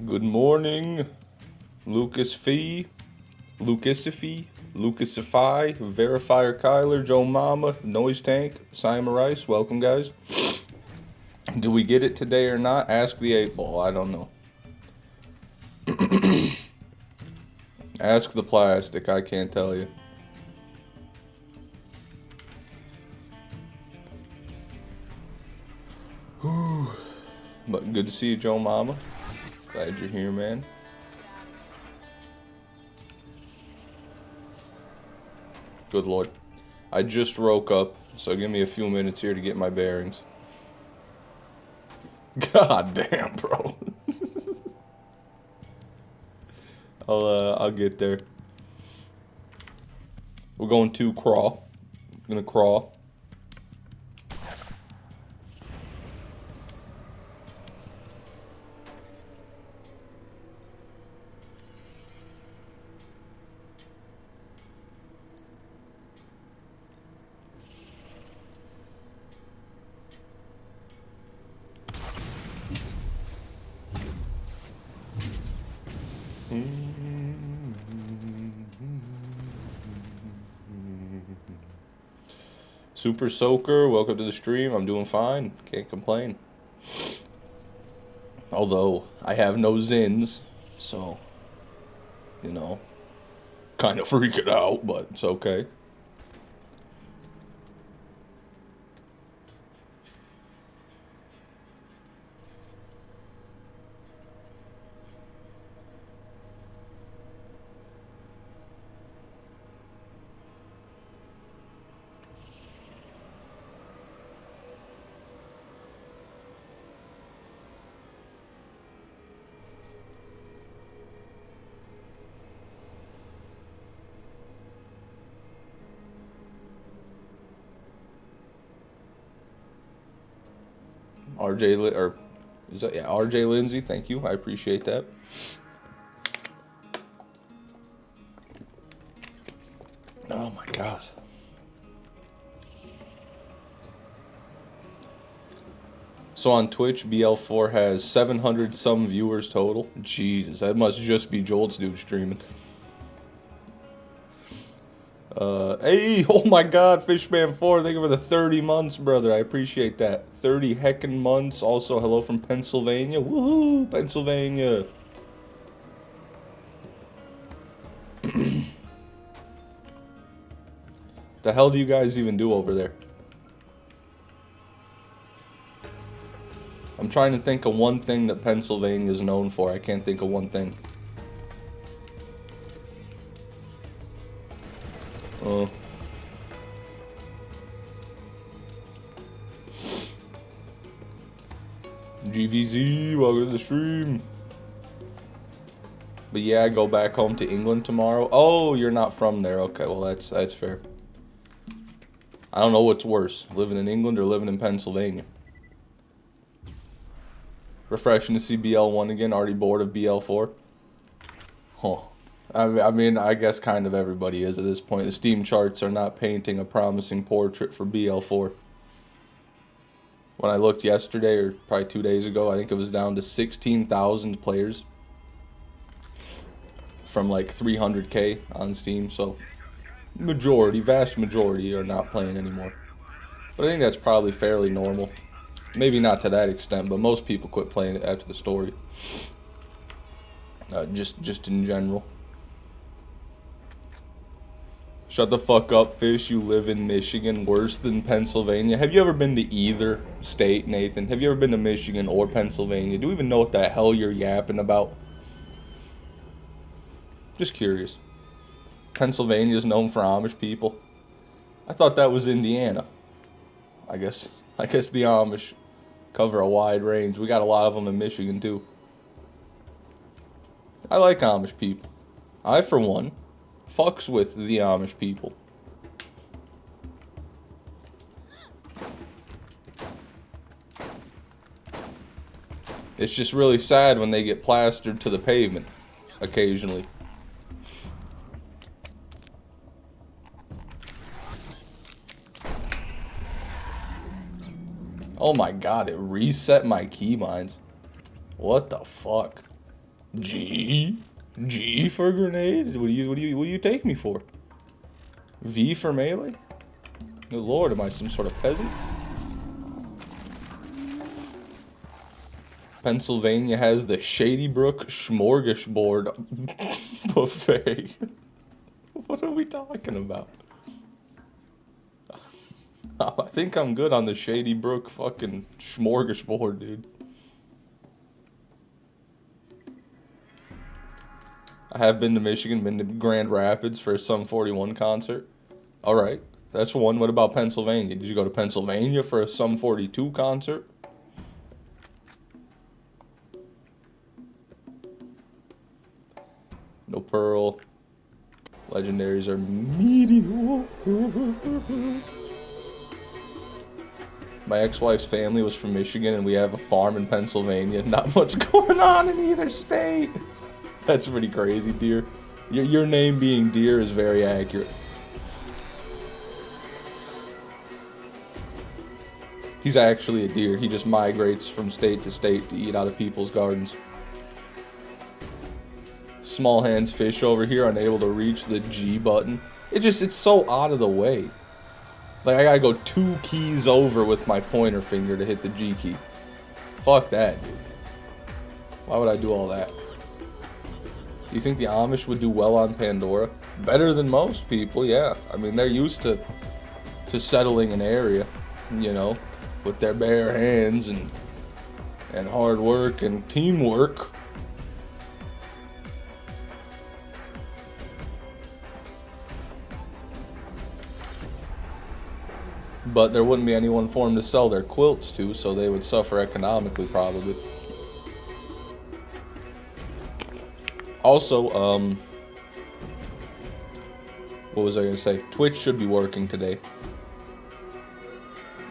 Good morning, Lucas Fee, Lucasify, Verifier Kyler, Joe Mama, Noise Tank, Simon Rice. Welcome, guys. Do we get it today or not? Ask the 8-ball. I don't know. Ask the plastic. I can't tell you. Whew. But good to see you, Joe Mama. Glad you're here, man. Good lord. I just woke up, so give me a few minutes here to get my bearings. God damn, bro. I'll get there. We're going to crawl. I'm gonna crawl. Super Soaker, welcome to the stream. I'm doing fine. Can't complain. Although, I have no Zins, so, you know, kind of freaking out, but it's okay. RJ Lindsay, thank you. I appreciate that. Oh my god. So on Twitch, BL4 has 700 some viewers total. Jesus, that must just be Jolt's dude streaming. Hey, oh my god, Fishman4, thank you for the 30 months, brother. I appreciate that. 30 heckin' months. Also, hello from Pennsylvania. Woohoo, Pennsylvania. The hell do you guys even do over there? I'm trying to think of one thing that Pennsylvania is known for. I can't think of one thing. Oh. GVZ, welcome to the stream. But yeah, I go back home to England tomorrow. Oh, you're not from there. Okay, well that's fair. I don't know what's worse, living in England or living in Pennsylvania. Refreshing to see BL1 again. Already bored of BL4. Huh. I mean, I guess kind of everybody is at this point. The Steam charts are not painting a promising portrait for BL4. When I looked yesterday, or probably 2 days ago, I think it was down to 16,000 players. From like 300k on Steam, so vast majority are not playing anymore. But I think that's probably fairly normal. Maybe not to that extent, but most people quit playing it after the story. Just in general. Shut the fuck up, Fish. You live in Michigan, worse than Pennsylvania. Have you ever been to either state, Nathan? Have you ever been to Michigan or Pennsylvania? Do you even know what the hell you're yapping about? Just curious. Pennsylvania is known for Amish people. I thought that was Indiana. I guess the Amish cover a wide range. We got a lot of them in Michigan too. I like Amish people. I, for one, fucks with the Amish people. It's just really sad when they get plastered to the pavement, occasionally. Oh my god, it reset my keybinds. What the fuck? G? G for grenade? What do you take me for? V for melee? Good lord, am I some sort of peasant? Pennsylvania has the Shady Brook Smorgasbord buffet. What are we talking about? I think I'm good on the Shady Brook fucking smorgasbord, dude. I have been to Michigan, been to Grand Rapids for a Sum 41 concert. Alright, that's one. What about Pennsylvania? Did you go to Pennsylvania for a Sum 42 concert? No Pearl. Legendaries are mediocre. My ex-wife's family was from Michigan, and we have a farm in Pennsylvania. Not much going on in either state. That's pretty crazy, Deer. Your name being Deer is very accurate. He's actually a deer. He just migrates from state to state to eat out of people's gardens. Small hands fish over here, unable to reach the G button. It's so out of the way. Like, I gotta go 2 keys over with my pointer finger to hit the G key. Fuck that, dude. Why would I do all that? Do you think the Amish would do well on Pandora? Better than most people, yeah. I mean, they're used to settling an area, you know, with their bare hands and hard work and teamwork. But there wouldn't be anyone for them to sell their quilts to, so they would suffer economically, probably. Also, what was I going to say? Twitch should be working today.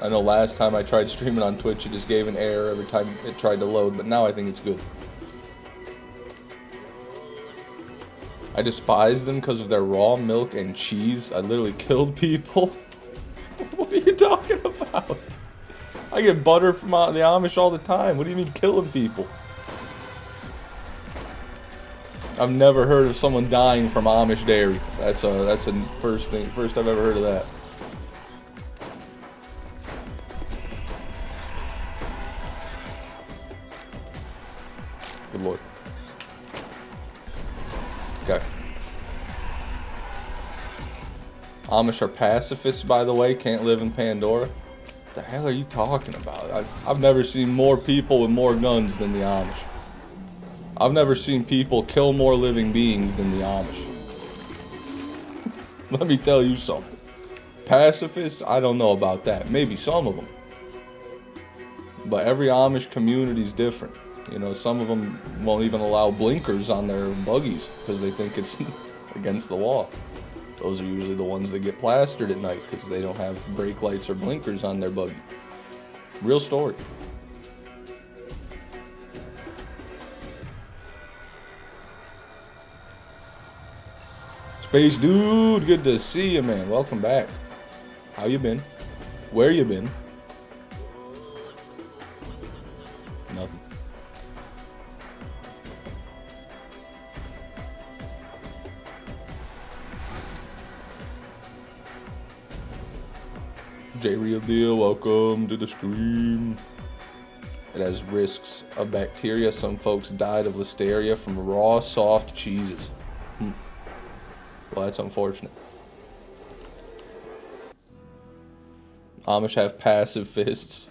I know last time I tried streaming on Twitch, it just gave an error every time it tried to load, but now I think it's good. I despise them because of their raw milk and cheese. I literally killed people. What are you talking about? I get butter from the Amish all the time. What do you mean killing people? I've never heard of someone dying from Amish dairy. That's a first I've ever heard of that. Good lord. Okay. Amish are pacifists, by the way, can't live in Pandora. What the hell are you talking about? I've never seen more people with more guns than the Amish. I've never seen people kill more living beings than the Amish. Let me tell you something. Pacifists, I don't know about that. Maybe some of them. But every Amish community is different. You know, some of them won't even allow blinkers on their buggies because they think it's against the law. Those are usually the ones that get plastered at night because they don't have brake lights or blinkers on their buggy. Real story. Space Dude, good to see you, man. Welcome back. How you been? Where you been? Nothing. J Real Deal, welcome to the stream. It has risks of bacteria. Some folks died of listeria from raw, soft cheeses. Well, that's unfortunate. Amish have passive fists.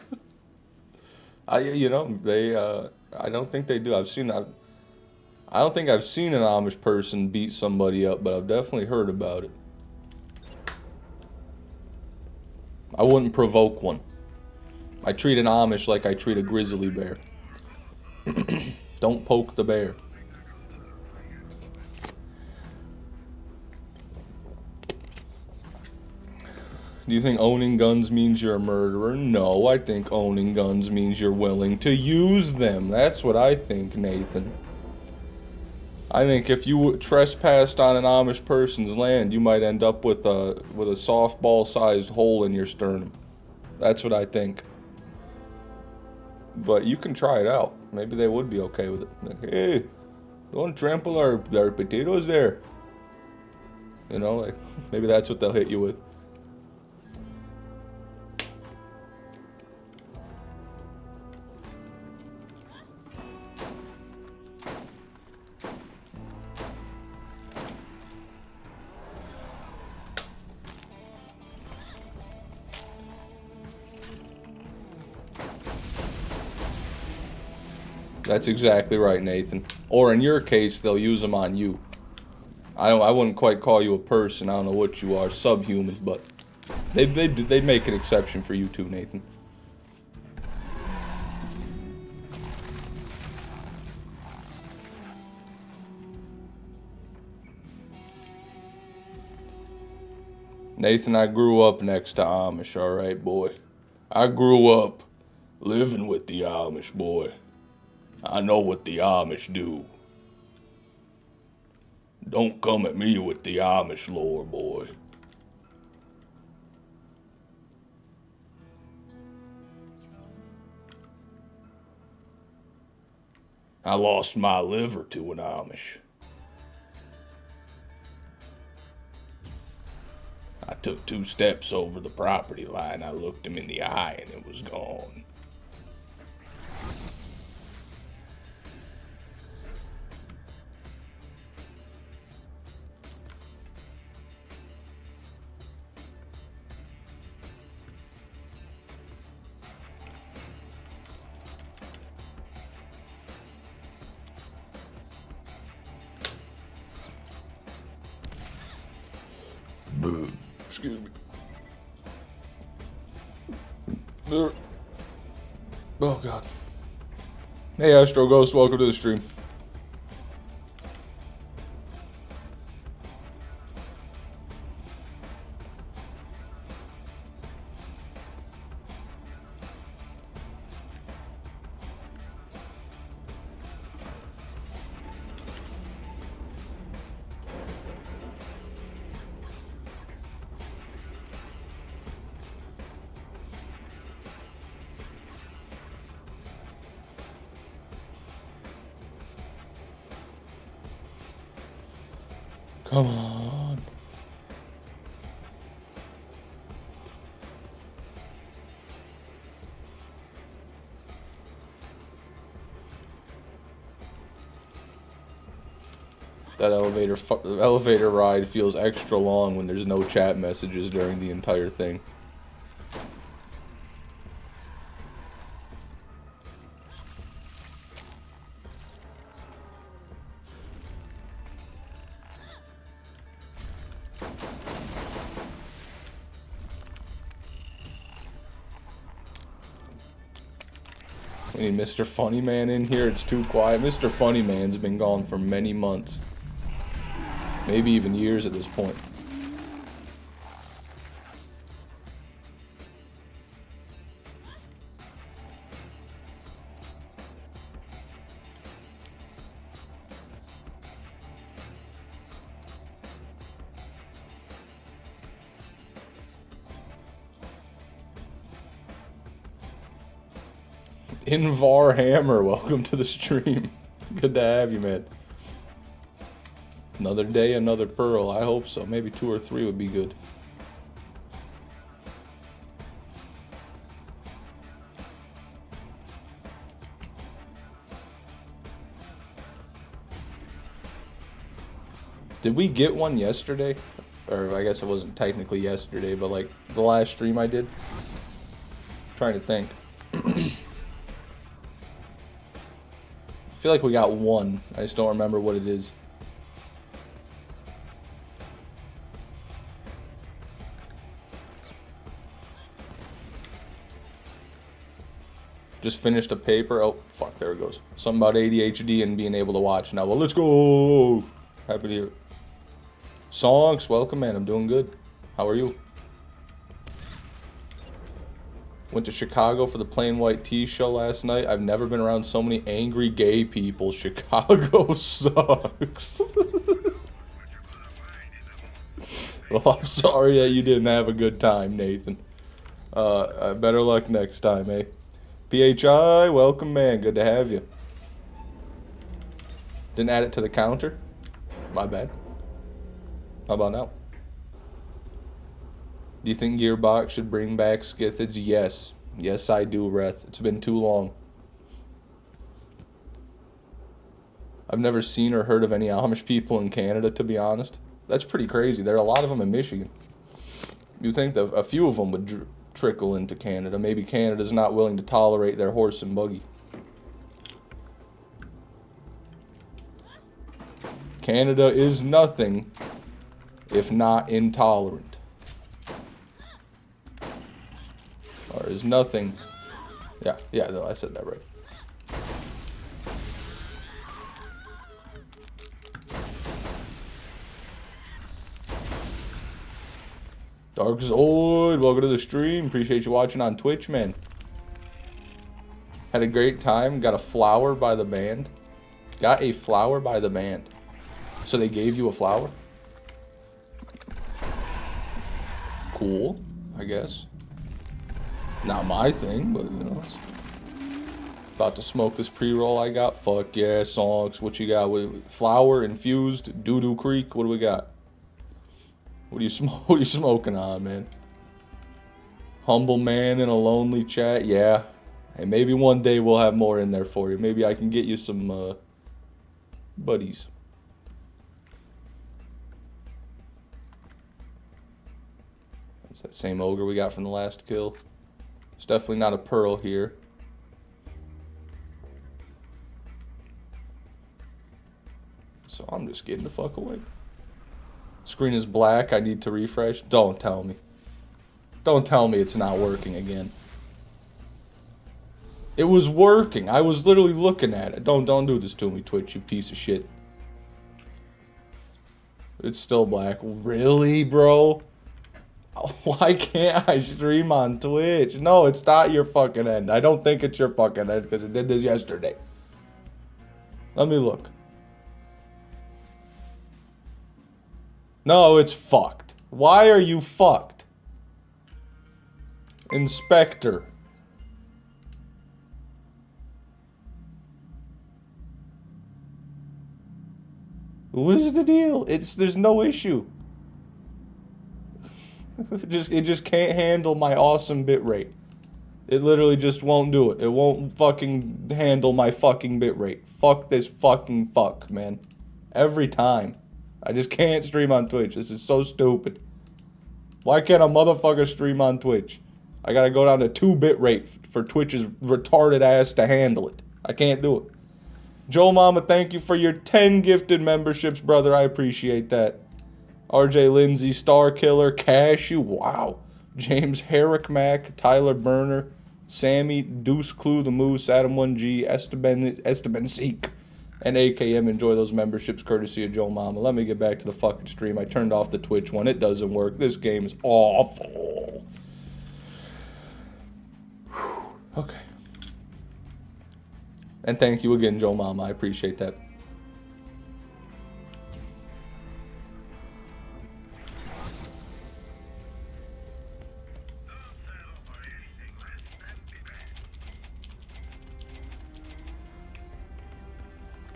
I don't think they do. I don't think I've seen an Amish person beat somebody up, but I've definitely heard about it. I wouldn't provoke one. I treat an Amish like I treat a grizzly bear. Don't poke the bear. Do you think owning guns means you're a murderer? No, I think owning guns means you're willing to use them. That's what I think, Nathan. I think if you trespassed on an Amish person's land, you might end up with a softball-sized hole in your sternum. That's what I think. But you can try it out. Maybe they would be okay with it. Like, hey, Don't trample our potatoes there. You know, like, maybe that's what they'll hit you with. That's exactly right, Nathan. Or in your case, they'll use them on you. I wouldn't quite call you a person. I don't know what you are, subhuman, but they'd make an exception for you too, Nathan. Nathan, I grew up next to Amish, alright, boy. I grew up living with the Amish, boy. I know what the Amish do. Don't come at me with the Amish lore, boy. I lost my liver to an Amish. I took 2 steps over the property line. I looked him in the eye and it was gone. Excuse me. Oh, God. Hey, Astro Ghost, welcome to the stream. Come on. That elevator ride feels extra long when there's no chat messages during the entire thing. We need Mr. Funny Man in here. It's too quiet. Mr. Funny Man's been gone for many months. Maybe even years at this point. Invar Hammer, welcome to the stream. Good to have you, man. Another day, another pearl. I hope so. Maybe 2 or 3 would be good. Did we get one yesterday? Or I guess it wasn't technically yesterday, but like the last stream I did. I'm trying to think. I feel like we got one. I just don't remember what it is. Just finished a paper. Oh, fuck, there it goes. Something about ADHD and being able to watch now. Well, let's go. Happy to hear it. Songs, welcome, man. I'm doing good. How are you? Went to Chicago for the Plain White Tea show last night. I've never been around so many angry gay people. Chicago sucks. Well, I'm sorry that you didn't have a good time, Nathan. Better luck next time, eh? PHI, welcome, man. Good to have you. Didn't add it to the counter? My bad. How about now? Do you think Gearbox should bring back Skithage? Yes. Yes, I do, Reth. It's been too long. I've never seen or heard of any Amish people in Canada, to be honest. That's pretty crazy. There are a lot of them in Michigan. You'd think that a few of them would trickle into Canada. Maybe Canada's not willing to tolerate their horse and buggy. Canada is nothing if not intolerant. Or is nothing. Yeah, no, I said that right. Dark Zoid, welcome to the stream. Appreciate you watching on Twitch, man. Had a great time. Got a flower by the band. Got a flower by the band. So they gave you a flower? Cool, I guess. Not my thing, but you know. About to smoke this pre-roll I got. Fuck yeah, songs. What you got? Flower infused Doo-Doo Creek. What do we got? What are you smoking on, man? Humble man in a lonely chat. Yeah. Hey, maybe one day we'll have more in there for you. Maybe I can get you some buddies. That's that same ogre we got from the last kill. It's definitely not a pearl here. So I'm just getting the fuck away. Screen is black. I need to refresh. Don't tell me. Don't tell me it's not working again. It was working. I was literally looking at it. Don't do this to me, Twitch, you piece of shit. It's still black. Really, bro? Why can't I stream on Twitch? No, it's not your fucking end. I don't think it's your fucking end because it did this yesterday. Let me look. No, it's fucked. Why are you fucked? Inspector. What is the deal? There's no issue. It just can't handle my awesome bitrate. It literally just won't do it. It won't fucking handle my fucking bitrate. Fuck this fucking fuck, man. Every time. I just can't stream on Twitch. This is so stupid. Why can't a motherfucker stream on Twitch? I gotta go down to 2 bitrate for Twitch's retarded ass to handle it. I can't do it. Joe Mama, thank you for your 10 gifted memberships, brother. I appreciate that. RJ Lindsay, Star Killer, Cashew, wow. James Herrick Mac, Tyler Burner, Sammy, Deuce Clue, The Moose, Adam 1G, Esteban Seek, and AKM. Enjoy those memberships courtesy of Joe Mama. Let me get back to the fucking stream. I turned off the Twitch one. It doesn't work. This game is awful. Okay. And thank you again, Joe Mama. I appreciate that.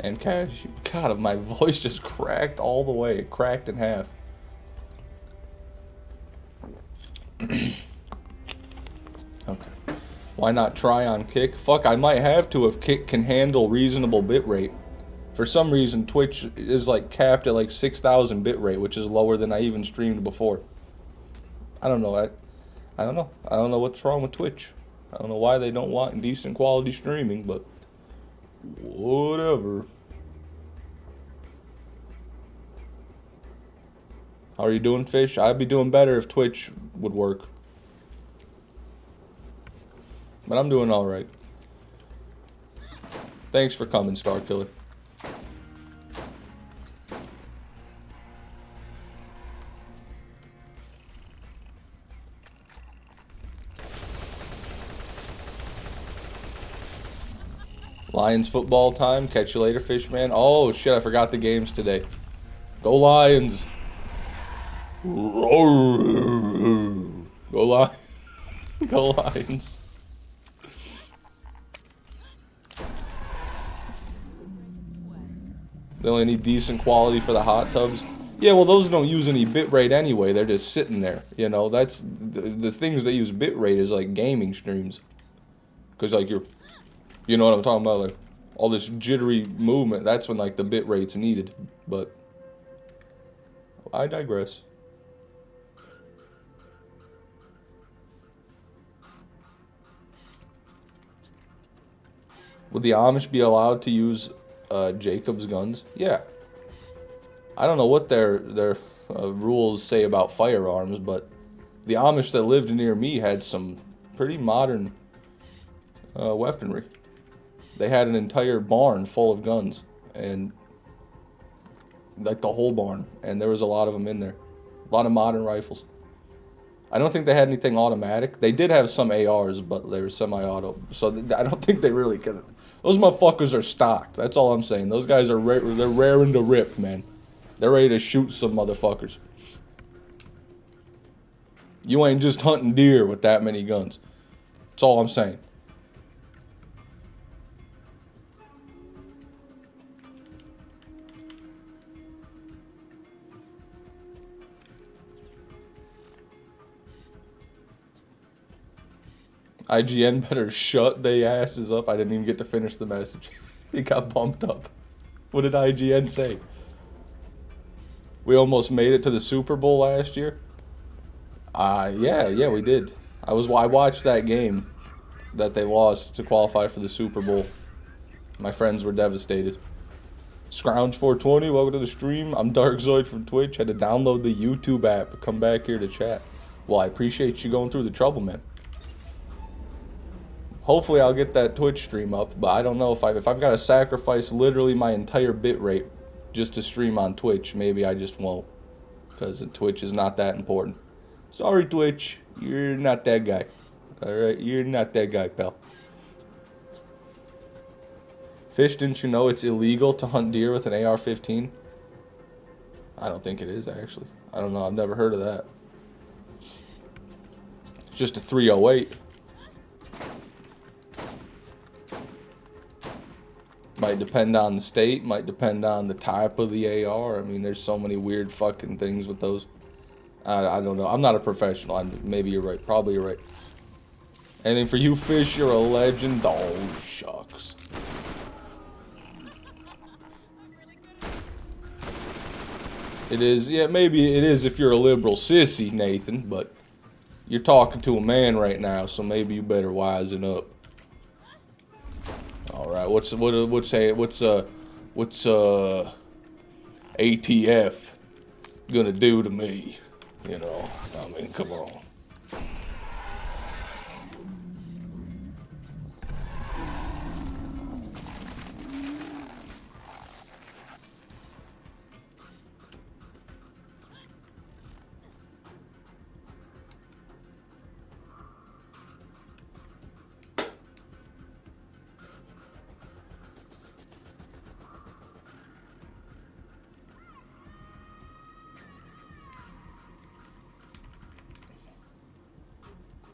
And Cash, God, my voice just cracked all the way. It cracked in half. Okay. Why not try on Kick? Fuck, I might have to if Kick can handle reasonable bitrate. For some reason, Twitch is like capped at like 6,000 bitrate, which is lower than I even streamed before. I don't know. I don't know. I don't know what's wrong with Twitch. I don't know why they don't want decent quality streaming, but whatever. How are you doing, Fish? I'd be doing better if Twitch would work. But I'm doing alright. Thanks for coming, Star Killer. Lions football time. Catch you later, Fishman. Oh, shit, I forgot the games today. Go Lions. Go Lions. Go Lions. They only need decent quality for the hot tubs. Yeah, well, those don't use any bitrate anyway. They're just sitting there. You know, that's the things that use bitrate is like gaming streams. Because, like, you know what I'm talking about? Like, all this jittery movement, that's when, like, the bitrate's needed. But I digress. Would the Amish be allowed to use Jacob's guns? Yeah. I don't know what their rules say about firearms, but the Amish that lived near me had some pretty modern weaponry. They had an entire barn full of guns, and like the whole barn, and there was a lot of them in there. A lot of modern rifles. I don't think they had anything automatic. They did have some ARs, but they were semi-auto, so I don't think they really could. Those motherfuckers are stocked. That's all I'm saying. Those guys are they're raring to rip, man. They're ready to shoot some motherfuckers. You ain't just hunting deer with that many guns. That's all I'm saying. IGN better shut they asses up. I didn't even get to finish the message. He got bumped up. What did IGN say? We almost made it to the Super Bowl last year. Yeah, we did. I watched that game that they lost to qualify for the Super Bowl. My friends were devastated. Scrounge 420, welcome to the stream. I'm Darkzoid from Twitch. Had to download the YouTube app. Come back here to chat. Well, I appreciate you going through the trouble, man. Hopefully I'll get that Twitch stream up, but I don't know if I've got to sacrifice literally my entire bitrate just to stream on Twitch. Maybe I just won't, because Twitch is not that important. Sorry, Twitch, you're not that guy. All right, you're not that guy, pal. Fish, didn't you know it's illegal to hunt deer with an AR-15? I don't think it is, actually. I don't know. I've never heard of that. It's just a 308. Might depend on the state, might depend on the type of the AR. I mean, there's so many weird fucking things with those. I don't know. I'm not a professional. Maybe you're right. Probably you're right. Anything for you, Fish? You're a legend. Oh, shucks. It is. Yeah, maybe it is if you're a liberal sissy, Nathan, but you're talking to a man right now, so maybe you better wisen up. All right, what's ATF gonna do to me? You know, I mean, come on.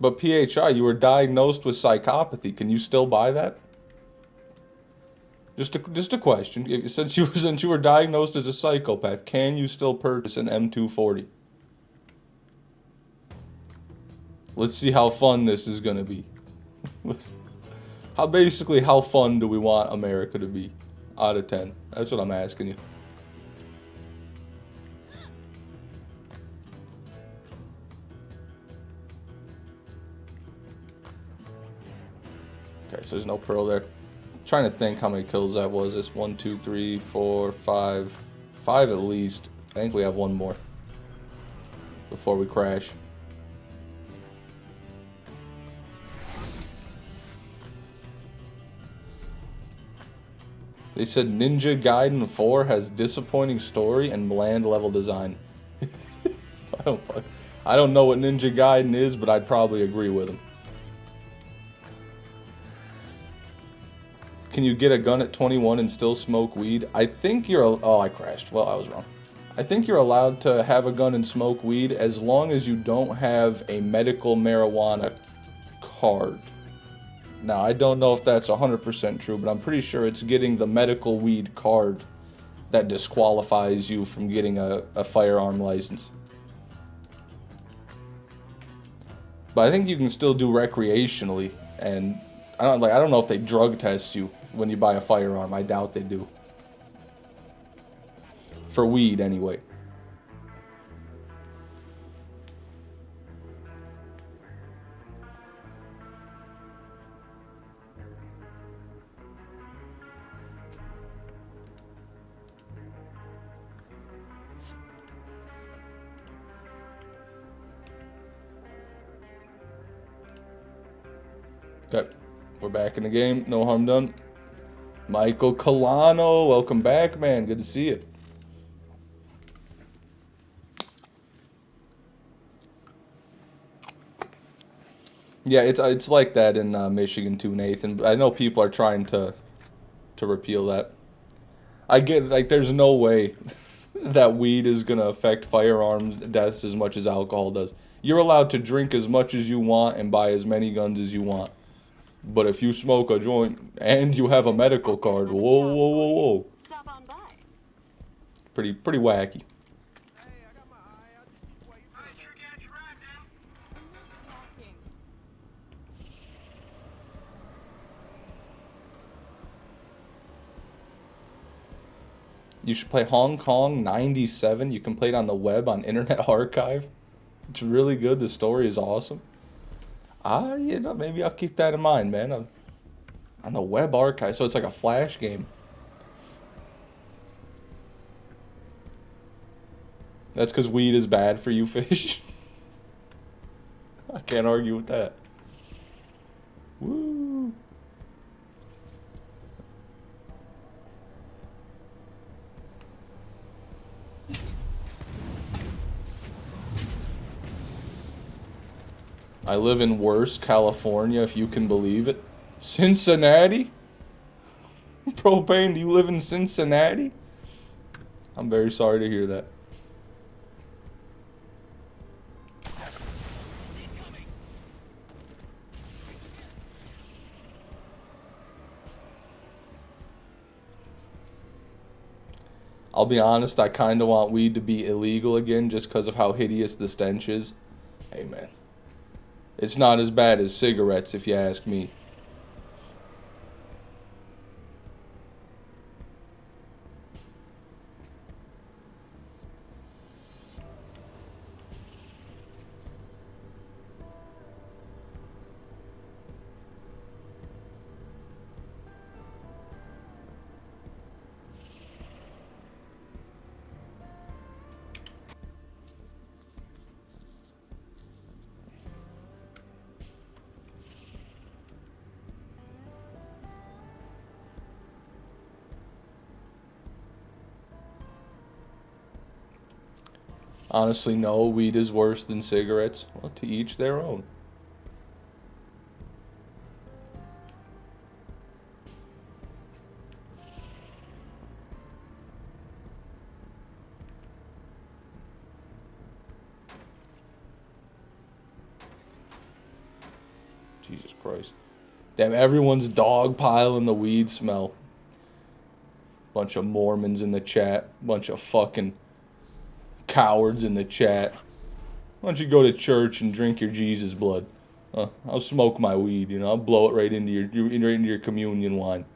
But PHI, you were diagnosed with psychopathy. Can you still buy that? Just a question. Since you were diagnosed as a psychopath, can you still purchase an M240? Let's see how fun this is gonna be. How fun do we want America to be? Out of 10. That's what I'm asking you. Okay, so there's no pearl there. I'm trying to think how many kills that was. This 1, 2, 3, 4, 5. 5 at least. I think we have one more before we crash. They said Ninja Gaiden 4 has disappointing story and bland level design. I don't know what Ninja Gaiden is, but I'd probably agree with him. Can you get a gun at 21 and still smoke weed? I think you're... Oh, I crashed. Well, I was wrong. I think you're allowed to have a gun and smoke weed as long as you don't have a medical marijuana card. Now, I don't know if that's 100% true, but I'm pretty sure it's getting the medical weed card that disqualifies you from getting a firearm license. But I think you can still do recreationally, and I don't know if they drug test you when you buy a firearm. I doubt they do. For weed, anyway. Okay, we're back in the game. No harm done. Michael Colano, welcome back, man. Good to see you. Yeah, it's like that in Michigan too, Nathan. I know people are trying to repeal that. I get, like, there's no way that weed is gonna affect firearms deaths as much as alcohol does. You're allowed to drink as much as you want and buy as many guns as you want. But if you smoke a joint and you have a medical card, whoa, whoa, whoa, whoa. Stop on by. Pretty wacky. You should play Hong Kong 97. You can play it on the web on Internet Archive. It's really good. The story is awesome. You know, maybe I'll keep that in mind, man. On the web archive, so it's like a flash game. That's because weed is bad for you, Fish. I can't argue with that. Woo. I live in worse California, if you can believe it. Cincinnati? Propane, do you live in Cincinnati? I'm very sorry to hear that. I'll be honest, I kind of want weed to be illegal again just because of how hideous the stench is. Hey, man. It's not as bad as cigarettes, if you ask me. Honestly, no, weed is worse than cigarettes. Well, to each their own. Jesus Christ. Damn, everyone's dogpiling the weed smell. Bunch of Mormons in the chat. Bunch of fucking cowards in the chat. Why don't you go to church and drink your Jesus blood? I'll smoke my weed, you know. I'll blow it right into your communion wine.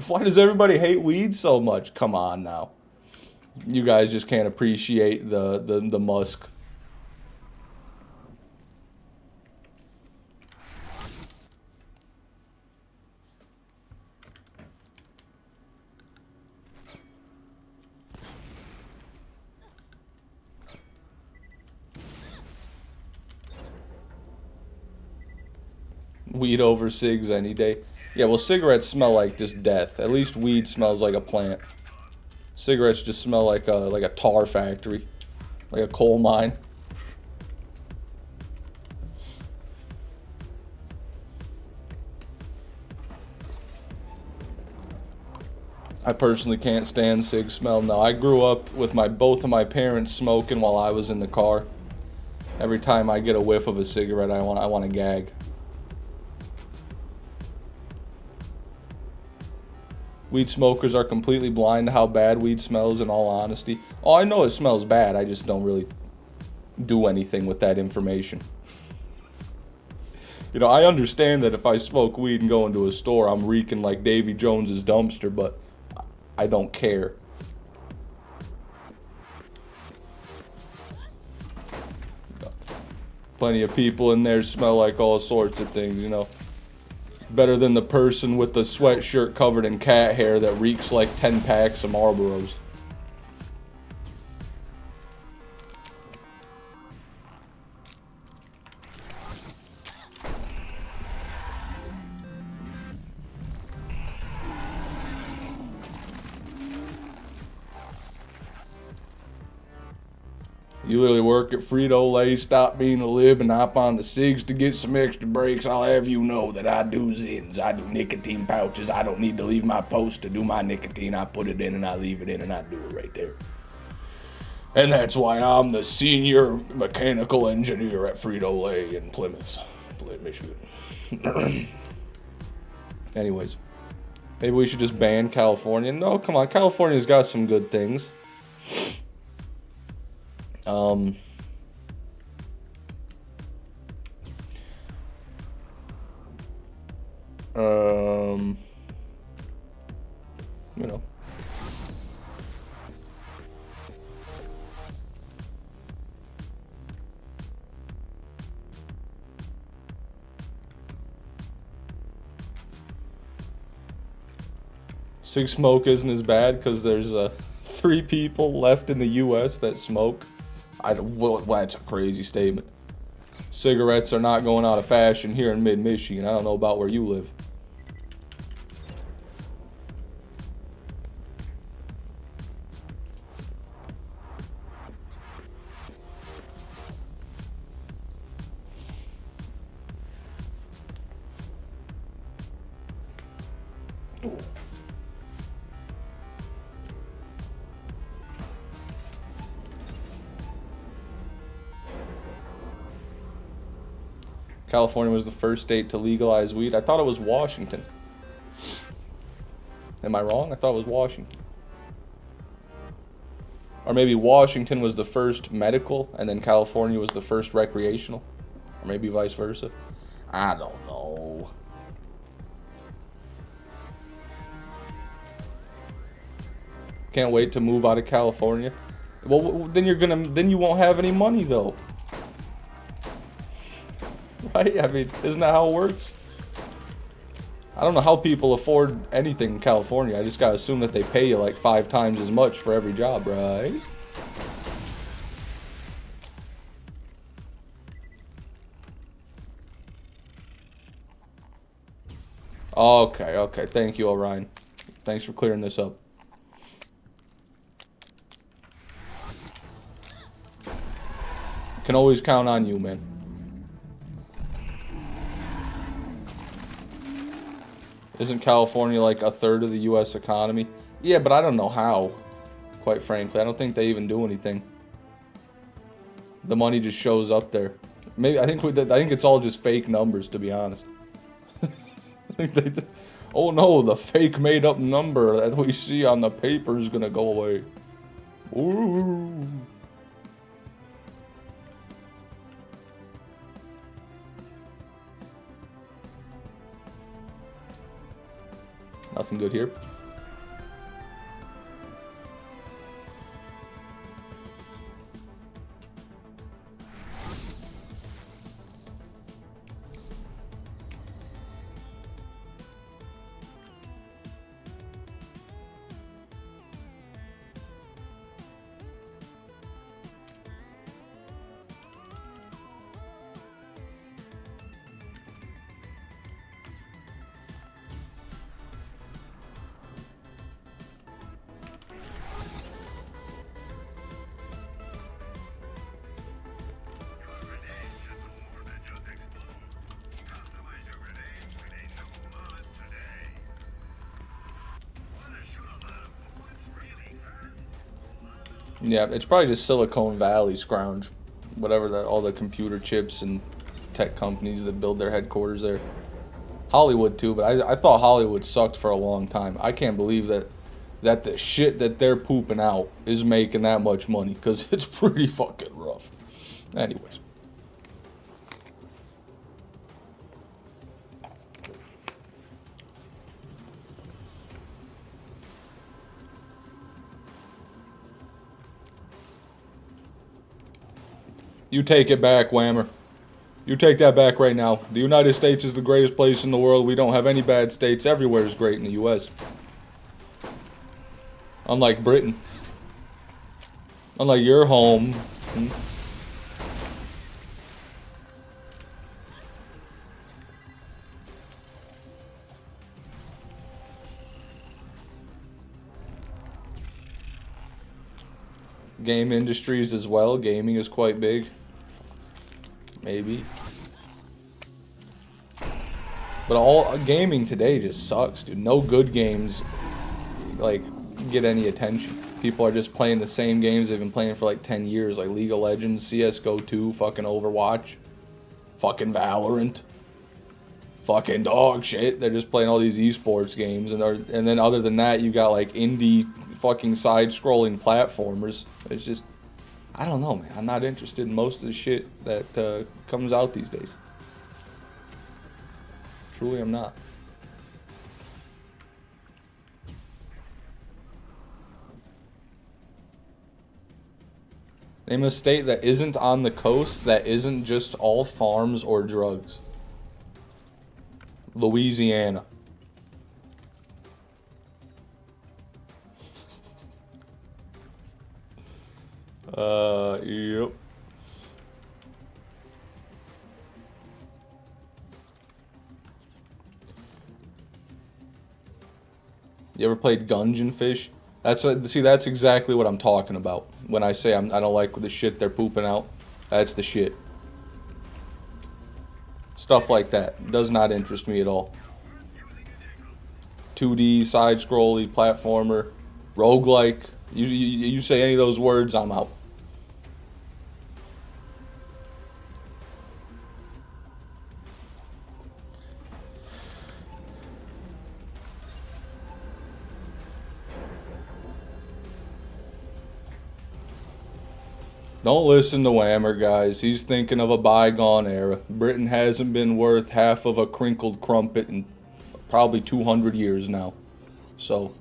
Why does everybody hate weed so much? Come on now. You guys just can't appreciate the musk. Weed over cigs any day. Yeah, well, cigarettes smell like just death. At least weed smells like a plant. Cigarettes just smell like a tar factory, like a coal mine. I personally can't stand cig smell. No, I grew up with both of my parents smoking while I was in the car. Every time I get a whiff of a cigarette, I want to gag. Weed smokers are completely blind to how bad weed smells, in all honesty. Oh, I know it smells bad, I just don't really do anything with that information. You know, I understand that if I smoke weed and go into a store, I'm reeking like Davy Jones's dumpster, but I don't care. Plenty of people in there smell like all sorts of things, you know. Better than the person with the sweatshirt covered in cat hair that reeks like 10 packs of Marlboros. You literally work at Frito-Lay, stop being a lib, and hop on the cigs to get some extra breaks. I'll have you know that I do zins. I do nicotine pouches. I don't need to leave my post to do my nicotine. I put it in and I leave it in and I do it right there. And that's why I'm the senior mechanical engineer at Frito-Lay in Plymouth, Michigan. Anyways, maybe we should just ban California. No, come on, California's got some good things. You know. Cig smoke isn't as bad because there's 3 people left in the U.S. that smoke. Well, that's a crazy statement. Cigarettes are not going out of fashion here in mid-Michigan. I don't know about where you live. California was the first state to legalize weed. I thought it was Washington. Am I wrong? I thought it was Washington. Or maybe Washington was the first medical, and then California was the first recreational. Or maybe vice versa. I don't know. Can't wait to move out of California. Well, then you won't have any money though. Right? I mean, isn't that how it works? I don't know how people afford anything in California. I just gotta assume that they pay you like 5 times as much for every job, right? Okay. Thank you, Orion. Thanks for clearing this up. Can always count on you, man. Isn't California like 1/3 of the U.S. economy? Yeah, but I don't know how, quite frankly. I don't think they even do anything. The money just shows up there. Maybe I think it's all just fake numbers, to be honest. Oh no, the fake made-up number that we see on the paper is gonna go away. Ooh. Nothing good here. Yeah, it's probably just Silicon Valley scrounge. Whatever all the computer chips and tech companies that build their headquarters there. Hollywood too, but I thought Hollywood sucked for a long time. I can't believe that the shit that they're pooping out is making that much money, because it's pretty fucking rough. Anyways. You take it back, Whammer. You take that back right now. The United States is the greatest place in the world. We don't have any bad states. Everywhere is great in the U.S. Unlike Britain. Unlike your home. Game industries as well. Gaming is quite big. Maybe. But all gaming today just sucks, dude. No good games like get any attention. People are just playing the same games they've been playing for like 10 years, like League of Legends, CS:GO 2, fucking Overwatch, fucking Valorant, fucking dog shit. They're just playing all these esports games, and then other than that, you got like indie fucking side-scrolling platformers. It's just, I don't know, man. I'm not interested in most of the shit that comes out these days. Truly, I'm not. Name a state that isn't on the coast, that isn't just all farms or drugs. Louisiana. Yep. You ever played Gungeon Fish? That's exactly what I'm talking about when I say I don't like the shit they're pooping out. That's the shit. Stuff like that does not interest me at all. 2D, side-scrolly, platformer, roguelike. You say any of those words, I'm out. Don't listen to Whammer, guys. He's thinking of a bygone era. Britain hasn't been worth half of a crinkled crumpet in probably 200 years now. So,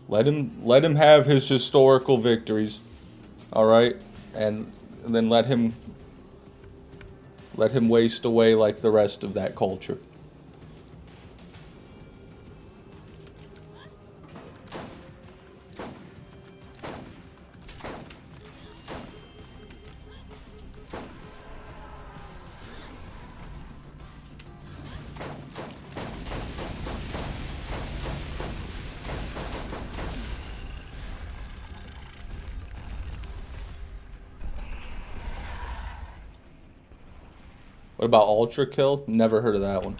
let him have his historical victories, all right, and then let him waste away like the rest of that culture. What about Ultra Kill? Never heard of that one.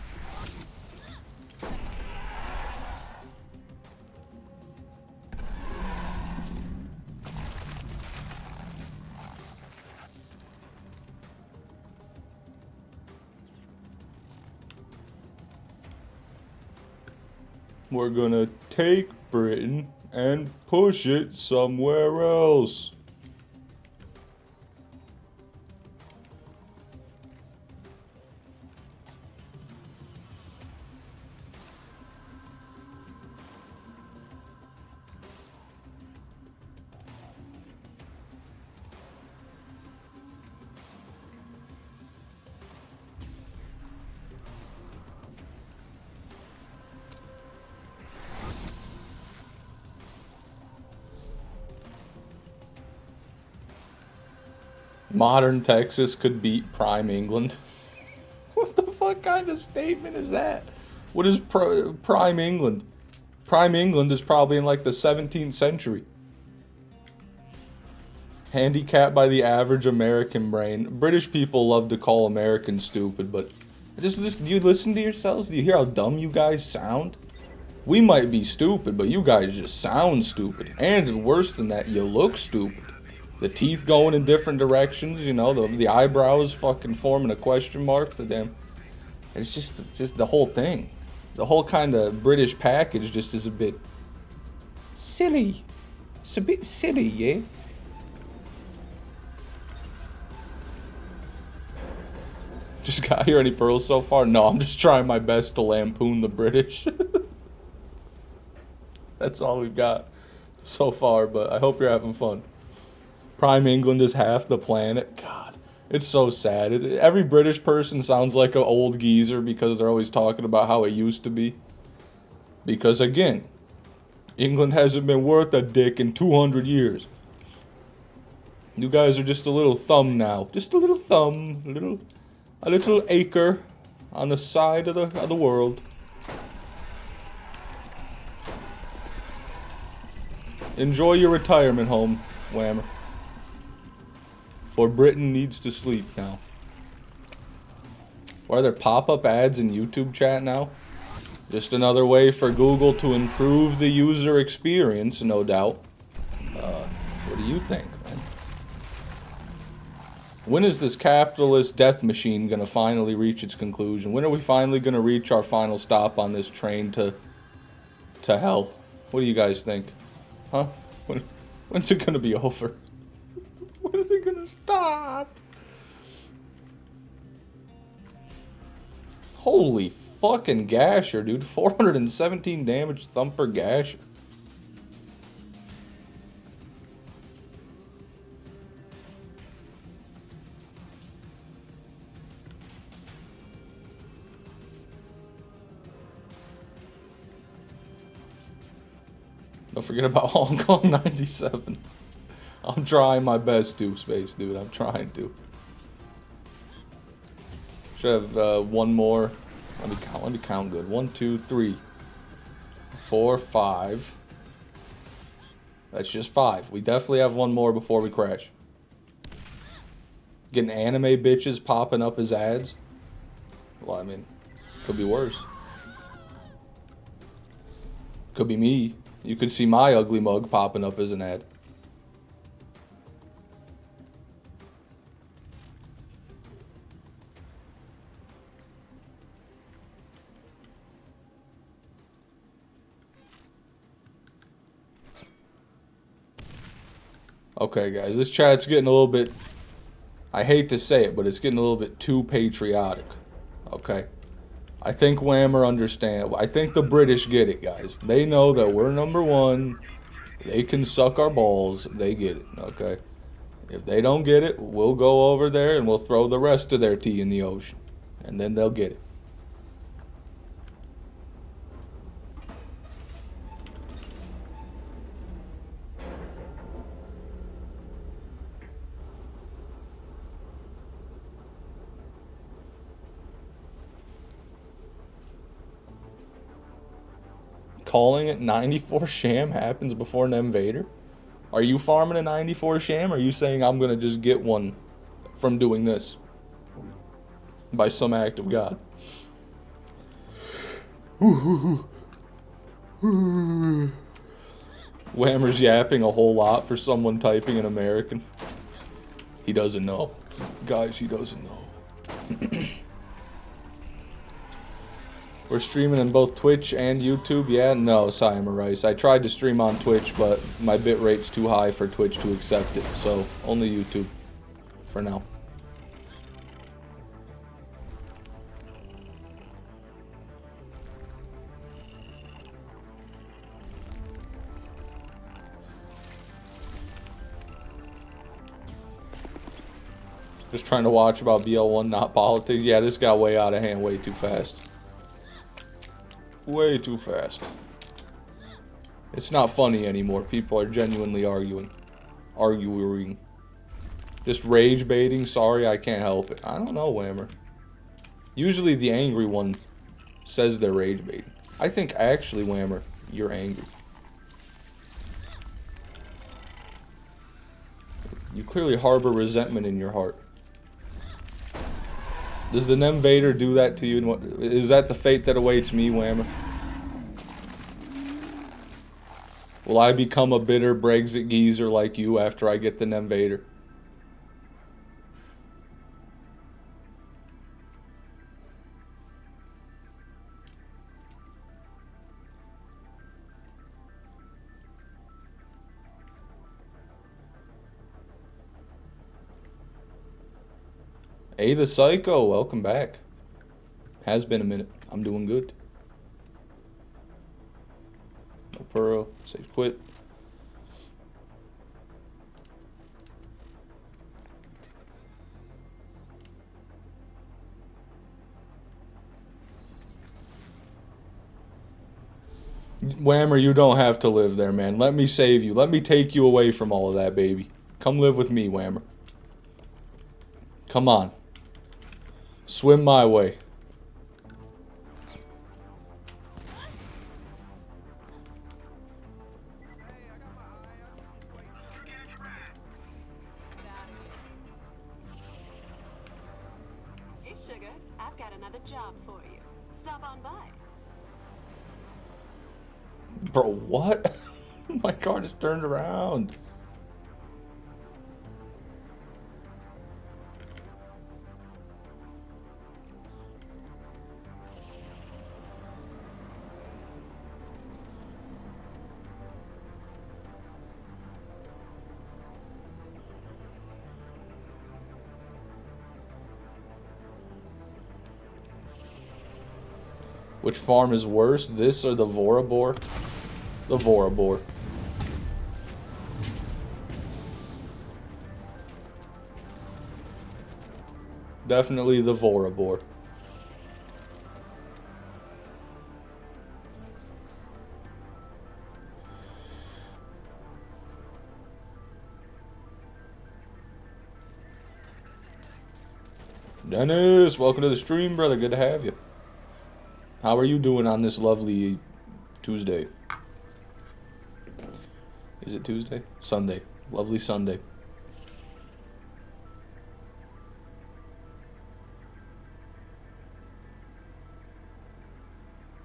We're gonna take Britain and push it somewhere else. Modern Texas could beat Prime England. What the fuck kind of statement is that? What is Prime England? Prime England is probably in like the 17th century. Handicapped by the average American brain. British people love to call Americans stupid, but do you listen to yourselves? Do you hear how dumb you guys sound? We might be stupid, but you guys just sound stupid. And worse than that, you look stupid. The teeth going in different directions, you know, the eyebrows fucking forming a question mark. It's just the whole thing. The whole kind of British package just is a bit silly. It's a bit silly, yeah? Just got here. Any pearls so far? No, I'm just trying my best to lampoon the British. That's all we've got so far, but I hope you're having fun. Prime England is half the planet. God, it's so sad. Every British person sounds like an old geezer because they're always talking about how it used to be. Because again, England hasn't been worth a dick in 200 years. You guys are just a little thumb now. Just a little thumb. A little acre on the side of the world. Enjoy your retirement home, Whammer. For Britain needs to sleep now. Why are there pop-up ads in YouTube chat now? Just another way for Google to improve the user experience, no doubt. What do you think, man? When is this capitalist death machine gonna finally reach its conclusion? When are we finally gonna reach our final stop on this train to hell? What do you guys think? Huh? When's it gonna be over? When's it gonna stop? Holy fucking gasher, dude. 417 damage thumper gasher. Don't forget about Hong Kong 97. I'm trying my best to, Space Dude. I'm trying to. Should have one more. Let me count good. 1, 2, 3, 4, 5. That's just 5. We definitely have one more before we crash. Getting anime bitches popping up as ads. Well, I mean, could be worse. Could be me. You could see my ugly mug popping up as an ad. Okay, guys, this chat's getting a little bit... I hate to say it, but it's getting a little bit too patriotic. Okay? I think Whammer understands. I think the British get it, guys. They know that we're number one. They can suck our balls. They get it, okay? If they don't get it, we'll go over there and we'll throw the rest of their tea in the ocean. And then they'll get it. Calling it 94 sham happens before an Invader? Are you farming a 94 sham? Or are you saying I'm going to just get one from doing this? By some act of God. Whammer's yapping a whole lot for someone typing in American. He doesn't know. Guys, he doesn't know. We're streaming on both Twitch and YouTube. Yeah, no, Simon Rice. I tried to stream on Twitch, but my bit rate's too high for Twitch to accept it. So, only YouTube. For now. Just trying to watch about BL1, not politics. Yeah, this got way out of hand way too fast. Way too fast. It's not funny anymore. People are genuinely arguing. Just rage baiting. Sorry, I can't help it. I don't know, Whammer. Usually the angry one says they're rage baiting. I think actually, Whammer, you're angry. You clearly harbor resentment in your heart. Does the Invader do that to you? Is that the fate that awaits me, Whammer? Will I become a bitter Brexit geezer like you after I get the Invader? Hey, the Psycho, welcome back. Has been a minute. I'm doing good. No Pearl, save quit. Whammer, you don't have to live there, man. Let me save you. Let me take you away from all of that, baby. Come live with me, Whammer. Come on. Swim my way. Hey, Sugar, I've got another job for you. Stop on by. Bro, what? My car just turned around. Which farm is worse, this or the Vorabor? The Vorabor. Definitely the Vorabor. Dennis, welcome to the stream, brother. Good to have you. How are you doing on this lovely Tuesday? Is it Tuesday? Sunday. Lovely Sunday.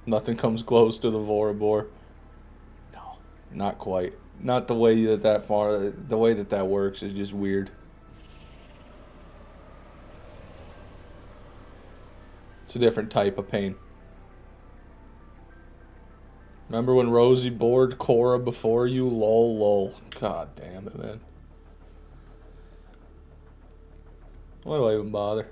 Nothing comes close to the Vorabor. No, not quite. Not the way that far. The way that works is just weird. It's a different type of pain. Remember when Rosie bored Cora before you? Lol, lol. God damn it, man. Why do I even bother?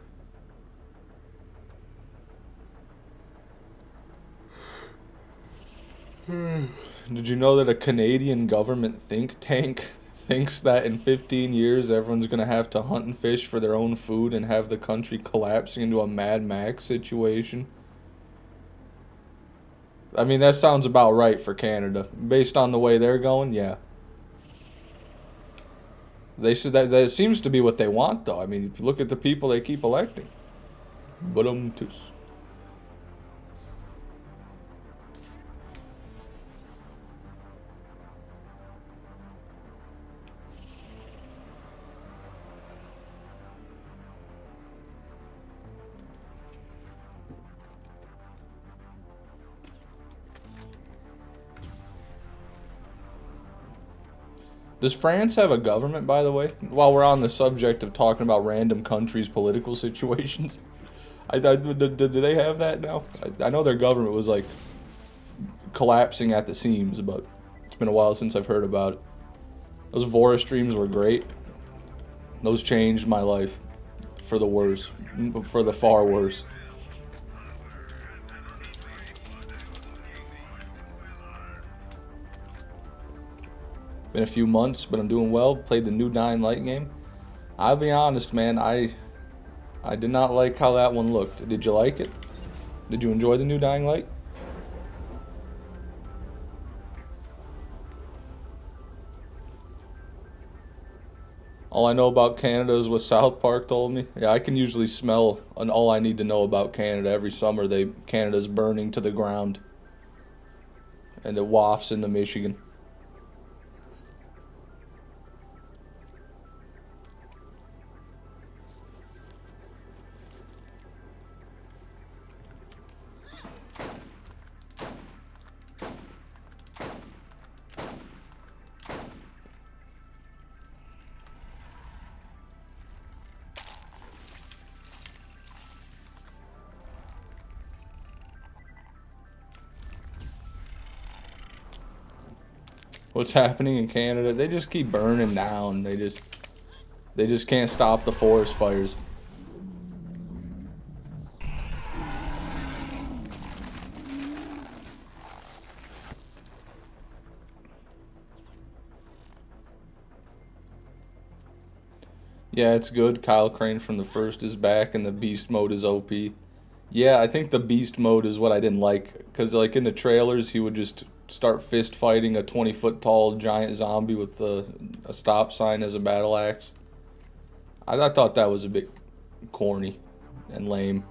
Did you know that a Canadian government think tank thinks that in 15 years everyone's going to have to hunt and fish for their own food and have the country collapsing into a Mad Max situation? I mean, that sounds about right for Canada. Based on the way they're going, yeah. They said that seems to be what they want, though. I mean, if you look at the people they keep electing. But tus. Does France have a government, by the way? While we're on the subject of talking about random countries' political situations, do they have that now? I know their government was like collapsing at the seams, but it's been a while since I've heard about it. Those Vora streams were great. Those changed my life for the worse, for the far worse. Been a few months, but I'm doing well. Played the new Dying Light game. I'll be honest, man. I did not like how that one looked. Did you like it? Did you enjoy the new Dying Light? All I know about Canada is what South Park told me. Yeah, I can usually smell all I need to know about Canada. Every summer, Canada's burning to the ground, and it wafts into Michigan. What's happening in Canada? They just keep burning down. They just can't stop the forest fires. Yeah, it's good. Kyle Crane from the first is back, and the beast mode is OP. Yeah, I think the beast mode is what I didn't like, because like in the trailers, he would just start fist fighting a 20-foot tall giant zombie with a stop sign as a battle axe. I thought that was a bit corny and lame.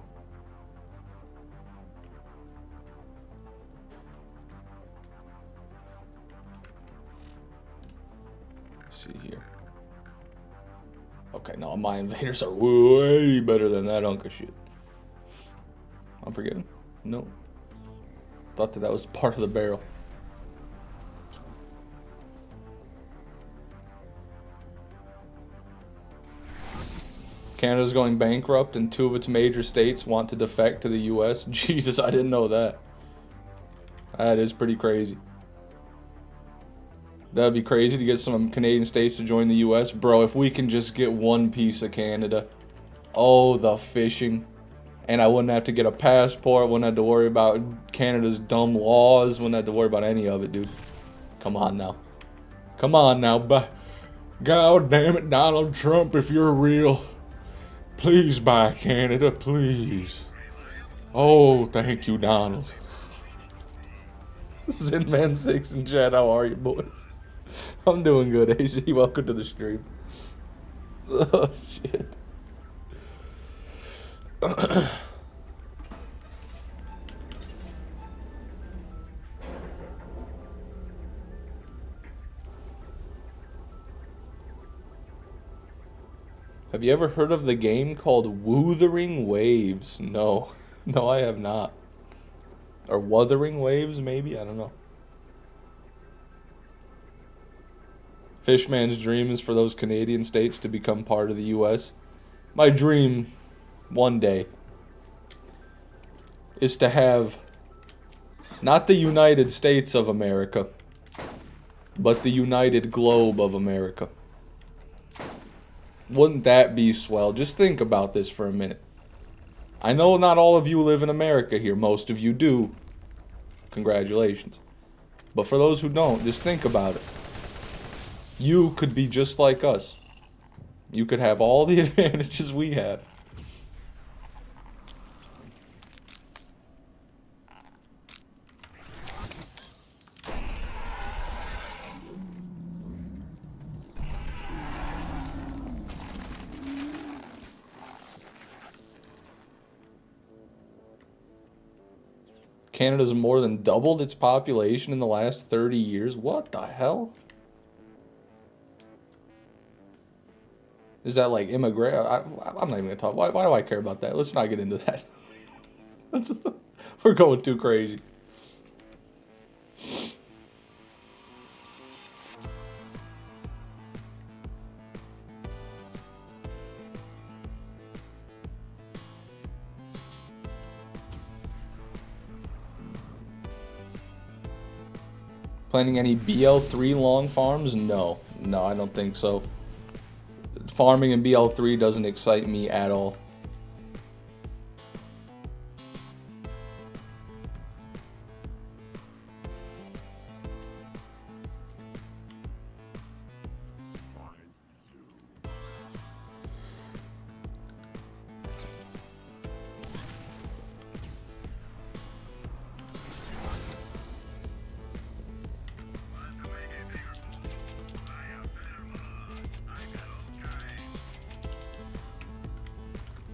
Let's see here. Okay, no, my invaders are way better than that hunk of shit. I'm forgetting? No. Thought that was part of the barrel. Canada's going bankrupt and 2 of its major states want to defect to the US. Jesus, I didn't know that. That is pretty crazy. That'd be crazy to get some Canadian states to join the US. Bro, if we can just get one piece of Canada. Oh, the fishing. And I wouldn't have to get a passport. Wouldn't have to worry about Canada's dumb laws. Wouldn't have to worry about any of it, dude. Come on now. Come on now. God damn it, Donald Trump, if you're real. Please buy Canada, please. Oh, thank you, Donald. Zinman 6 in chat, how are you, boys? I'm doing good, AZ. Welcome to the stream. Oh, shit. Have you ever heard of the game called Wuthering Waves? No. No, I have not. Or Wuthering Waves, maybe? I don't know. Fishman's dream is for those Canadian states to become part of the US. My dream, one day, is to have not the United States of America, but the United Globe of America. Wouldn't that be swell? Just think about this for a minute. I know not all of you live in America here. Most of you do. Congratulations. But for those who don't, just think about it. You could be just like us. You could have all the advantages we have. Canada's more than doubled its population in the last 30 years. What the hell? Is that like immigrant? I'm not even gonna talk. Why do I care about that? Let's not get into that. We're going too crazy. Planning any BL3 long farms? No. No, I don't think so. Farming in BL3 doesn't excite me at all.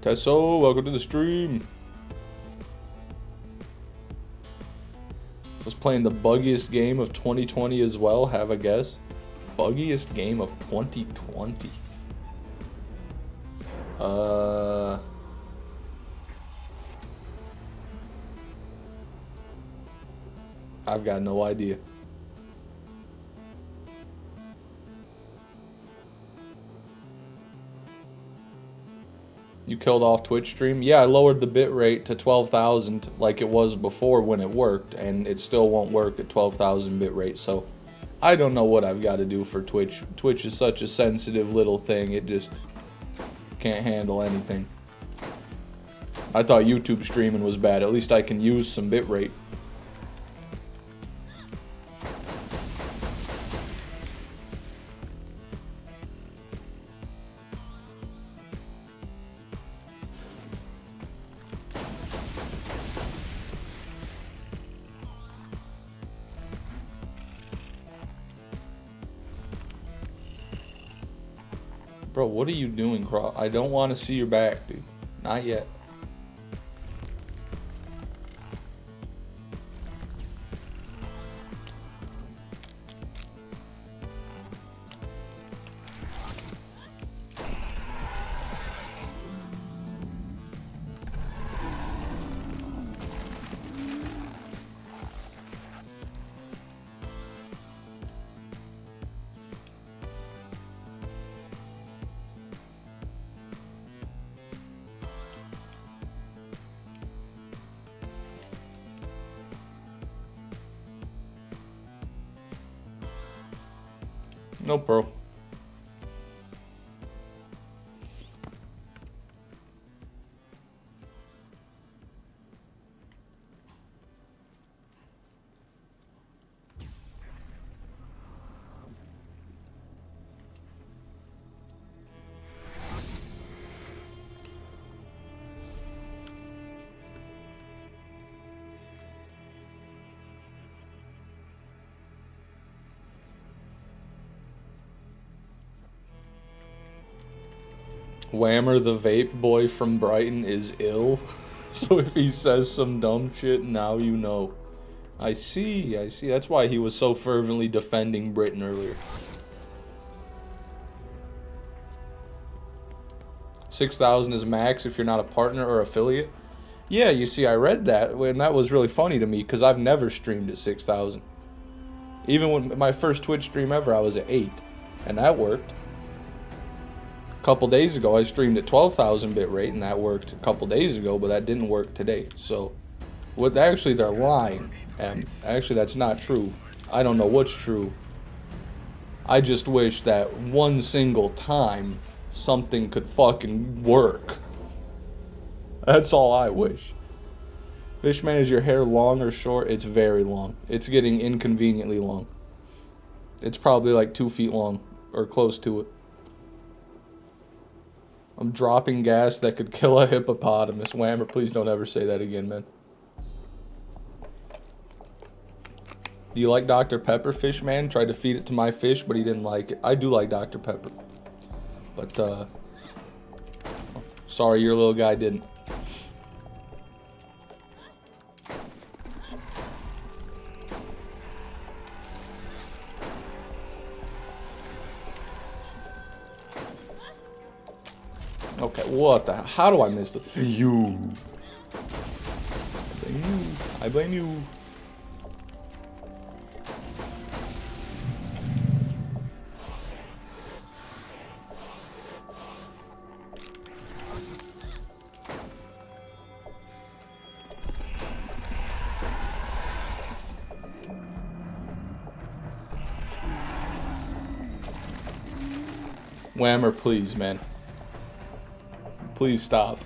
Tesso, welcome to the stream. Was playing the buggiest game of 2020 as well, have a guess? Buggiest game of 2020. I've got no idea. You killed off Twitch stream? Yeah, I lowered the bitrate to 12,000 like it was before when it worked, and it still won't work at 12,000 bitrate, so I don't know what I've got to do for Twitch. Twitch is such a sensitive little thing, it just can't handle anything. I thought YouTube streaming was bad, at least I can use some bitrate. Bro, what are you doing, Croc? I don't want to see your back, dude. Not yet. No, bro. Whammer the vape boy from Brighton is ill. So if he says some dumb shit, now you know. I see. That's why he was so fervently defending Britain earlier. 6,000 is max if you're not a partner or affiliate. Yeah, you see, I read that, and that was really funny to me because I've never streamed at 6,000. Even when my first Twitch stream ever, I was at 8, and that worked. A couple days ago, I streamed at 12,000 bit rate, and that worked a couple days ago, but that didn't work today. So, actually, they're lying, and actually, that's not true. I don't know what's true. I just wish that one single time something could fucking work. That's all I wish. Fishman, is your hair long or short? It's very long. It's getting inconveniently long. It's probably like 2 feet long, or close to it. I'm dropping gas that could kill a hippopotamus. Whammer, please don't ever say that again, man. Do you like Dr. Pepper, Fishman? Tried to feed it to my fish, but he didn't like it. I do like Dr. Pepper. But, sorry, your little guy didn't. Okay, what the? How do I miss it? You. I blame you. Whammer, please, man. Please stop.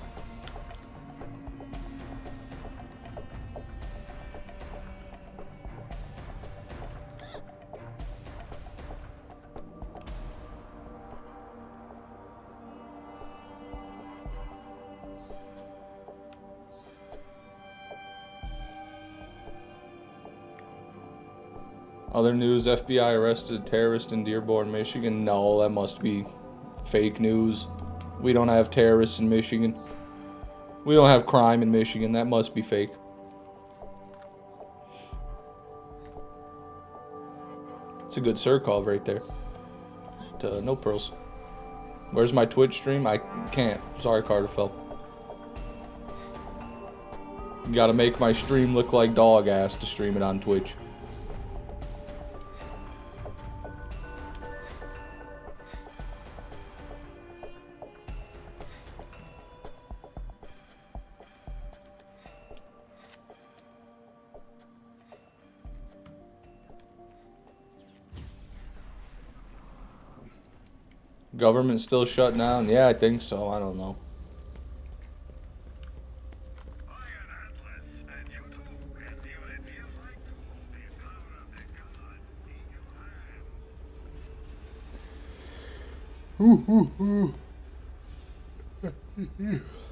Other news, FBI arrested a terrorist in Dearborn, Michigan. No, that must be fake news. We don't have terrorists in Michigan. We don't have crime in Michigan. That must be fake. It's a good Surkov right there. But, no pearls. Where's my Twitch stream? I can't. Sorry, Carterfell. Gotta make my stream look like dog ass to stream it on Twitch. Government still shut down? Yeah, I think so. I don't know.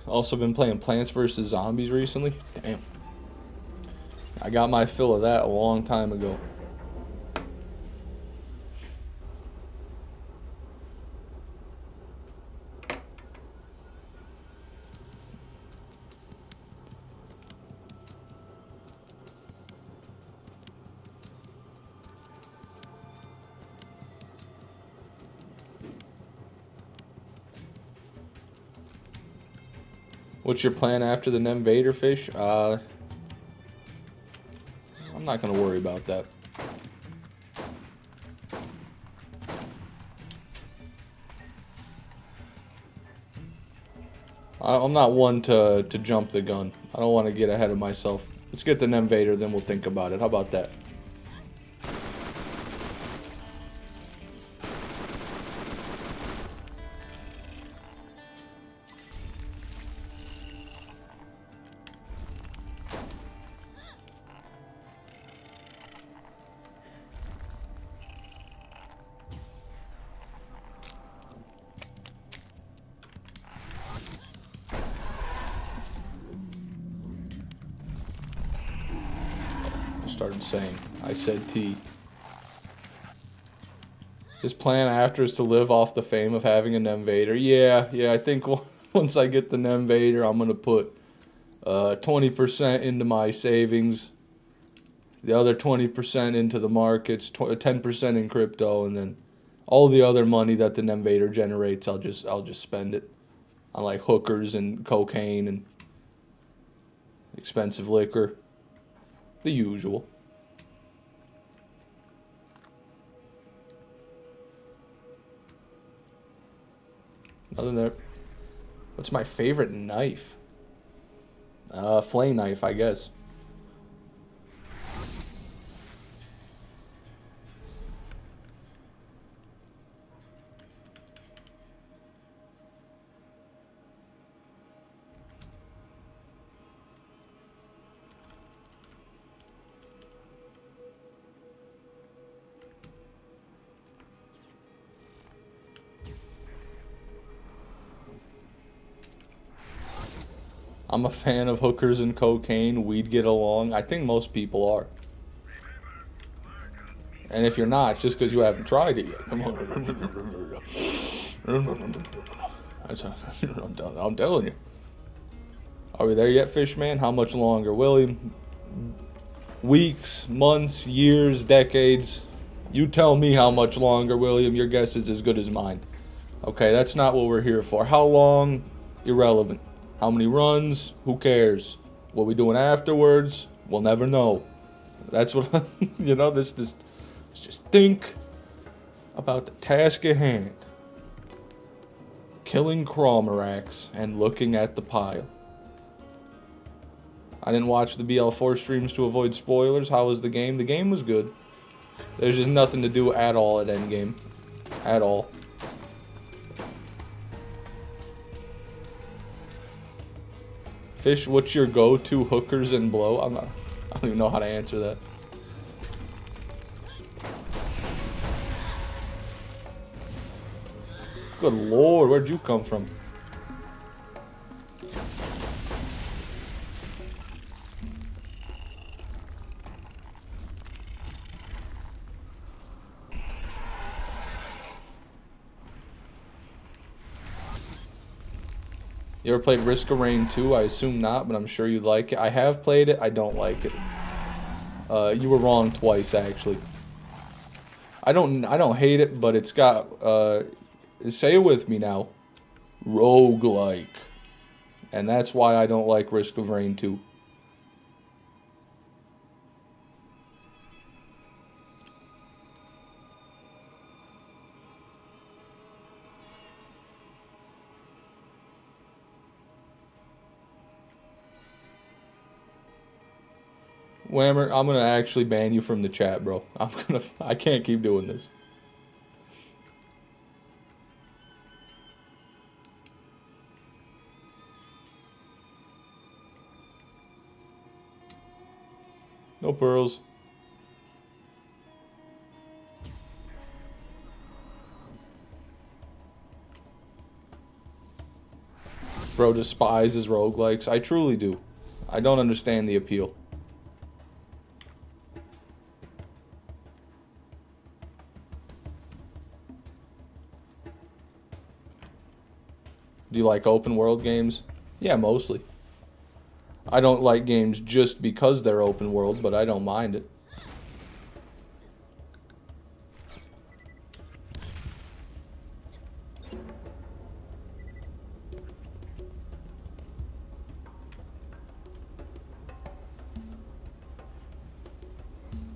Also been playing Plants vs. Zombies recently. Damn. I got my fill of that a long time ago. What's your plan after the Invader fish? I'm not gonna worry about that. I'm not one to jump the gun. I don't want to get ahead of myself. Let's get the Invader, then we'll think about it. How about that? Started saying. I said T. His plan after is to live off the fame of having an Invader. Yeah, I think once I get the Invader, I'm going to put 20% into my savings, the other 20% into the markets, 10% in crypto, and then all the other money that the Invader generates, I'll just spend it on like hookers and cocaine and expensive liquor. The usual. Other than that, what's my favorite knife? Flame knife, I guess. I'm a fan of hookers and cocaine. We'd get along. I think most people are. And if you're not, it's just because you haven't tried it yet. Come on. I'm telling you. Are we there yet, Fishman? How much longer? William? Weeks, months, years, decades. You tell me how much longer, William. Your guess is as good as mine. Okay, that's not what we're here for. How long? Irrelevant. How many runs? Who cares? What we doing afterwards? We'll never know. That's what Just think about the task at hand. Killing Crawmerax and looking at the pile. I didn't watch the BL4 streams to avoid spoilers. How was the game? The game was good. There's just nothing to do at all at endgame. At all. Fish, what's your go-to hookers and blow? I don't even know how to answer that. Good lord, where'd you come from? You ever played Risk of Rain 2? I assume not, but I'm sure you'd like it. I have played it. I don't like it. You were wrong twice, actually. I don't hate it, but it's got say it with me now. Roguelike. And that's why I don't like Risk of Rain 2. Whammer, I'm gonna actually ban you from the chat, bro. I can't keep doing this. No pearls. Bro despises roguelikes. I truly do. I don't understand the appeal. Do you like open world games? Yeah, mostly. I don't like games just because they're open world, but I don't mind it.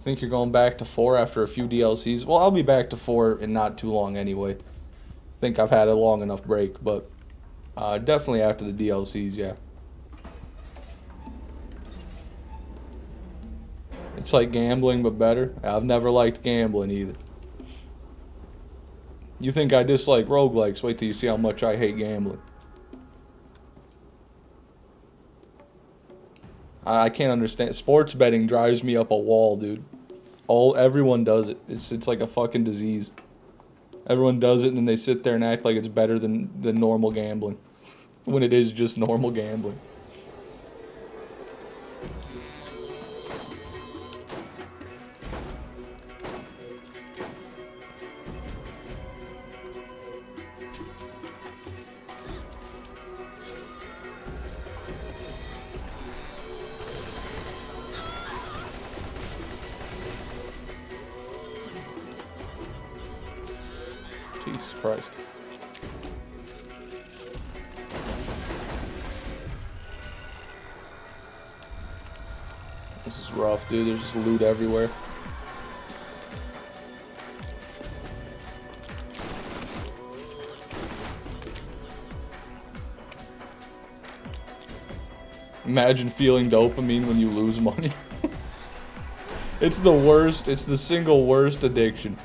Think you're going back to 4 after a few DLCs? Well, I'll be back to 4 in not too long anyway. Think I've had a long enough break, but definitely after the DLCs, yeah. It's like gambling, but better. I've never liked gambling either. You think I dislike roguelikes? Wait till you see how much I hate gambling. I can't understand. Sports betting drives me up a wall, dude. Everyone does it. It's like a fucking disease. Everyone does it, and then they sit there and act like it's better than normal gambling, when it is just normal gambling. Jesus Christ. This is rough, dude. There's just loot everywhere. Imagine feeling dopamine when you lose money. It's the worst. It's the single worst addiction.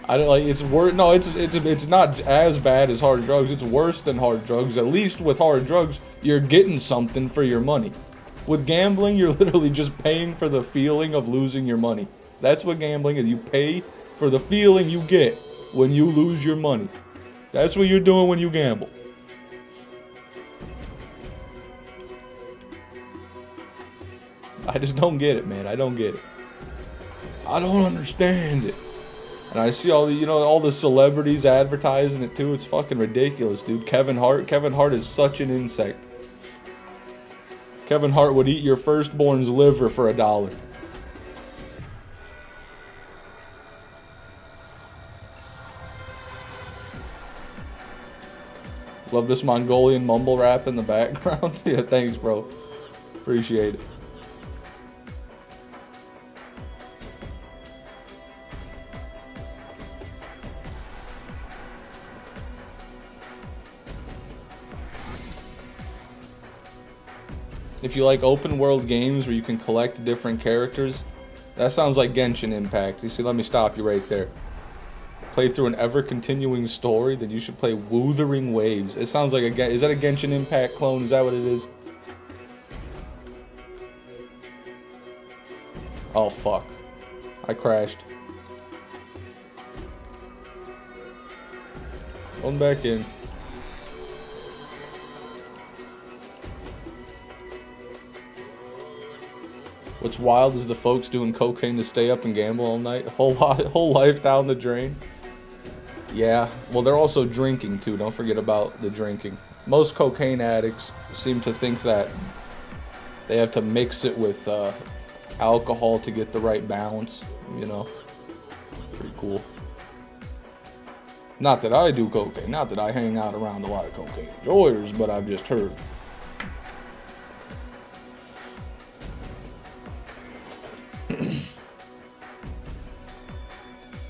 I don't like. It's worse. No, it's not as bad as hard drugs. It's worse than hard drugs. At least with hard drugs, you're getting something for your money. With gambling, you're literally just paying for the feeling of losing your money. That's what gambling is. You pay for the feeling you get when you lose your money. That's what you're doing when you gamble. I just don't get it, man. I don't get it. I don't understand it. And I see all the, all the celebrities advertising it too. It's fucking ridiculous, dude. Kevin Hart. Kevin Hart is such an insect. Kevin Hart would eat your firstborn's liver for $1. Love this Mongolian mumble rap in the background. Yeah, thanks, bro. Appreciate it. If you like open world games where you can collect different characters, that sounds like Genshin Impact. You see, let me stop you right there. Play through an ever-continuing story, then you should play Wuthering Waves. It sounds like is that a Genshin Impact clone? Is that what it is? Oh, fuck. I crashed. Going back in. What's wild is the folks doing cocaine to stay up and gamble all night. Whole life down the drain. Yeah, well, they're also drinking too. Don't forget about the drinking. Most cocaine addicts seem to think that they have to mix it with alcohol to get the right balance. Pretty cool. Not that I do cocaine. Not that I hang out around a lot of cocaine enjoyers, but I've just heard.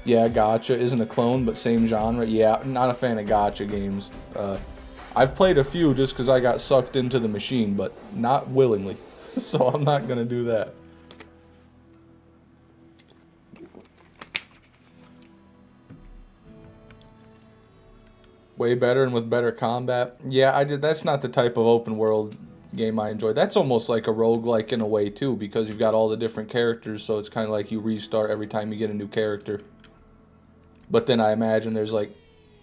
Yeah, Gacha isn't a clone, but same genre. Yeah, not a fan of Gacha games. I've played a few just because I got sucked into the machine, but not willingly. So I'm not going to do that. Way better and with better combat. Yeah, that's not the type of open world game I enjoy. That's almost like a roguelike in a way too, because you've got all the different characters, so it's kind of like you restart every time you get a new character. But then I imagine there's like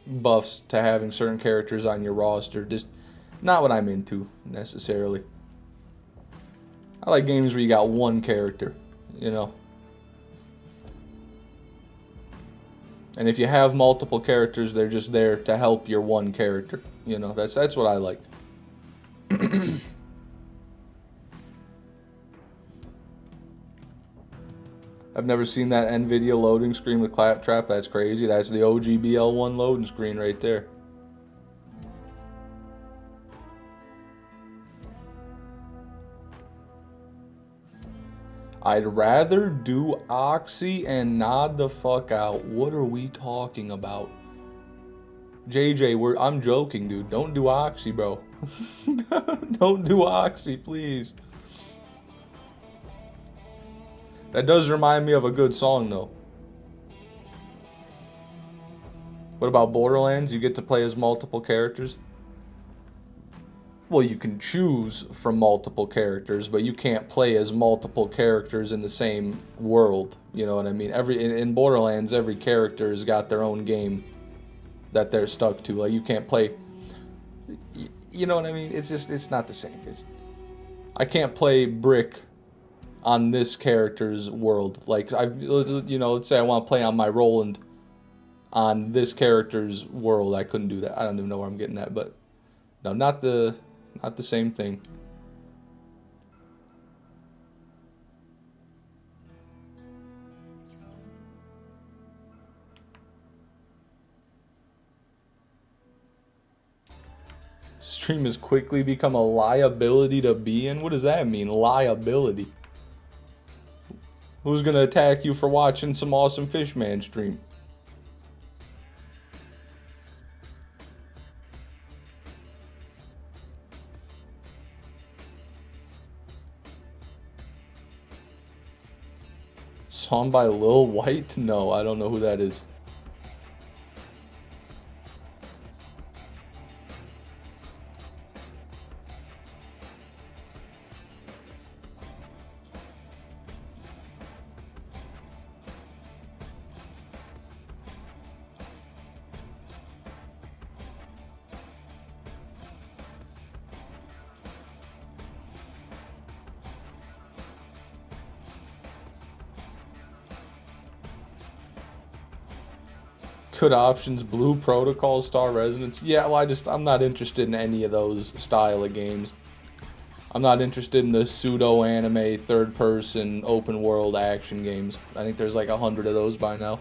buffs to having certain characters on your roster. Just not what I'm into necessarily. I like games where you got one character, And if you have multiple characters, they're just there to help your one character. That's what I like. I've never seen that NVIDIA loading screen with Claptrap. That's crazy. That's the OG BL1 loading screen right there. I'd rather do Oxy and nod the fuck out. What are we talking about? JJ, I'm joking, dude. Don't do Oxy, bro. Don't do Oxy, please. That does remind me of a good song, though. What about Borderlands? You get to play as multiple characters? Well, you can choose from multiple characters, but you can't play as multiple characters in the same world. You know what I mean? In Borderlands, every character has got their own game that they're stuck to. Like, you can't play. You know what I mean? It's not the same. I can't play Brick on this character's world. Like, let's say I want to play on my Roland on this character's world. I couldn't do that. I don't even know where I'm getting at, but no, not the same thing. Stream has quickly become a liability to be in. What does that mean? Liability. Who's gonna attack you for watching some awesome Fishman stream? Song by Lil White? No, I don't know who that is. Good options, Blue Protocol, Star Resonance. Yeah, well, I'm not interested in any of those style of games. I'm not interested in the pseudo-anime, third-person, open-world action games. I think there's like 100 of those by now.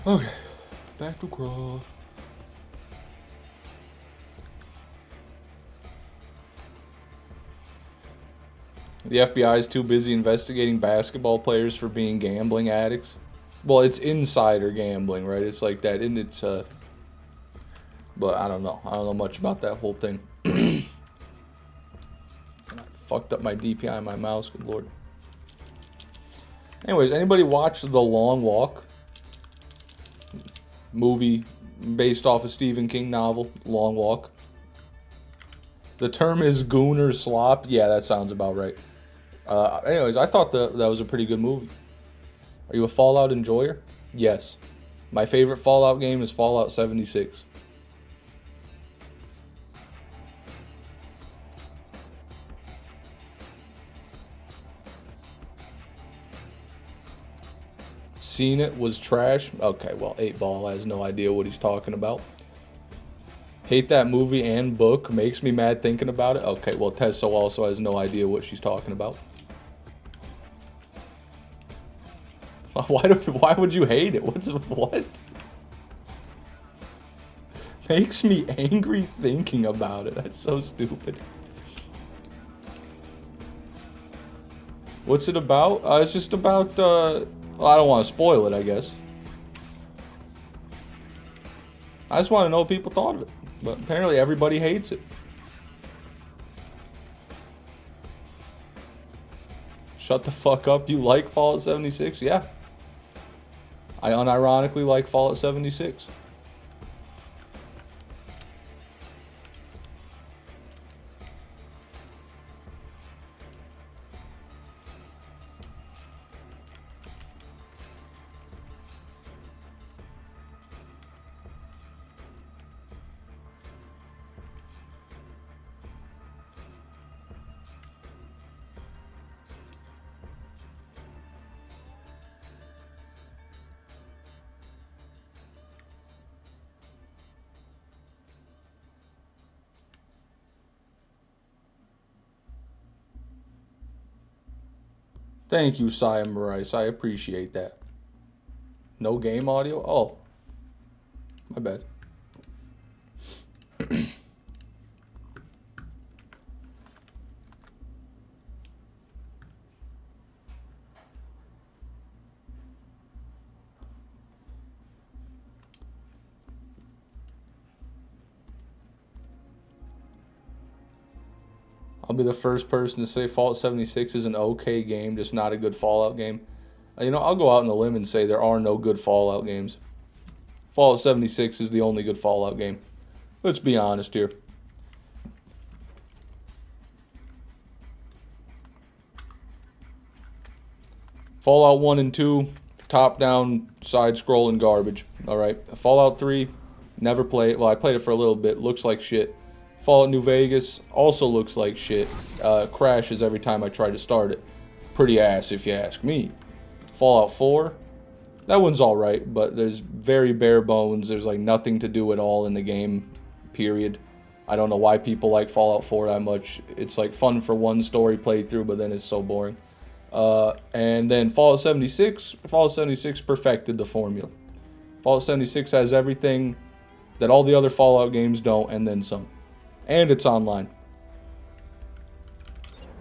Okay, back to Crawl. The FBI is too busy investigating basketball players for being gambling addicts. Well, it's insider gambling, right? It's like that, and it's but I don't know. I don't know much about that whole thing. I fucked up my DPI on my mouse. Good lord. Anyways, anybody watch The Long Walk? Movie based off a Stephen King novel, Long Walk. The term is gooner slop. Yeah, that sounds about right. Anyways, I thought that was a pretty good movie. Are you a Fallout enjoyer? Yes. My favorite Fallout game is Fallout 76. Seen it, was trash. Okay, well, 8Ball has no idea what he's talking about. Hate that movie and book. Makes me mad thinking about it. Okay, well, Tesso also has no idea what she's talking about. Why would you hate it? What? Makes me angry thinking about it. That's so stupid. What's it about? It's just about, well, I don't want to spoil it, I guess. I just want to know what people thought of it. But apparently everybody hates it. Shut the fuck up. You like Fallout 76? Yeah. I unironically like Fallout 76. Thank you, Saya Marais. I appreciate that. No game audio? Oh. My bad. I'll be the first person to say Fallout 76 is an okay game, just not a good Fallout game. You know, I'll go out on a limb and say there are no good Fallout games. Fallout 76 is the only good Fallout game. Let's be honest here. Fallout 1 and 2, top-down, side-scrolling garbage. Alright. Fallout 3, never played. Well, I played it for a little bit. Looks like shit. Fallout New Vegas also looks like shit. Crashes every time I try to start it. Pretty ass if you ask me. Fallout 4, that one's alright, but there's very bare bones. There's like nothing to do at all in the game, period. I don't know why people like Fallout 4 that much. It's like fun for one story playthrough, but then it's so boring. And then Fallout 76 perfected the formula. Fallout 76 has everything that all the other Fallout games don't, and then some. And it's online.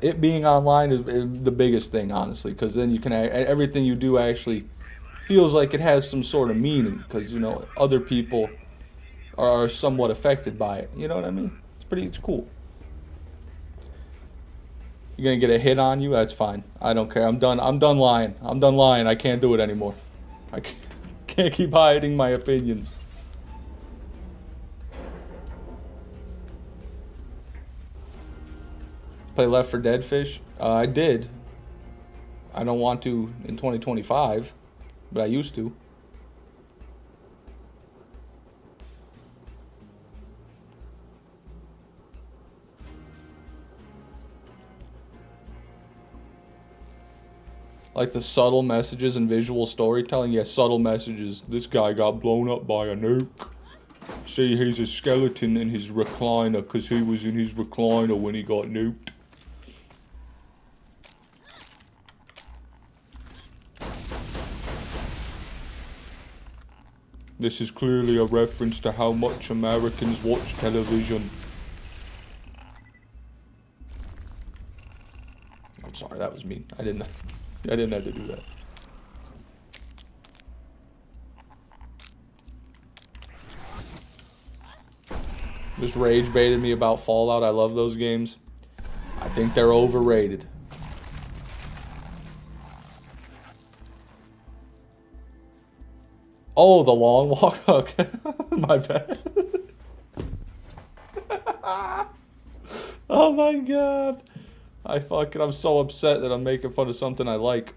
It being online is the biggest thing, honestly, because then you can everything you do actually feels like it has some sort of meaning, because you know other people are somewhat affected by it. You know what I mean? It's cool. You're gonna get a hit on you? That's fine. I don't care. I'm done lying. I can't do it anymore. I can't keep hiding my opinions. Play Left 4 Dead Fish? I did. I don't want to in 2025, but I used to. Like the subtle messages and visual storytelling. Yeah, subtle messages. This guy got blown up by a nuke. See, he's a skeleton in his recliner because he was in his recliner when he got nuked. This is clearly a reference to how much Americans watch television. I'm sorry, that was mean. I didn't have to do that. Just rage baited me about Fallout. I love those games. I think they're overrated. Oh, the long walk? Okay. My bad. Oh my god. I'm so upset that I'm making fun of something I like.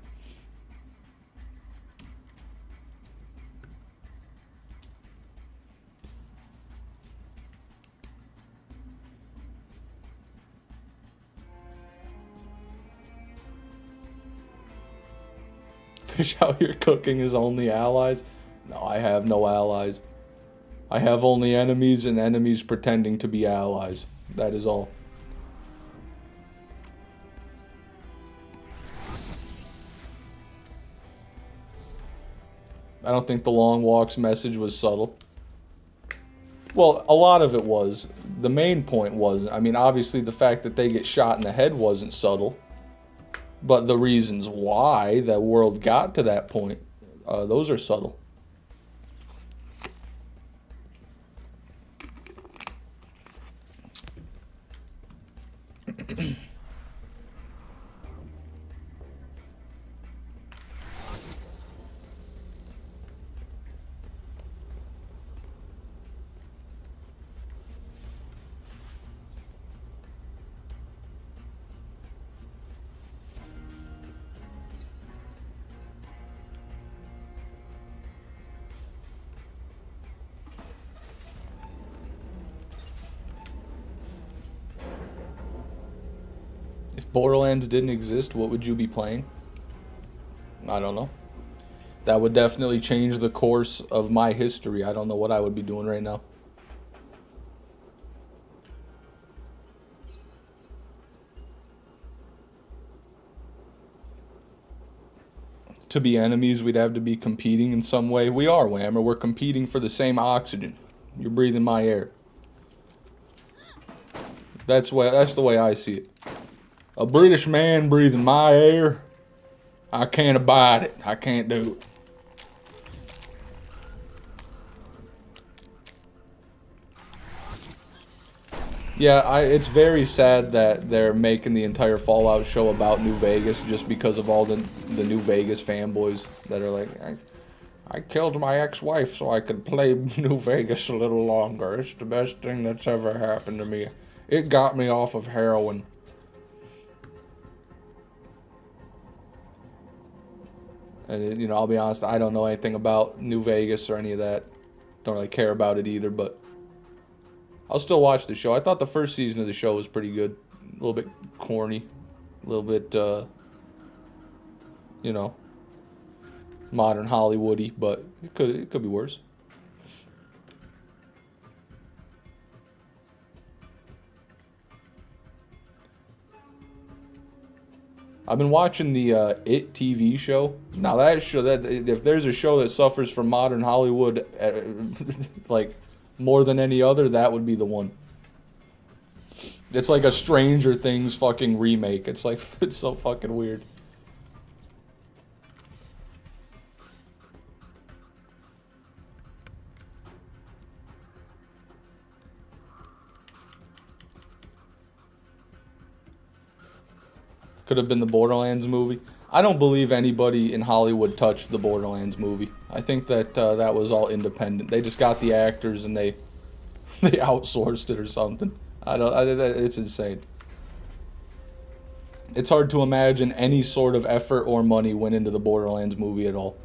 Fish out here cooking his only allies? No, I have no allies. I have only enemies and enemies pretending to be allies. That is all. I don't think the long walk's message was subtle. Well, a lot of it was. The main point was, I mean, obviously the fact that they get shot in the head wasn't subtle. But the reasons why that world got to that point, those are subtle. If Borderlands didn't exist, what would you be playing? I don't know. That would definitely change the course of my history. I don't know what I would be doing right now. To be enemies, we'd have to be competing in some way. We are, Whammer. We're competing for the same oxygen. You're breathing my air. That's the way I see it. A British man breathing my air, I can't abide it. I can't do it. Yeah, it's very sad that they're making the entire Fallout show about New Vegas just because of all the New Vegas fanboys that are like, I killed my ex-wife so I could play New Vegas a little longer. It's the best thing that's ever happened to me. It got me off of heroin. And, you know, I'll be honest, I don't know anything about New Vegas or any of that. Don't really care about it either, but I'll still watch the show. I thought the first season of the show was pretty good. A little bit corny. A little bit, you know, modern Hollywood-y, but it could be worse. I've been watching the It TV show. Now that show, that if there's a show that suffers from modern Hollywood, like more than any other, that would be the one. It's like a Stranger Things fucking remake. It's like, it's so fucking weird. Could have been the Borderlands movie. I don't believe anybody in Hollywood touched the Borderlands movie. I think that that was all independent. They just got the actors and they outsourced it or something. It's insane. It's hard to imagine any sort of effort or money went into the Borderlands movie at all.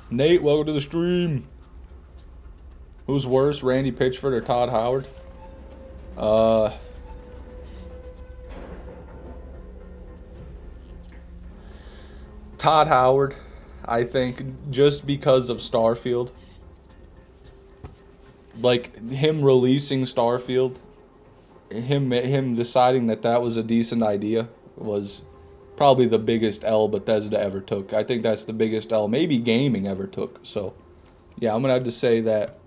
Nate, welcome to the stream. Who's worse, Randy Pitchford or Todd Howard? Todd Howard, I think, just because of Starfield. Like, him releasing Starfield, him deciding that that was a decent idea was probably the biggest L Bethesda ever took. I think that's the biggest L maybe gaming ever took. So, yeah, I'm going to have to say that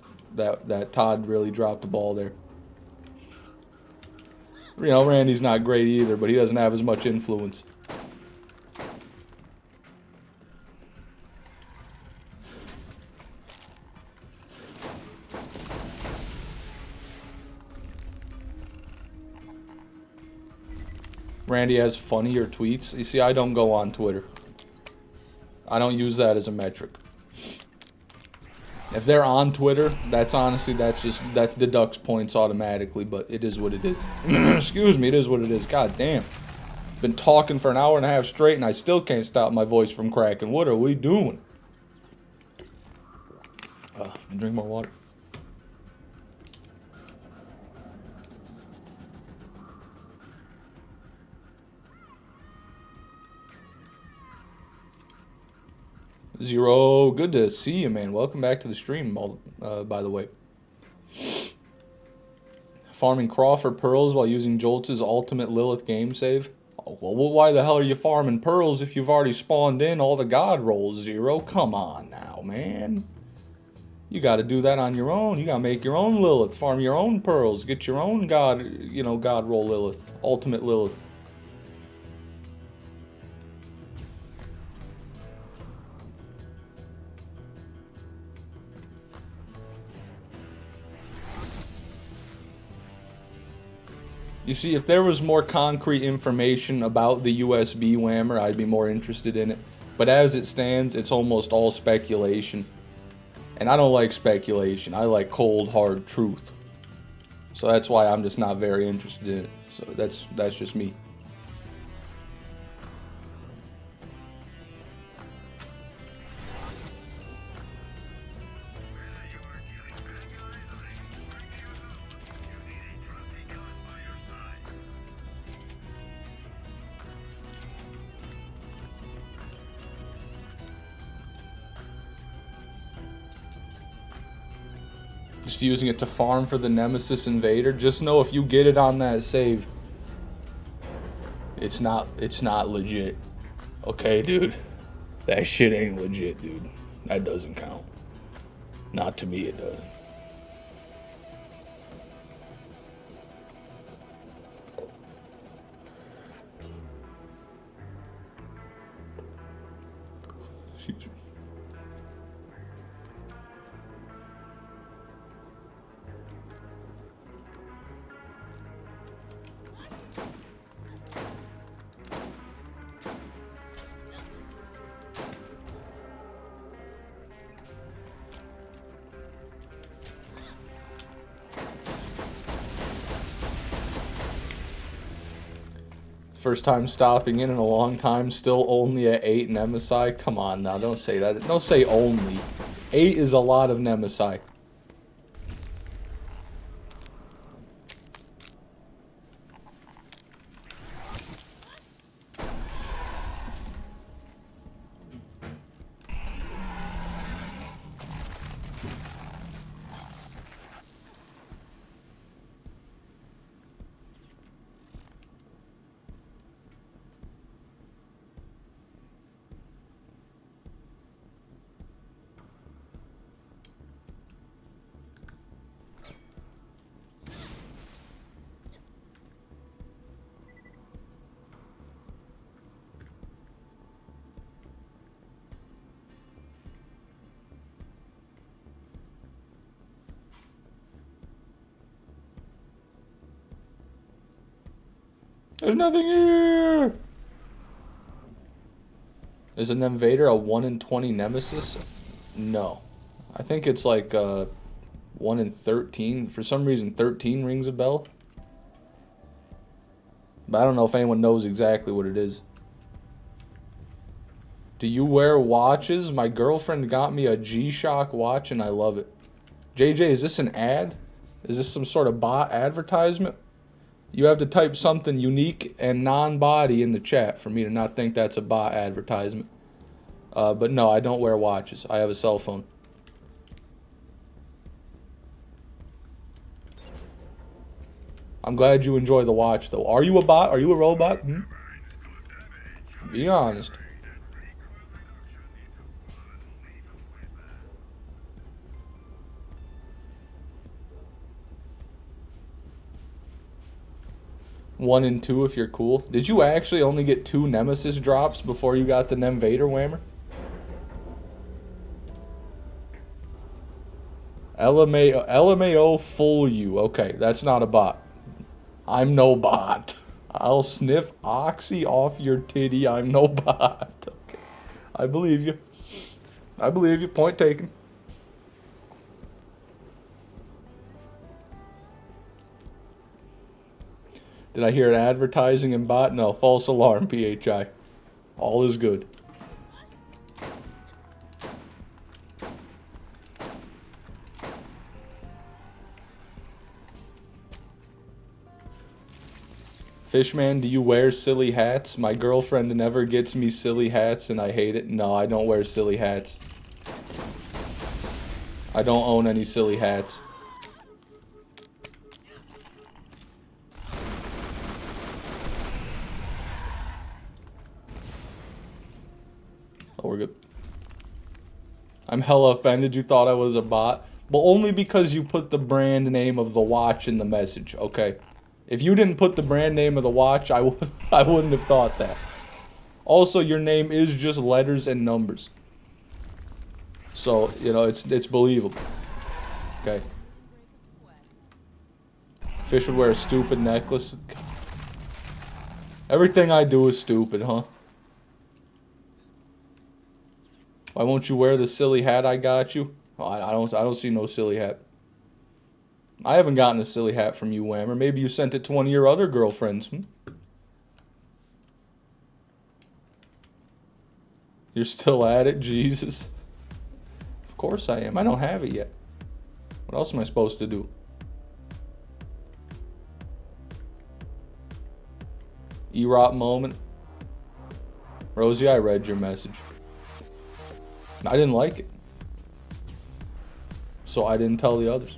Todd really dropped the ball there. You know, Randy's not great either, but he doesn't have as much influence. Randy has funnier tweets. You see, I don't go on Twitter. I don't use that as a metric. If they're on Twitter, that's deducts points automatically, but it is what it is. Excuse me, it is what it is. God damn. Been talking for an hour and a half straight and I still can't stop my voice from cracking. What are we doing? Drink more water. Zero, good to see you, man. Welcome back to the stream, by the way. Farming Crawford pearls while using Jolt's ultimate Lilith game save. Oh, well, why the hell are you farming pearls if you've already spawned in all the god rolls, Zero? Come on now, man. You got to do that on your own. You got to make your own Lilith, farm your own pearls, get your own god roll Lilith, ultimate Lilith. You see, if there was more concrete information about the USB whammer, I'd be more interested in it. But as it stands, it's almost all speculation. And I don't like speculation. I like cold, hard truth. So that's why I'm just not very interested in it. So that's just me. Just using it to farm for the Nemesis Invader. Just know if you get it on that save, it's not legit. Okay, dude? That shit ain't legit, dude. That doesn't count. Not to me, it doesn't. First time stopping in a long time, still only at 8 Nemesis. Come on now, don't say that. Don't say only. 8 is a lot of Nemesis. There's nothing here! Is an Invader a 1 in 20 Nemesis? No. I think it's like 1 in 13. For some reason, 13 rings a bell. But I don't know if anyone knows exactly what it is. Do you wear watches? My girlfriend got me a G-Shock watch and I love it. JJ, is this an ad? Is this some sort of bot advertisement? You have to type something unique and non-body in the chat for me to not think that's a bot advertisement. But no, I don't wear watches. I have a cell phone. I'm glad you enjoy the watch, though. Are you a bot? Are you a robot? Hmm? Be honest. One and two if you're cool. Did you actually only get 2 Nemesis drops before you got the Invader whammer? LMAO fool you. Okay, that's not a bot. I'm no bot. I'll sniff oxy off your titty. I'm no bot. Okay. I believe you. I believe you. Point taken. Did I hear an advertising and bot? No, false alarm, PHI. All is good. Fishman, do you wear silly hats? My girlfriend never gets me silly hats and I hate it. No, I don't wear silly hats. I don't own any silly hats. Oh, we're good. I'm hella offended you thought I was a bot. But only because you put the brand name of the watch in the message, okay? If you didn't put the brand name of the watch, I wouldn't have thought that. Also, your name is just letters and numbers. So, you know, it's believable. Okay. Fish would wear a stupid necklace. Everything I do is stupid, huh? Why won't you wear the silly hat I got you? Oh, I don't see no silly hat. I haven't gotten a silly hat from you, Whammer. Maybe you sent it to one of your other girlfriends. Hmm? You're still at it, Jesus. Of course I am. I don't have it yet. What else am I supposed to do? E-Rot moment. Rosie, I read your message. I didn't like it. So I didn't tell the others.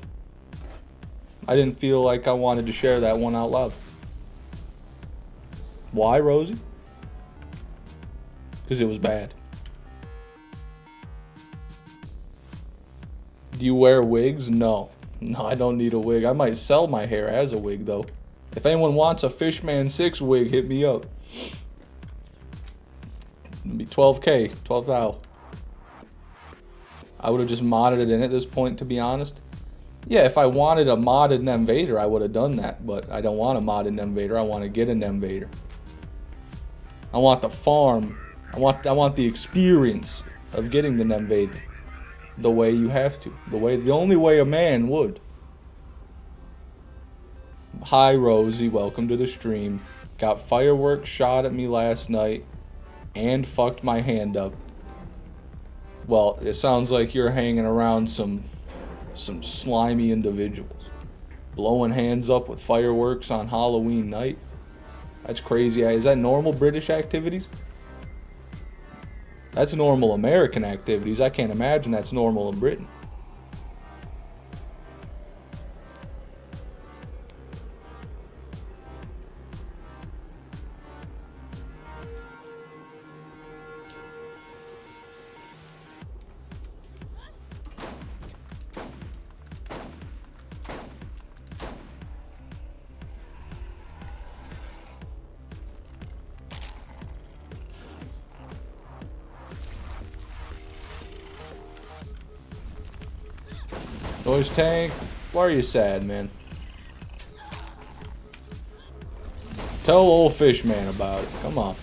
I didn't feel like I wanted to share that one out loud. Why, Rosie? Because it was bad. Do you wear wigs? No. No, I don't need a wig. I might sell my hair as a wig, though. If anyone wants a Fishman 6 wig, hit me up. It'll be 12K, 12,000. I would have just modded it in at this point, to be honest. Yeah, if I wanted a modded Invader, I would have done that. But I don't want a modded Invader. I want to get an Invader. I want the farm. I want the experience of getting the Invader. The way you have to. The only way a man would. Hi, Rosie. Welcome to the stream. got fireworks shot at me last night, and fucked my hand up. Well, it sounds like you're hanging around some slimy individuals. Blowing hands up with fireworks on Halloween night. That's crazy. Is that normal British activities? That's normal American activities. I can't imagine that's normal in Britain. Noise tank, why are you sad, man? Tell old fish man about it. Come on.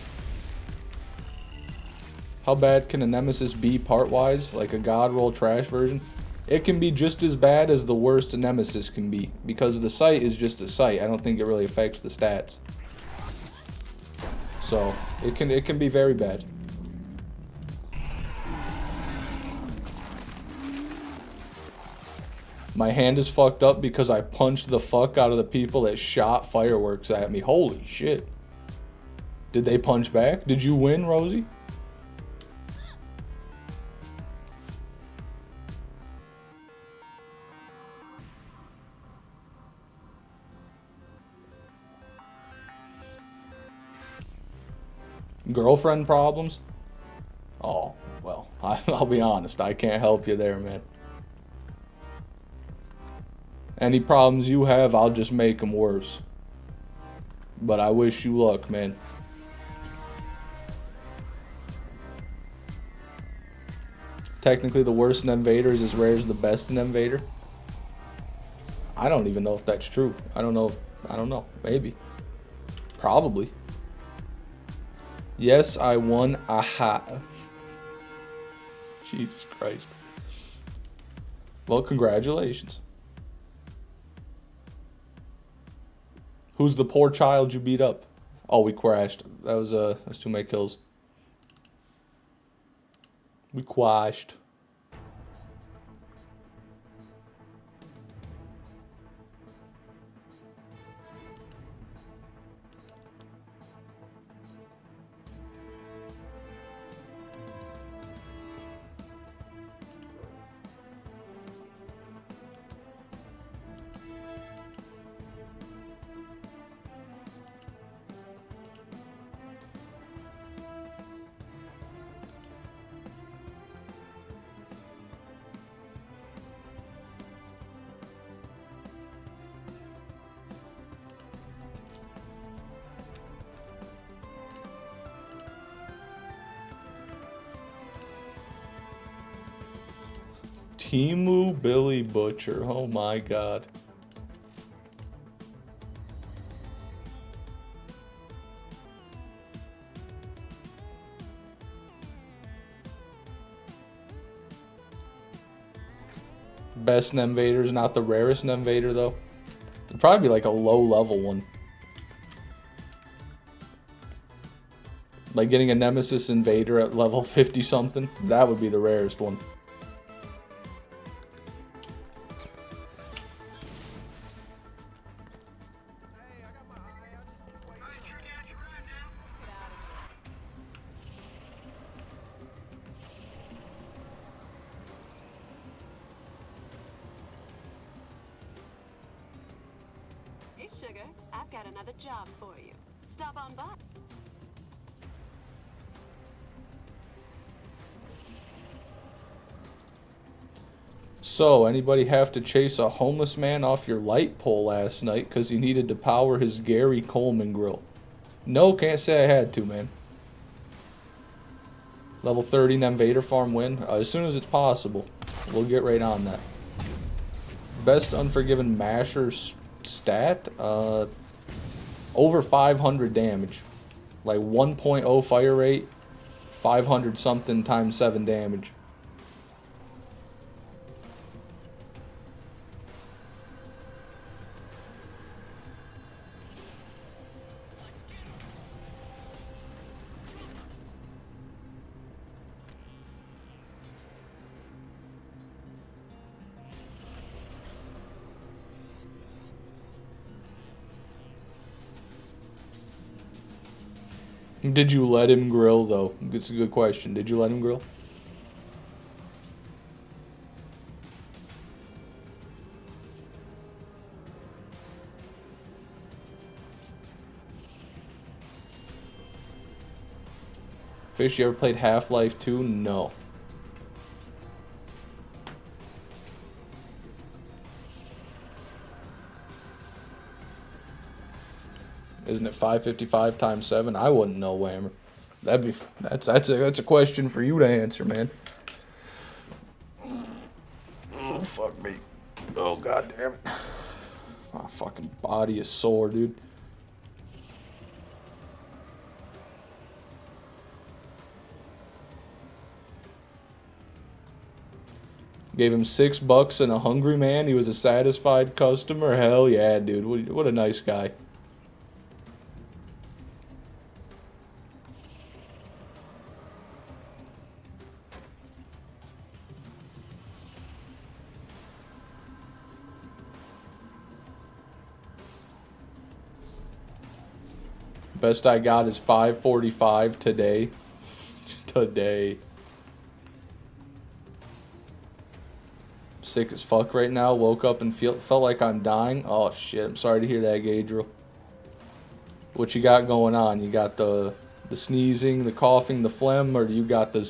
How bad can a Nemesis be part-wise? Like a God Roll trash version? It can be just as bad as the worst a Nemesis can be. Because the sight is just a sight. I don't think it really affects the stats. So, it can be very bad. My hand is fucked up because I punched the fuck out of the people that shot fireworks at me. Holy shit. Did they punch back? Did you win, Rosie? Girlfriend problems? Oh, well, I'll be honest. I can't help you there, man. Any problems you have, I'll just make them worse. But I wish you luck, man. Technically, the worst in Invader is as rare as the best in Invader. I don't even know if that's true. I don't know. Maybe. Probably. Yes, I won. Aha. Jesus Christ. Well, congratulations. Who's the poor child you beat up? Oh, we crashed. That's too many kills. We quashed. Timu Billy Butcher. Oh my god. Best Invader is not the rarest Invader though. It'd probably be like a low level one. Like getting a Nemesis Invader at level 50 something. That would be the rarest one. Hey, sugar, I've got another job for you. Stop on by. So, anybody have to chase a homeless man off your light pole last night because he needed to power his Gary Coleman grill? No, can't say I had to, man. Level 30 Invader farm win. As soon as it's possible. We'll get right on that. Best Unforgiven Masher stat? Over 500 damage. Like 1.0 fire rate. 500 something times 7 damage. Did you let him grill, though? It's a good question. Did you let him grill? Fish, you ever played Half-Life 2? No. Isn't it 555 times 7? I wouldn't know, Whammer. That's a question for you to answer, man. Oh, fuck me. Oh, god damn it. My fucking body is sore, dude. Gave him $6 and a hungry man. He was a satisfied customer. Hell yeah, dude. What a nice guy. Best I got is 545 today. Today. Sick as fuck right now. Woke up and felt like I'm dying. Oh shit, I'm sorry to hear that, Gabriel. What you got going on? You got the sneezing, the coughing, the phlegm, or you got the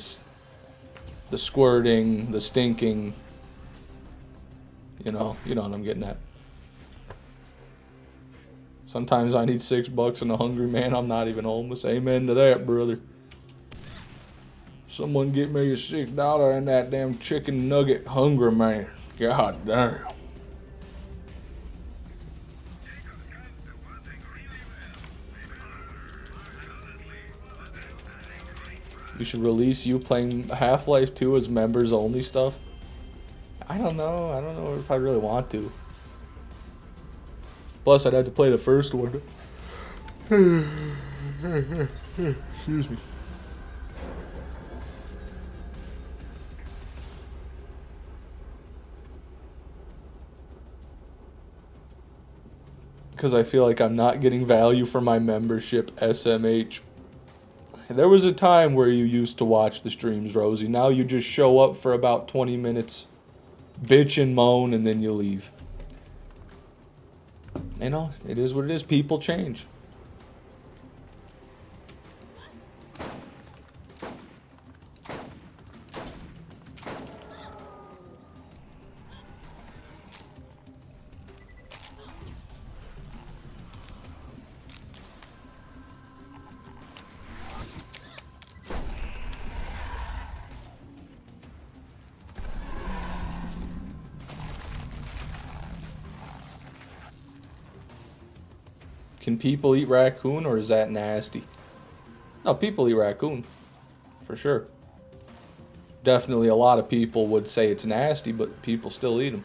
squirting, the stinking? You know what I'm getting at. Sometimes I need $6 and a hungry man. I'm not even homeless. Amen to that, brother. Someone get me a $6 and that damn chicken nugget hungry man. God damn. You should release you playing Half-Life 2 as members only stuff. I don't know. I don't know if I really want to. Plus, I'd have to play the first one. Excuse me. Because I feel like I'm not getting value for my membership, SMH. There was a time where you used to watch the streams, Rosie. Now you just show up for about 20 minutes, bitch and moan, and then you leave. You know, it is what it is. People change. Can people eat raccoon, or is that nasty? No, people eat raccoon. For sure. Definitely a lot of people would say it's nasty, but people still eat them.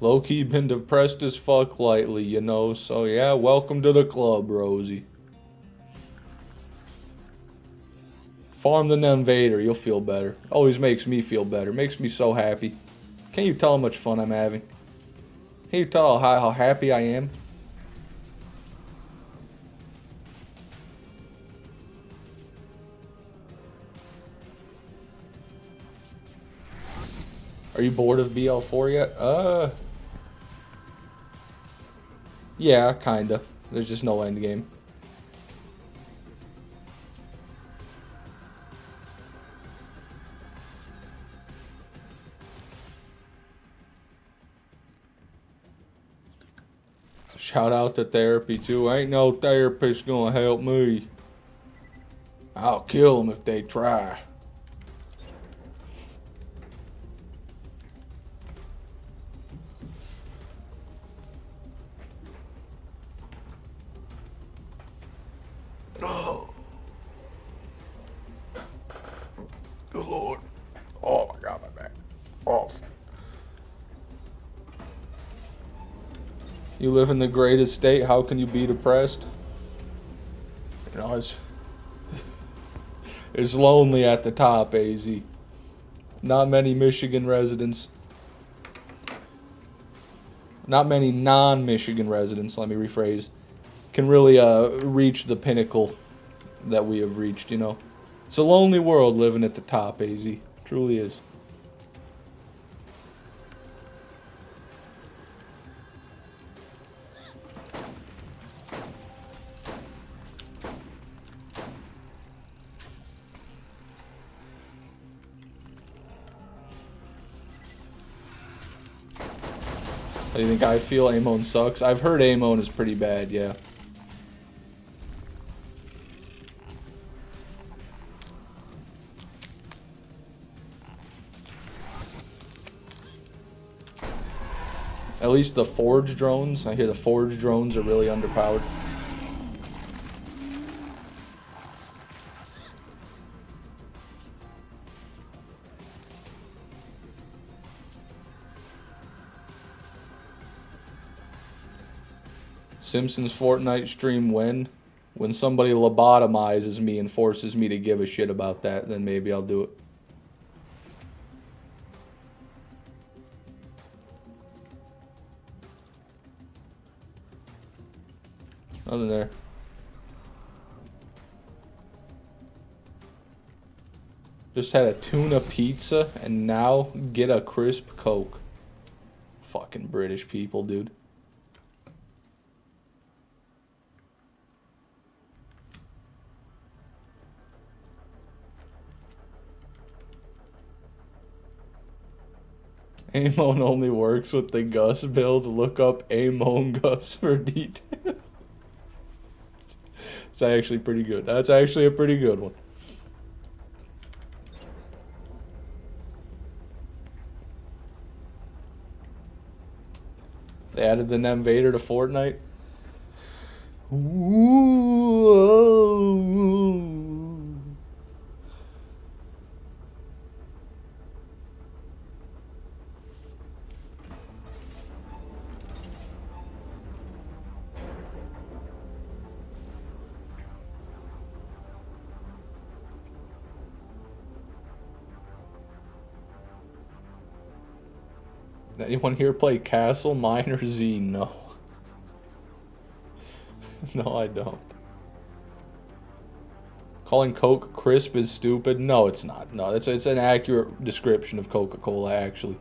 Low-key been depressed as fuck lately, you know, so yeah, welcome to the club, Rosie. Farm the Invader, you'll feel better. Always makes me feel better, makes me so happy. Can you tell how much fun I'm having? Can you tell how happy I am? Are you bored of BL4 yet? Yeah, kinda. There's just no end game. Shout out to therapy too. Ain't no therapist gonna help me. I'll kill them if they try. Oh. Good Lord. Oh my God, my back. Oh. You live in the greatest state, how can you be depressed? You know, it's lonely at the top, AZ. Not many Michigan residents. not many non-Michigan residents, let me rephrase, can really reach the pinnacle that we have reached, you know. It's a lonely world living at the top, AZ. Truly is. How do you think I feel? Amon sucks. I've heard Amon is pretty bad, yeah. At least the Forge drones. I hear the Forge drones are really underpowered. Simpsons Fortnite stream when? When somebody lobotomizes me and forces me to give a shit about that, then maybe I'll do it. Nothing there. Just had a tuna pizza and now get a crisp Coke. Fucking British people, dude. Amon only works with the Gus build. Look up Amon Gus for details. It's actually pretty good. That's actually a pretty good one. They added the Nemesis Invader to Fortnite. Ooh. Anyone here play Castle, Mine, or Z? No. No, I don't. Calling Coke crisp is stupid? No, it's not. No, it's an accurate description of Coca-Cola, actually.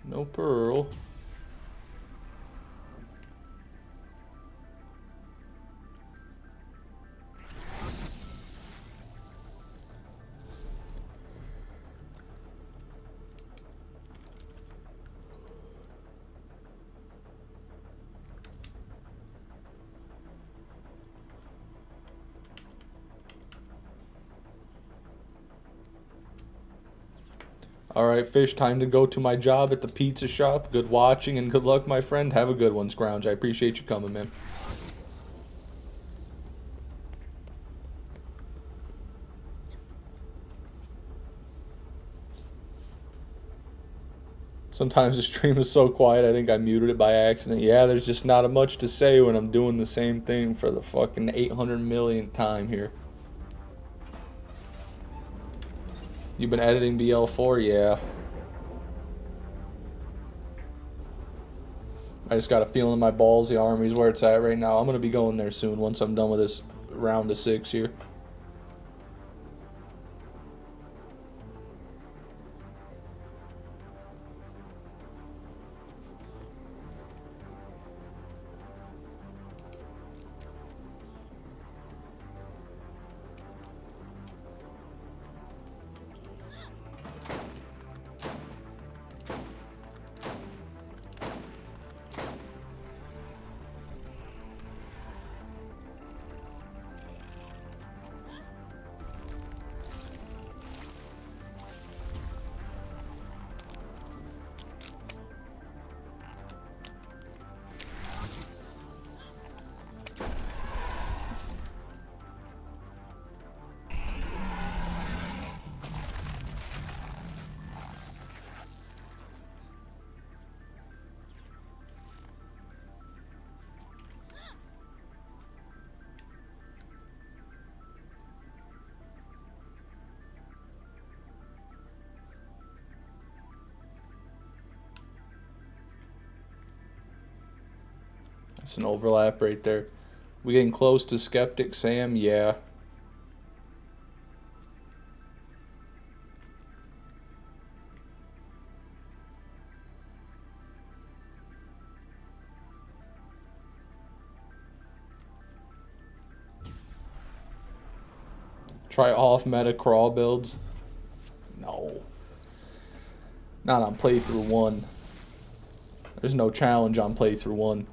No pearl. Alright, Fish, time to go to my job at the pizza shop. Good watching and good luck, my friend. Have a good one, Scrounge. I appreciate you coming, man. Sometimes the stream is so quiet, I think I muted it by accident. Yeah, there's just not much to say when I'm doing the same thing for the fucking 800 millionth time here. You've been editing BL4? Yeah. I just got a feeling in my balls the Army's where it's at right now. I'm going to be going there soon once I'm done with this round of 6 here. That's an overlap right there. We getting close to Skeptic Sam? Yeah. Try off meta crawl builds. No. Not on playthrough 1. There's no challenge on playthrough 1.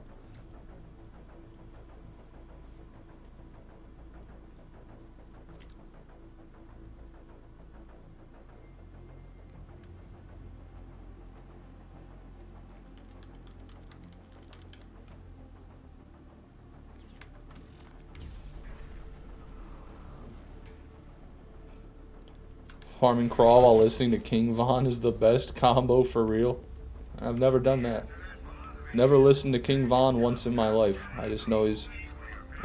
Farming crawl while listening to King Von is the best combo for real. I've never done that. Never listened to King Von once in my life. I just know there's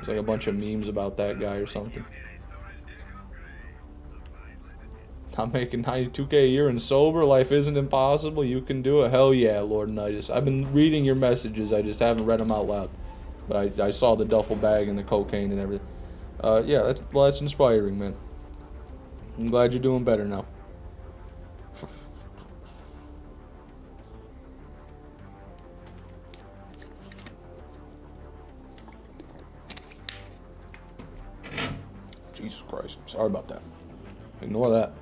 like a bunch of memes about that guy or something. I'm making 92K a year and sober. Life isn't impossible. You can do it. Hell yeah, Lord Nitus. I've been reading your messages. I just haven't read them out loud. But I saw the duffel bag and the cocaine and everything. Yeah, that's inspiring, man. I'm glad you're doing better now. Jesus Christ. Sorry about that. Ignore that.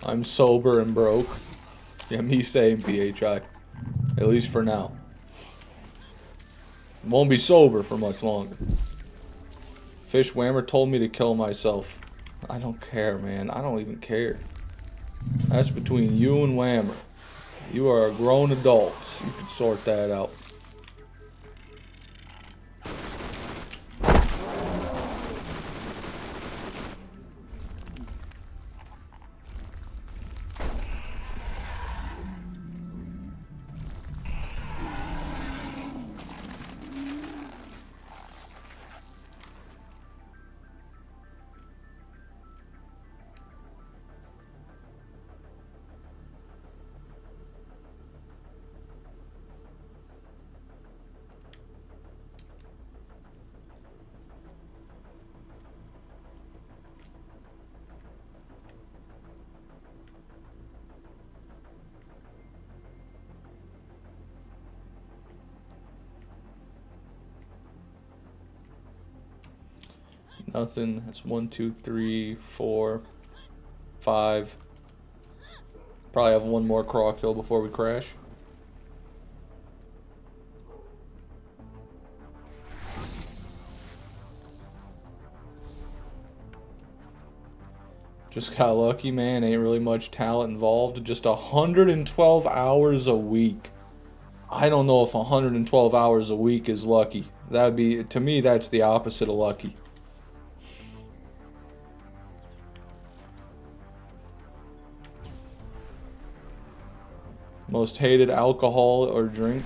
I'm sober and broke. Yeah, me same, PHI. At least for now. Won't be sober for much longer. Fish Whammer told me to kill myself. I don't care, man. I don't even care. That's between you and Whammer. You are grown adults. You can sort that out. Nothing. That's 1, 2, 3, 4, 5. Probably have one more crawl kill before we crash. Just got lucky, man. Ain't really much talent involved. Just 112 hours a week. I don't know if 112 hours a week is lucky. That'd be, to me, that's the opposite of lucky. Most hated alcohol or drink?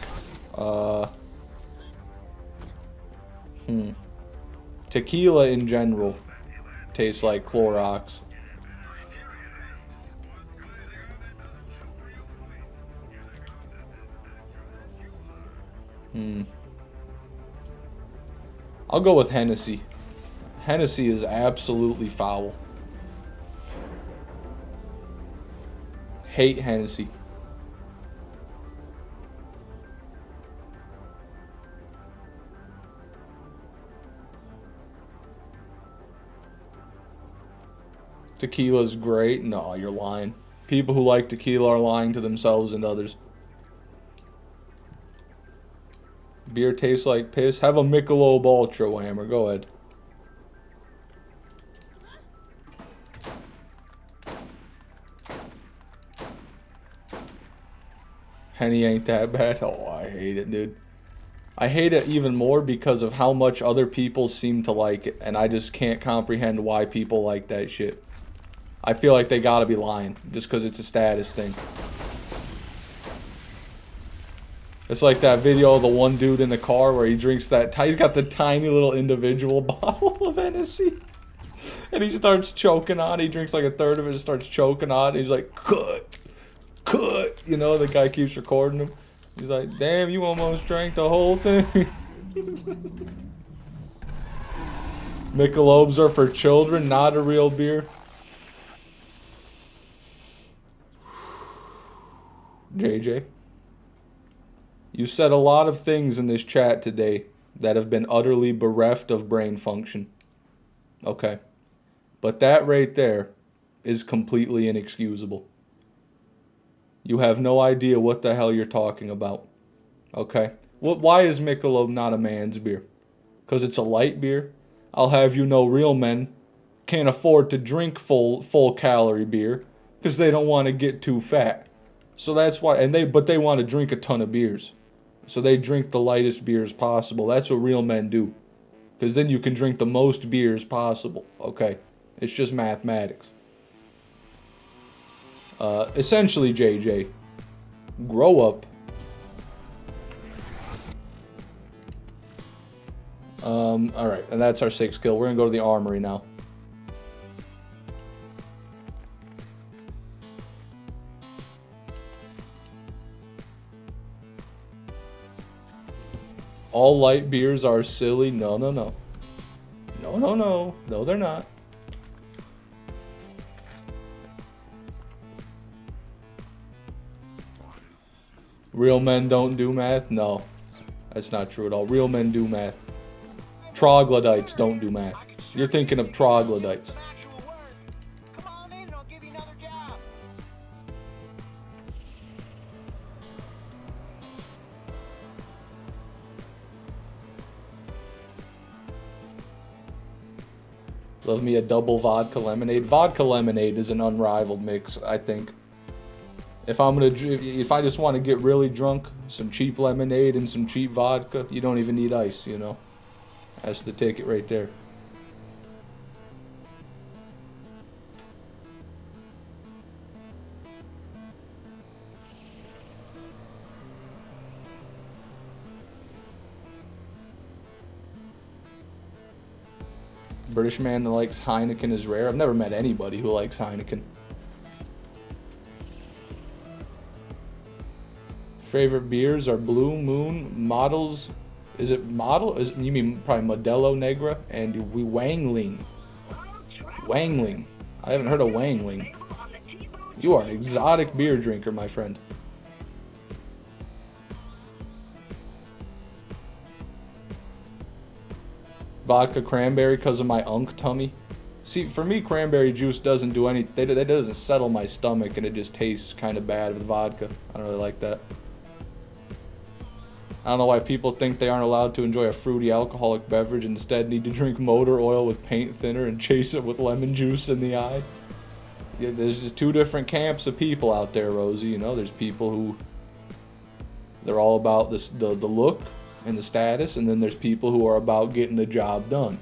Tequila in general tastes like Clorox. I'll go with Hennessy. Hennessy is absolutely foul. Hate Hennessy. Tequila's great. No, you're lying. People who like tequila are lying to themselves and others. Beer tastes like piss. Have a Michelob Ultra, Whammer. Go ahead. Henny ain't that bad. Oh, I hate it, dude. I hate it even more because of how much other people seem to like it, and I just can't comprehend why people like that shit. I feel like they gotta be lying, just because it's a status thing. It's like that video of the one dude in the car where he drinks that, he's got the tiny little individual bottle of Hennessy. And he starts choking on it. He drinks like a third of it and starts choking on it. He's like, cut. You know, the guy keeps recording him. He's like, damn, you almost drank the whole thing. Michelobes are for children, not a real beer. JJ. You said a lot of things in this chat today that have been utterly bereft of brain function. Okay. But that right there is completely inexcusable. You have no idea what the hell you're talking about. Okay? Why is Michelob not a man's beer? Because it's a light beer? I'll have you know real men can't afford to drink full calorie beer because they don't want to get too fat. So that's why, but they want to drink a ton of beers. So they drink the lightest beers possible. That's what real men do. Because then you can drink the most beers possible. Okay? It's just mathematics. Essentially, JJ, grow up. Alright, and that's our 6th kill. We're gonna go to the armory now. All light beers are silly. No. No, they're not. Real men don't do math? No. That's not true at all. Real men do math. Troglodytes don't do math. You're thinking of troglodytes. Love me a double vodka lemonade. Vodka lemonade is an unrivaled mix, I think. If I just want to get really drunk, some cheap lemonade and some cheap vodka, you don't even need ice, you know. That's the ticket right there. British man that likes Heineken is rare. I've never met anybody who likes Heineken. Favorite beers are Blue Moon, Models. Is it Model? You mean probably Modelo Negra and Wangling. Wangling. I haven't heard of Wangling. You are an exotic beer drinker, my friend. Vodka cranberry because of my unk tummy. See, for me, cranberry juice doesn't do anything. That doesn't settle my stomach, and it just tastes kind of bad with vodka. I don't really like that. I don't know why people think they aren't allowed to enjoy a fruity alcoholic beverage and instead need to drink motor oil with paint thinner and chase it with lemon juice in the eye. Yeah, there's just two different camps of people out there, Rosie. You know, there's people who They're all about this, the look and the status, and then there's people who are about getting the job done.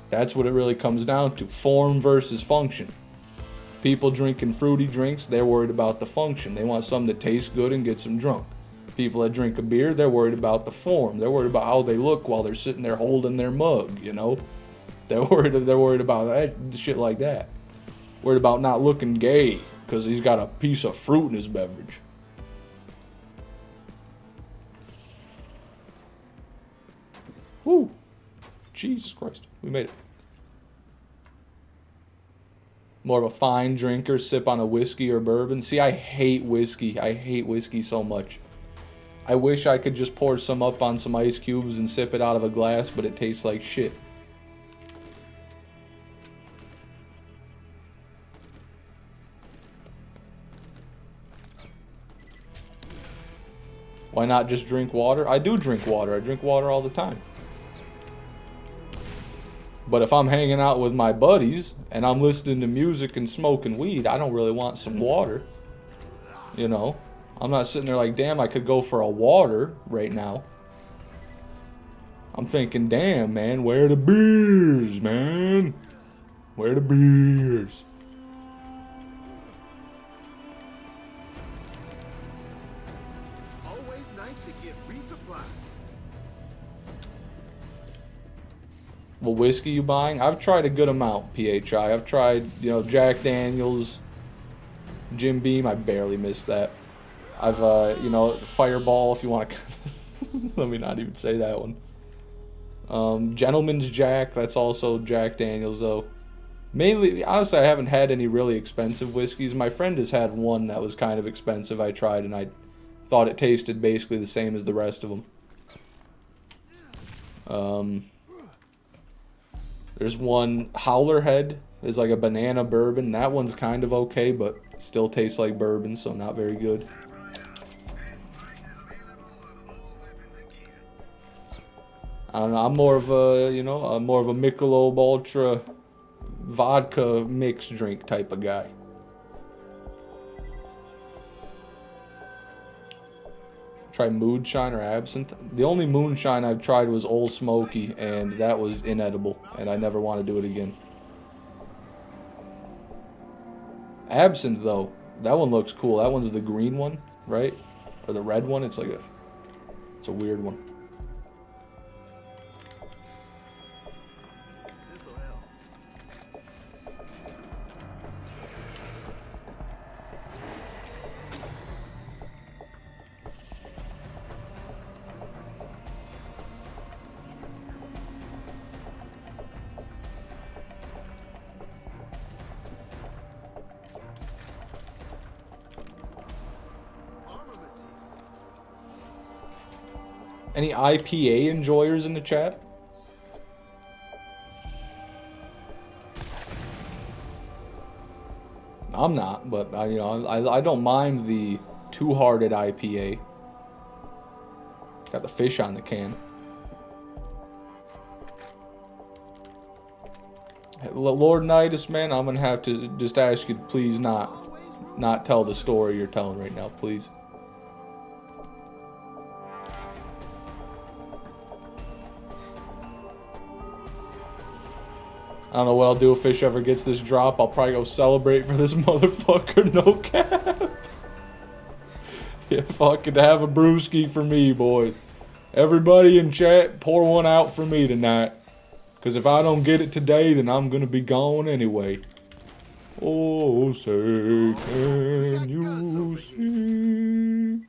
That's what it really comes down to. Form versus function. People drinking fruity drinks, they're worried about the function. They want something that tastes good and gets them drunk. People that drink a beer, they're worried about the form. They're worried about how they look while they're sitting there holding their mug, you know? They're worried about that shit like that. Worried about not looking gay because he's got a piece of fruit in his beverage. Woo! Jesus Christ, we made it. More of a fine drinker, sip on a whiskey or bourbon. See, I hate whiskey. I hate whiskey so much. I wish I could just pour some up on some ice cubes and sip it out of a glass, but it tastes like shit. Why not just drink water? I do drink water. I drink water all the time. But if I'm hanging out with my buddies and I'm listening to music and smoking weed, I don't really want some water. You know? I'm not sitting there like, damn, I could go for a water right now. I'm thinking, damn, man, where the beers, man? Where the beers? Always nice to get resupply. What whiskey you buying? I've tried a good amount, PHI. I've tried, you know, Jack Daniels, Jim Beam. I barely missed that. I've, you know, Fireball, if you want to. Let me not even say that one. Gentleman's Jack. That's also Jack Daniels, though. Mainly, honestly, I haven't had any really expensive whiskeys. My friend has had one that was kind of expensive. I tried, and I thought it tasted basically the same as the rest of them. There's one, Howler Head, is like a banana bourbon. That one's kind of okay, but still tastes like bourbon, so not very good. I don't know, I'm more of a, you know, I'm more of a Michelob Ultra vodka mixed drink type of guy. Try moonshine or absinthe. The only moonshine I've tried was Old Smoky, and that was inedible, and I never want to do it again. Absinthe, though, that one looks cool. That one's the green one, right? Or the red one. It's like a, it's a weird one. This'll help. Armament. Any IPA enjoyers in the chat? I'm not, but you know, I don't mind the Two-Hearted IPA. Got the fish on the can. Lord Nidus, man, I'm gonna have to just ask you to please not tell the story you're telling right now, please. I don't know what I'll do if Fish ever gets this drop. I'll probably go celebrate for this motherfucker, no cap. Yeah, fucking have a brewski for me, boys. Everybody in chat, pour one out for me tonight. Because if I don't get it today, then I'm going to be gone anyway. Oh, say, can you see?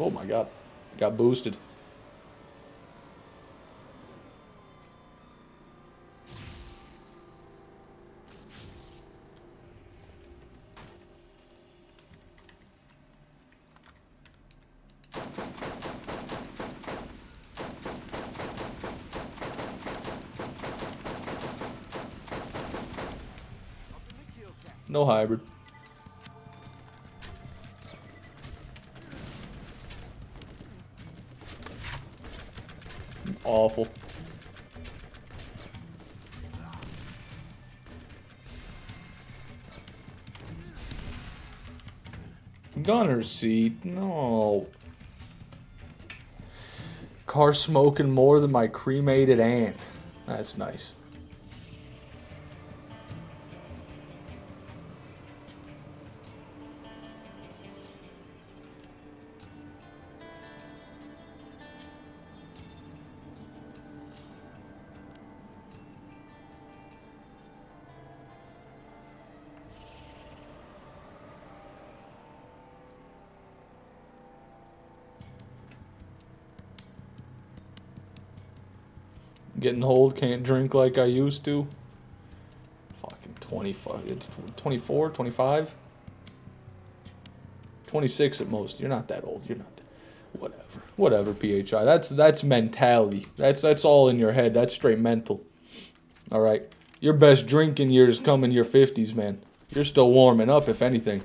Oh my god, got boosted. No hybrid. awful. Gunner's seat, no. Car smoking more than my cremated aunt. That's nice. Getting old, can't drink like I used to. Fucking 25, it's 24, 25? 26 at most. You're not that old. You're not that, whatever. Whatever, PHI. That's mentality. That's all in your head. That's straight mental. All right. Your best drinking years come in your 50s, man. You're still warming up, if anything.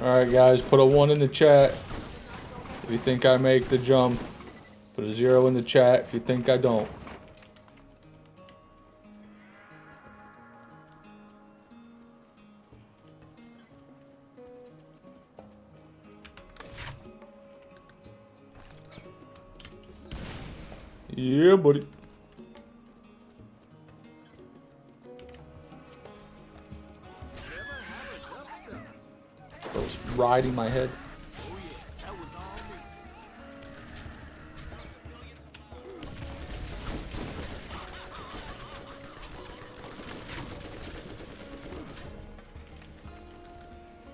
Alright guys, put a 1 in the chat if you think I make the jump. Put a 0 in the chat if you think I don't. Yeah, buddy. It's riding my head.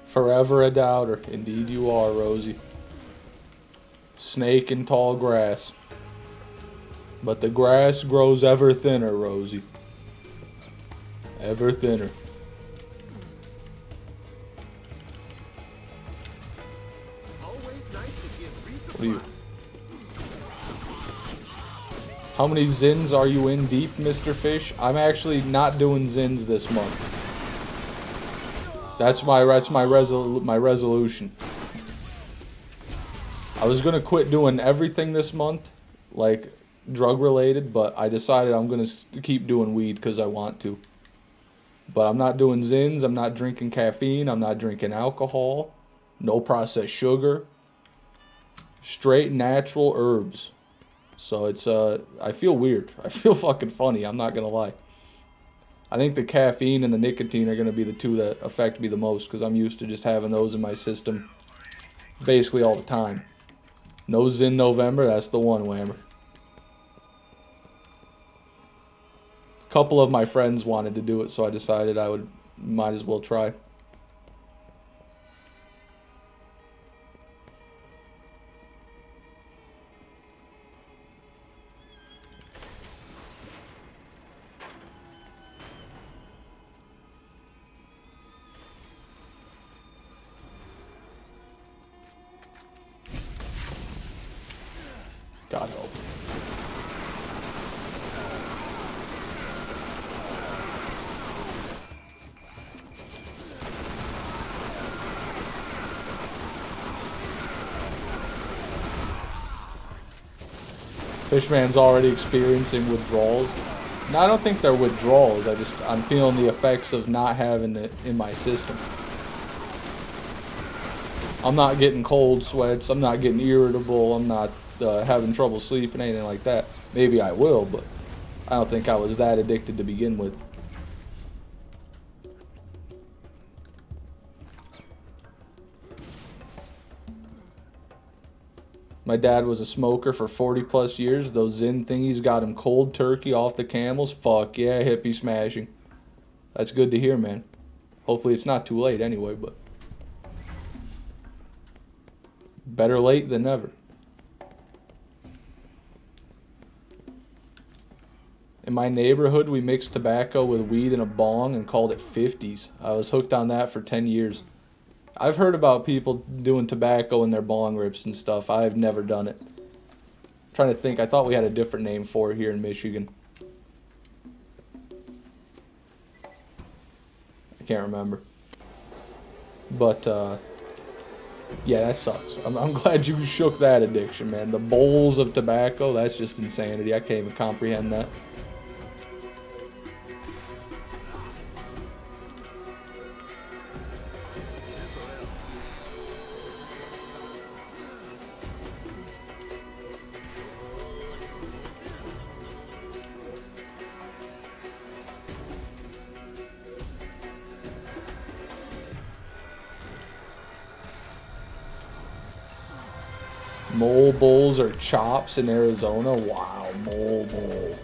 Forever a doubter. Indeed you are, Rosie. Snake in tall grass. But the grass grows ever thinner, Rosie. Ever thinner. What are you? How many Zins are you in deep, Mr. Fish? I'm actually not doing Zins this month. That's my resolution. I was gonna quit doing everything this month, like drug related, but I decided I'm gonna keep doing weed because I want to. But I'm not doing Zins. I'm not drinking caffeine. I'm not drinking alcohol. No processed sugar. Straight natural herbs. So it's I feel weird. I feel fucking funny, I'm not gonna lie. I think the caffeine and the nicotine are gonna be the two that affect me the most because I'm used to just having those in my system basically all the time. No Zin November, that's the one, Whammer. A couple of my friends wanted to do it, so I decided I might as well try. God help. Fishman's already experiencing withdrawals. No, I don't think they're withdrawals. I'm feeling the effects of not having it in my system. I'm not getting cold sweats. I'm not getting irritable. I'm not having trouble sleeping, anything like that. Maybe I will, but I don't think I was that addicted to begin with. My dad was a smoker for 40 plus years. Those Zin thingies got him cold turkey off the camels. Fuck yeah, hippie smashing. That's good to hear, man. Hopefully it's not too late anyway, but better late than never. In my neighborhood, we mixed tobacco with weed in a bong and called it 50s. I was hooked on that for 10 years. I've heard about people doing tobacco in their bong rips and stuff. I've never done it. I'm trying to think. I thought we had a different name for it here in Michigan. I can't remember. But, yeah, that sucks. I'm glad you shook that addiction, man. The bowls of tobacco, that's just insanity. I can't even comprehend that. Mole bowls or chops in Arizona. Wow, mole bowl.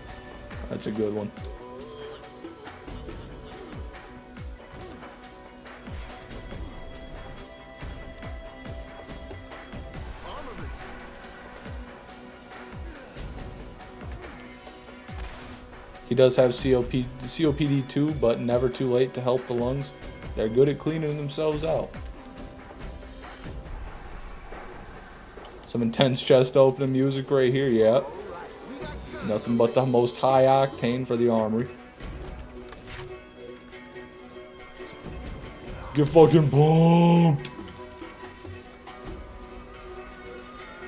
That's a good one. He does have COPD too, but never too late to help the lungs. They're good at cleaning themselves out. Some intense chest opening music right here, yeah. Nothing but the most high octane for the armory. Get fucking pumped.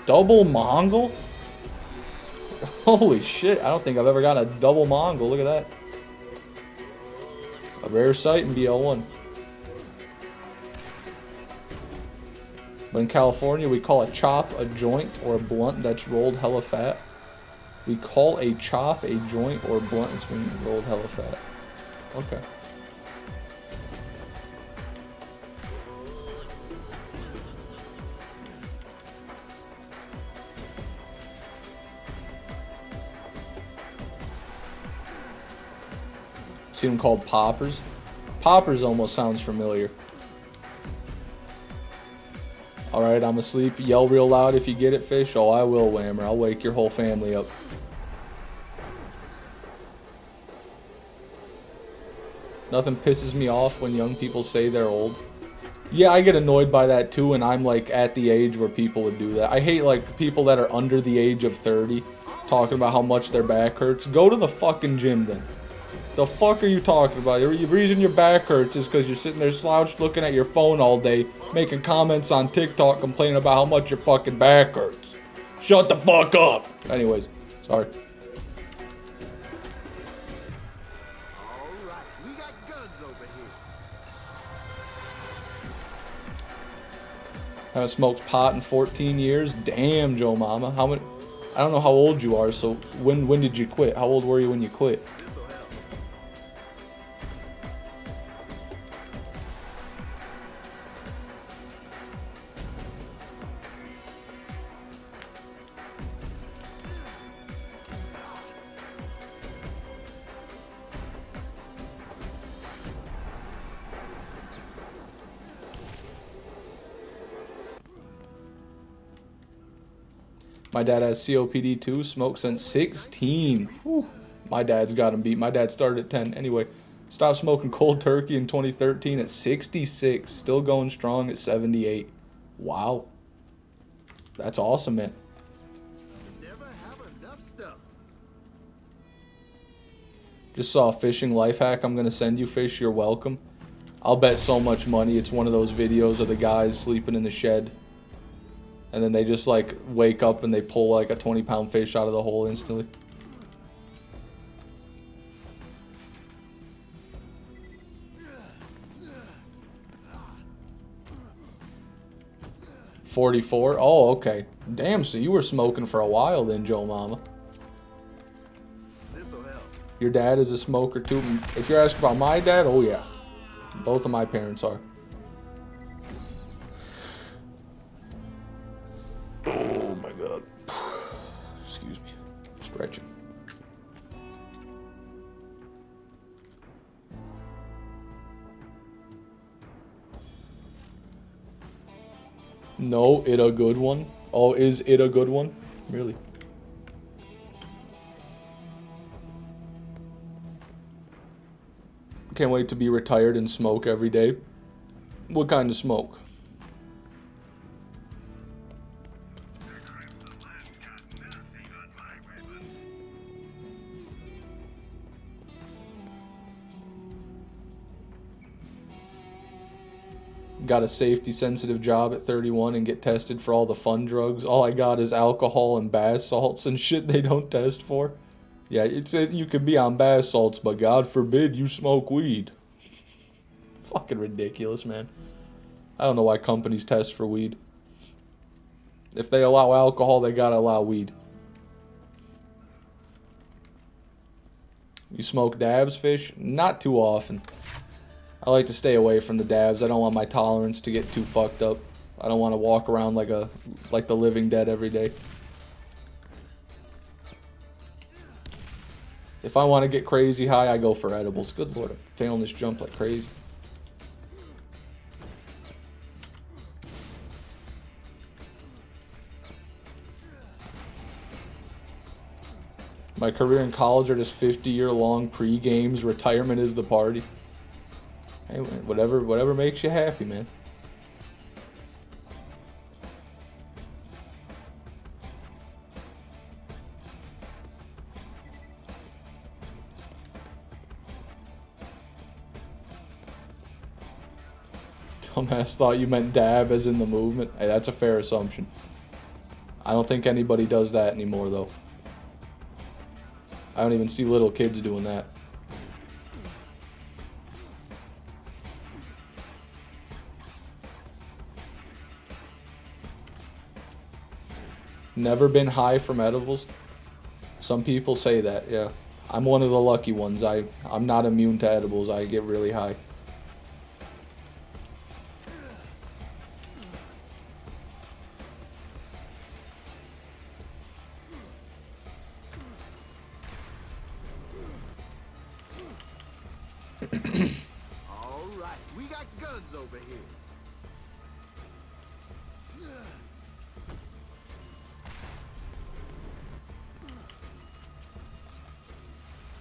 Double Mongol? Holy shit, I don't think I've ever gotten a double Mongol. Look at that. A rare sight in BL1. But in California, we call a chop a joint or a blunt that's rolled hella fat. We call a chop a joint or a blunt that's been rolled hella fat. Okay. See them called poppers? Poppers almost sounds familiar. Alright, I'm asleep. Yell real loud if you get it, fish. Oh, I will, Whammer. I'll wake your whole family up. Nothing pisses me off when young people say they're old. Yeah, I get annoyed by that too, and I'm like at the age where people would do that. I hate like people that are under the age of 30 talking about how much their back hurts. Go to the fucking gym then. The fuck are you talking about? The reason your back hurts is because you're sitting there slouched looking at your phone all day, making comments on TikTok complaining about how much your fucking back hurts. Shut the fuck up! Anyways, sorry. Alright, we got guns over here. Haven't smoked pot in 14 years. Damn, Joe Mama. How many? I don't know how old you are, so when did you quit? How old were you when you quit? This'll help. 'My dad has COPD too. Smoked since 16. Whew. My dad's got him beat. My dad started at 10. Anyway, stopped smoking cold turkey in 2013 at 66. Still going strong at 78. Wow. That's awesome, man. Never have enough stuff. Just saw a fishing life hack I'm going to send you, Fish. You're welcome. I'll bet so much money it's one of those videos of the guys sleeping in the shed. And then they just like wake up and they pull like a 20-pound fish out of the hole instantly. $44. Oh, okay. Damn, so you were smoking for a while then, Joe Mama. This'll help. Your dad is a smoker too. If you're asking about my dad, oh yeah. Both of my parents are. Oh my god. No, it a good one? Oh, is it a good one? Really? Can't wait to be retired and smoke every day. What kind of smoke? Got a safety sensitive job at 31 and get tested for all the fun drugs. All I got is alcohol and bath salts and shit they don't test for. Yeah, you could be on bath salts, but God forbid you smoke weed. Fucking ridiculous, man. I don't know why companies test for weed. If they allow alcohol, they gotta allow weed. You smoke dabs, fish? Not too often. I like to stay away from the dabs. I don't want my tolerance to get too fucked up. I don't want to walk around like the living dead every day. If I want to get crazy high, I go for edibles. Good lord, I'm failing this jump like crazy. My career in college are just 50-year-long pre-games. Retirement is the party. Hey, whatever makes you happy, man. Dumbass thought you meant dab as in the movement. Hey, that's a fair assumption. I don't think anybody does that anymore, though. I don't even see little kids doing that. Never been high from edibles? Some people say that, yeah. I'm one of the lucky ones. I'm not immune to edibles. I get really high. All right, we got guns over here.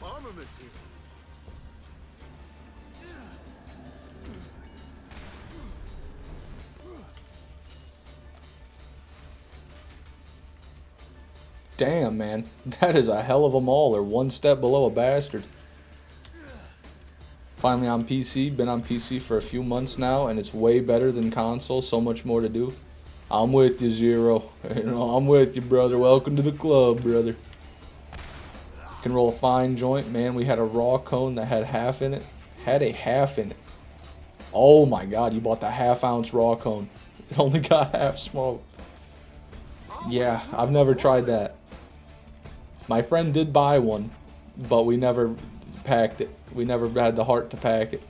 Armaments here. Damn, man. That is a hell of a mauler. One step below a bastard. Finally on PC. Been on PC for a few months now, and it's way better than console. So much more to do. I'm with you, Zero. You know, I'm with you, brother. Welcome to the club, brother. Can roll a fine joint. Man, we had a raw cone that had half in it. Had a half in it. Oh my god, you bought the half-ounce raw cone. It only got half smoked. Yeah, I've never tried that. My friend did buy one, but we never packed it. We never had the heart to pack it.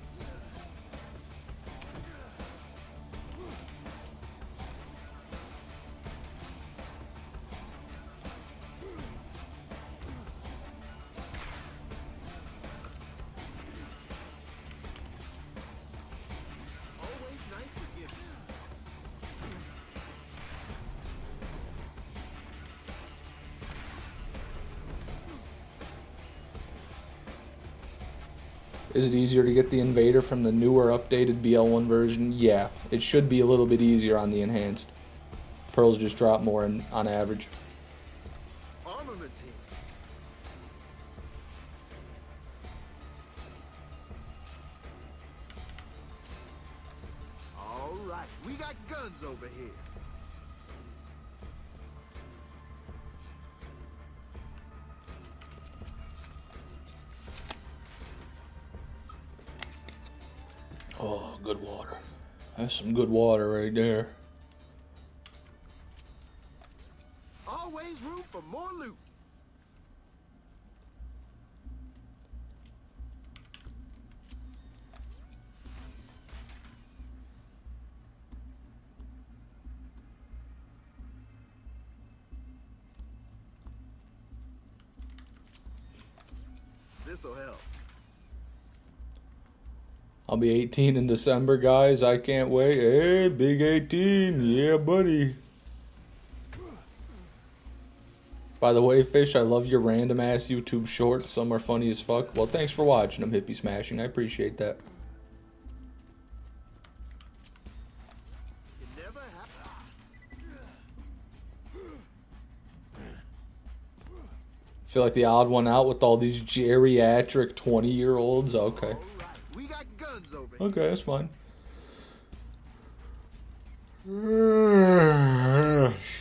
Always nice to give. Is it easier to get the Invader from the newer updated BL1 version? Yeah, it should be a little bit easier on the enhanced. Pearls just drop more on average. Armaments here. All right, we got guns over here. Oh, good water. That's some good water right there. Always room for more loot. This'll help. I'll be 18 in December, guys. I can't wait. Hey, big 18. Yeah, buddy. By the way, Fish, I love your random ass YouTube shorts. Some are funny as fuck. Well, thanks for watching them, Hippie Smashing. I appreciate that. You never have. Feel like the odd one out with all these geriatric 20-year-olds. Okay. All right, we got guns over here. Okay, that's fine.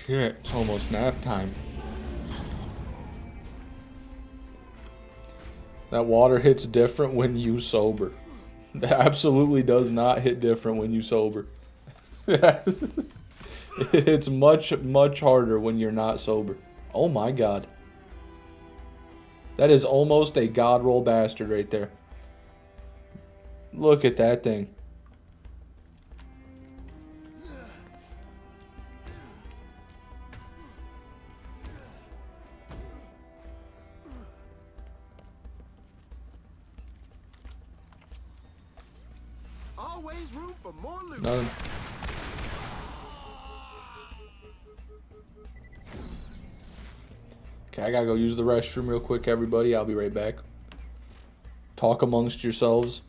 Shit, it's almost nap time. That water hits different when you sober. It absolutely does not hit different when you sober. It hits much, much harder when you're not sober. Oh my god. That is almost a god roll bastard right there. Look at that thing. Always room for more loot. Nothing. Okay, I gotta go use the restroom real quick, everybody. I'll be right back. Talk amongst yourselves.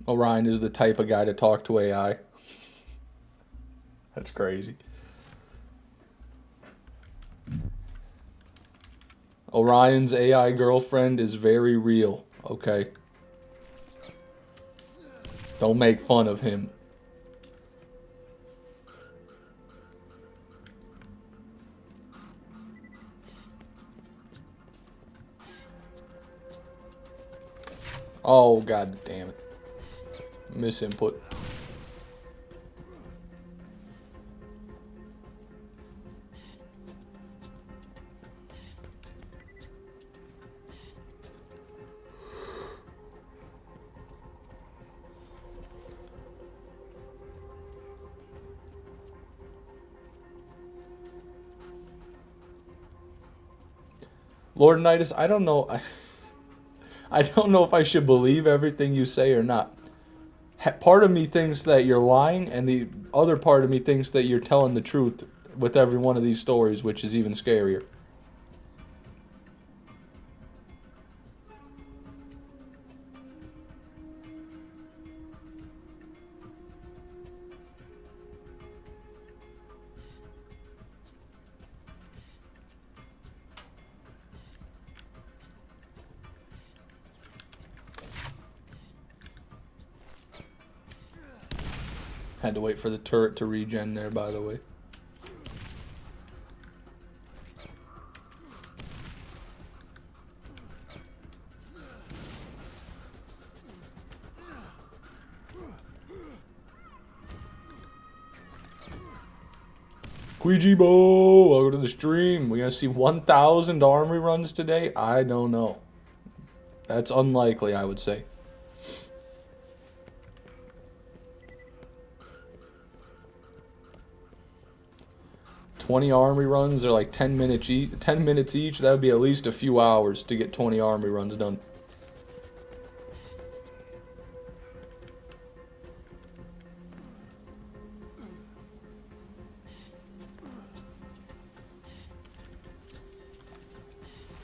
Orion is the type of guy to talk to AI. That's crazy. Orion's AI girlfriend is very real, okay? Don't make fun of him. Oh, god damn it. Misinput. Lord Nidus, I don't know. I don't know if I should believe everything you say or not. Part of me thinks that you're lying, and the other part of me thinks that you're telling the truth with every one of these stories, which is even scarier. Had to wait for the turret to regen there, by the way. Ouijibo, welcome to the stream. We're gonna see 1,000 armory runs today? I don't know. That's unlikely, I would say. "20 armory runs are like 10 minutes each. 10 minutes each. That would be at least a few hours to get 20 armory runs done.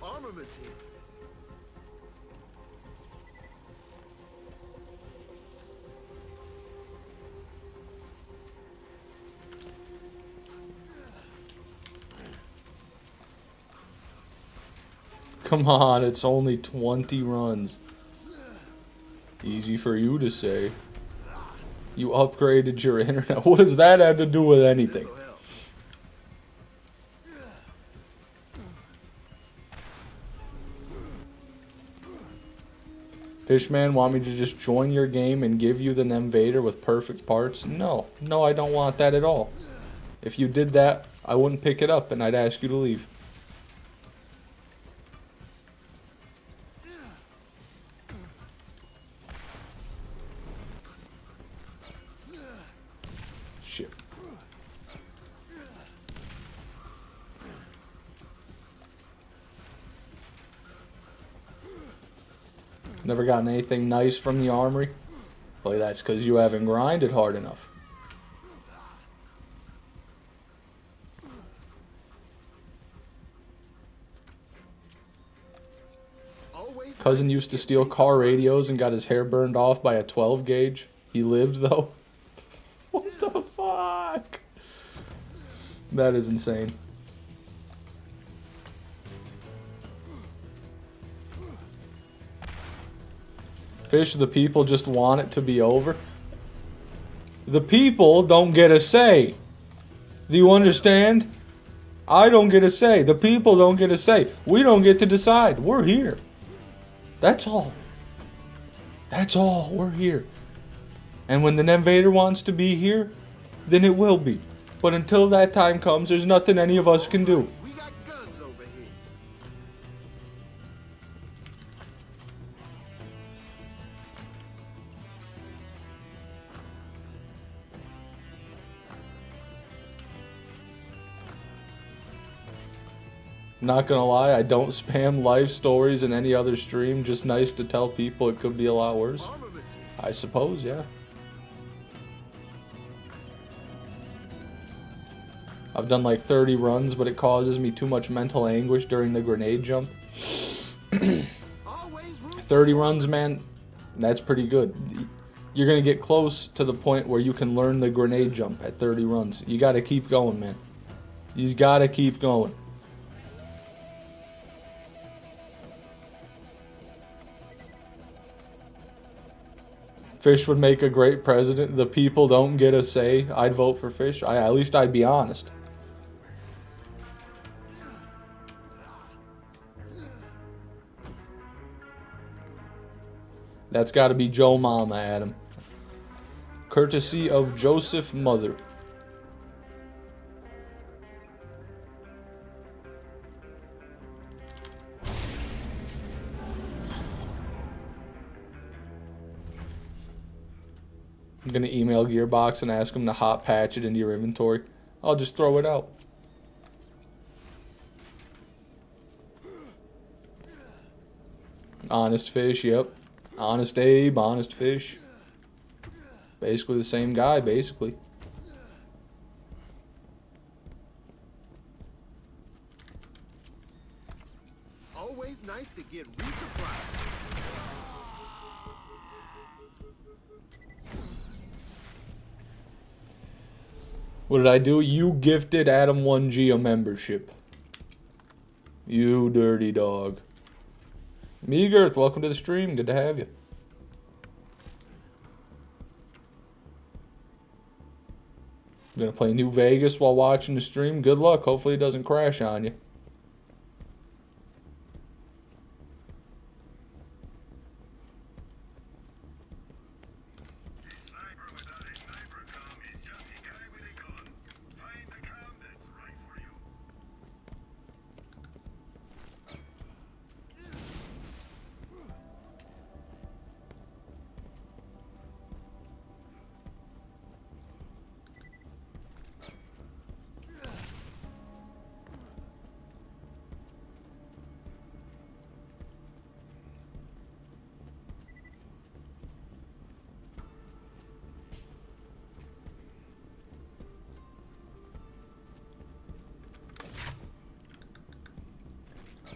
Armaments here. Come on, it's only 20 runs. Easy for you to say. You upgraded your internet. What does that have to do with anything? This'll help. Fishman, want me to just join your game and give you the Invader with perfect parts? No. No, I don't want that at all. If you did that, I wouldn't pick it up and I'd ask you to leave. Shit. Never gotten anything nice from the armory? Well, that's because you haven't grinded hard enough. Always Cousin used to steal car radios and got his hair burned off by a 12 gauge. He lived, though. What the fuck? That is insane. Fish, the people just want it to be over. The people don't get a say. Do you understand? I don't get a say. The people don't get a say. We don't get to decide. We're here. That's all. That's all. We're here. And when the Invader wants to be here, then it will be. But until that time comes, there's nothing any of us can do. We got guns over here. Not gonna lie, I don't spam life stories in any other stream. Just nice to tell people it could be a lot worse. Armaments here. I suppose, yeah. I've done like 30 runs, but it causes me too much mental anguish during the grenade jump. Always room 30 runs, man, that's pretty good. You're gonna get close to the point where you can learn the grenade jump at 30 runs. You gotta keep going, man. You gotta keep going. Fish would make a great president. The people don't get a say. I'd vote for Fish. At least I'd be honest. That's got to be Joe Mama, Adam. Courtesy of Joseph Mother. I'm going to email Gearbox and ask them to hot patch it into your inventory. I'll just throw it out. Honest Fish, yep. Honest Abe, Honest Fish. Basically the same guy, basically. Always nice to get resupplied. What did I do? You gifted Adam 1G a membership. You dirty dog. Meagirth, welcome to the stream. Good to have you. I'm gonna play New Vegas while watching the stream. Good luck. Hopefully it doesn't crash on you.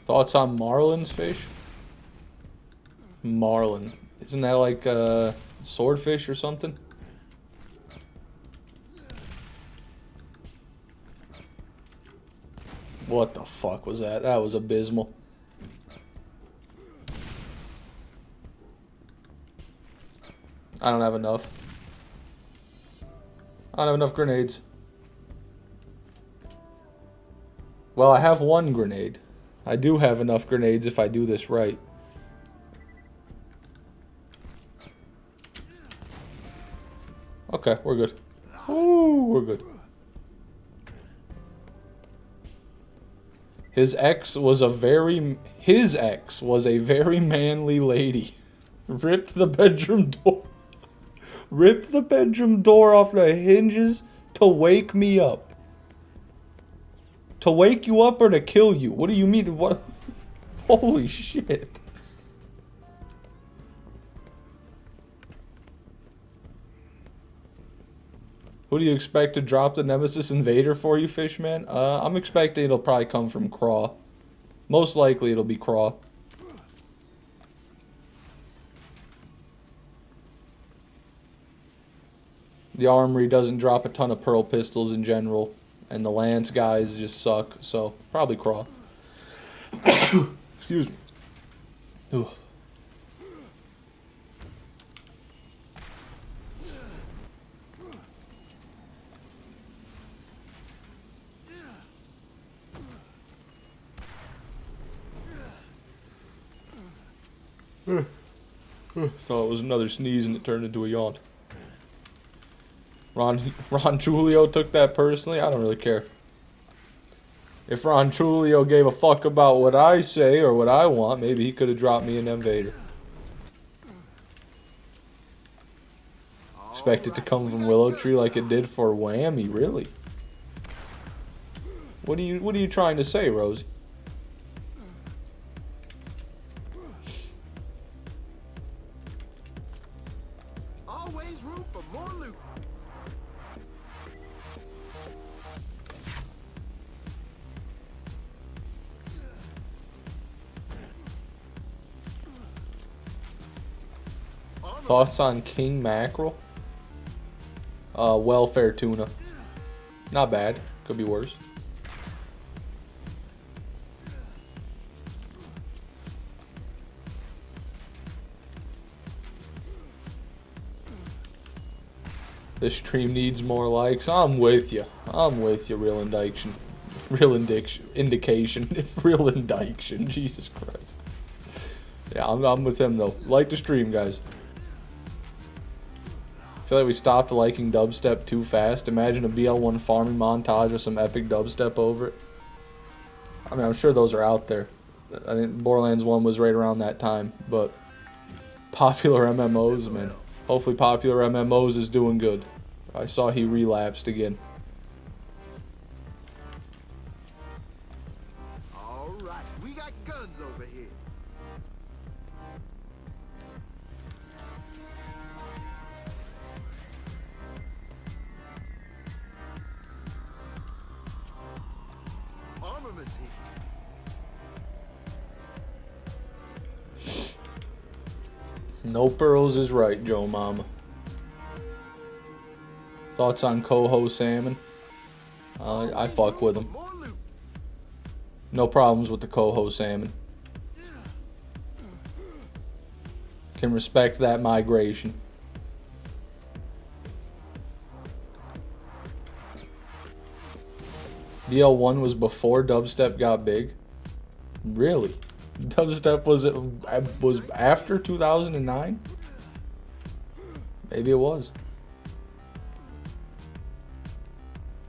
Thoughts on Marlin's Fish? Marlin. Isn't that like swordfish or something? What the fuck was that? That was abysmal. I don't have enough. I don't have enough grenades. Well, I have one grenade. I do have enough grenades if I do this right. Okay, we're good. Ooh, we're good. His ex was a very manly lady. Ripped the bedroom door. Ripped the bedroom door off the hinges to wake me up. To wake you up or to kill you? What do you mean? What? Holy shit. Who do you expect to drop the Nemesis Invader for you, Fishman? I'm expecting it'll probably come from Craw. Most likely it'll be Craw. The Armory doesn't drop a ton of Pearl Pistols in general. And the Lance guys just suck, so probably Craw. Excuse me. Ugh. Thought it was another sneeze and it turned into a yawn. Ron Julio took that personally. I don't really care. If Ron Julio gave a fuck about what I say or what I want, maybe he could have dropped me an Invader. Expect it to come from Willow Tree like it did for Whammy, really? What are you trying to say, Rosie? Always room for more loot. Thoughts on king mackerel? Welfare tuna. Not bad. Could be worse. This stream needs more likes. I'm with you. I'm with you, real indication. Real indication. Real indication. Jesus Christ. Yeah, I'm with him though. Like the stream, guys. I feel like we stopped liking dubstep too fast. Imagine a BL1 farming montage with some epic dubstep over it. I mean, I'm sure those are out there. I think Borderlands 1 was right around that time, but popular MMOs, man. Hopefully popular MMOs is doing good. I saw he relapsed again. All right, we got guns over here. Armaments here. No pearls is right, Joe Mama. Thoughts on Coho Salmon? I fuck with him. More loot. No problems with the Coho Salmon. Can respect that migration. BL1 was before dubstep got big? Really? Dubstep was after 2009? Maybe it was.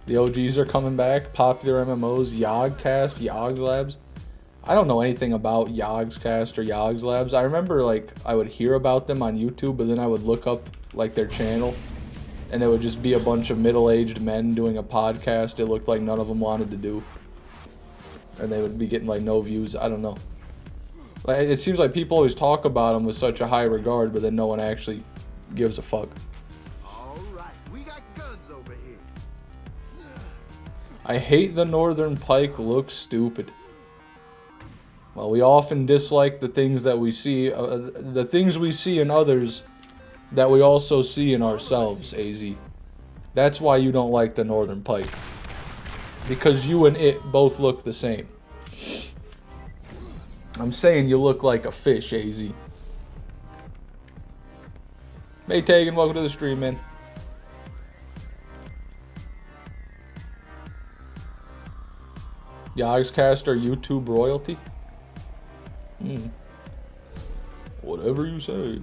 The OGs are coming back. Popular MMOs, Yogcast, Yogs Labs. I don't know anything about Yogscast or Yogs Labs. I remember like I would hear about them on YouTube, but then I would look up like their channel, and it would just be a bunch of middle-aged men doing a podcast. It looked like none of them wanted to do, and they would be getting like no views. I don't know. Like, it seems like people always talk about them with such a high regard, but then no one actually gives a fuck. All right, we got guns over here. I hate the Northern Pike looks stupid. Well, we often dislike the things that we see, the things we see in others that we also see in ourselves, AZ. That's why you don't like the Northern Pike. Because you and it both look the same. I'm saying you look like a fish, AZ. Hey, Tegan, welcome to the stream, man. Yogscast or YouTube royalty? Whatever you say.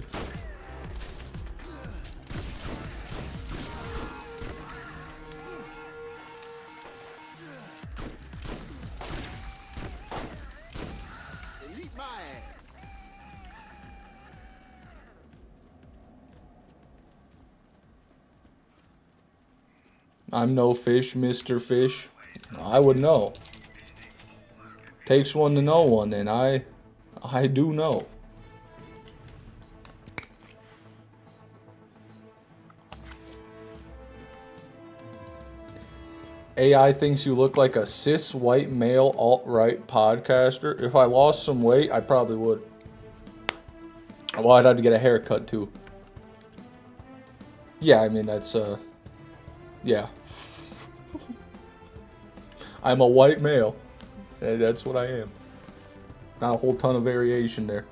Elite my ass. I'm no fish, Mr. Fish. I would know. Takes one to know one, and I do know. AI thinks you look like a cis white male alt-right podcaster. If I lost some weight, I probably would. Well, I'd have to get a haircut too. Yeah, I mean that's yeah. I'm a white male. That's what I am. Not a whole ton of variation there.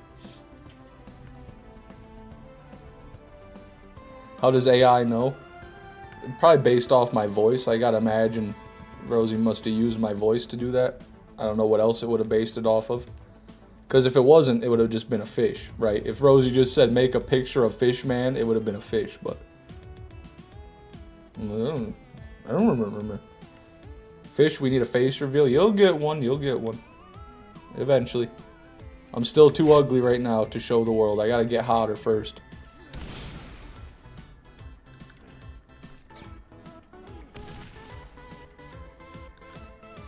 How does AI know? Probably based off my voice. I gotta imagine Rosie must have used my voice to do that. I don't know what else it would have based it off of. Because if it wasn't, it would have just been a fish, right? If Rosie just said make a picture of fish man, it would have been a fish, but I don't remember. Fish, we need a face reveal. You'll get one. You'll get one. Eventually. I'm still too ugly right now to show the world. I gotta get hotter first.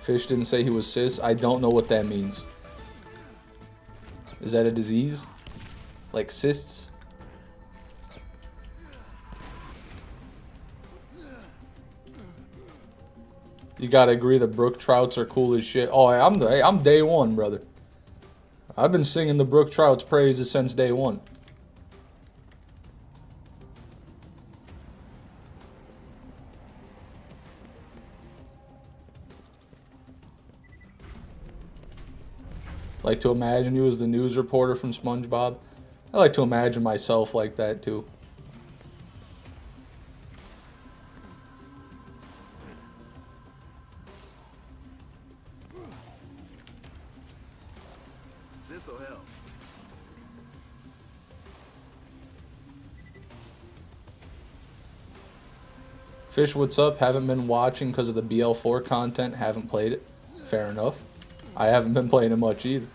Fish didn't say he was cis. I don't know what that means. Is that a disease? Like cysts? You gotta agree the brook trouts are cool as shit. Oh, I'm day one, brother. I've been singing the brook trout's praises since day one. Like to imagine you as the news reporter from SpongeBob. I like to imagine myself like that too. This'll help. Fish, what's up? Haven't been watching because of the BL4 content. Haven't played it. Fair enough. I haven't been playing it much either.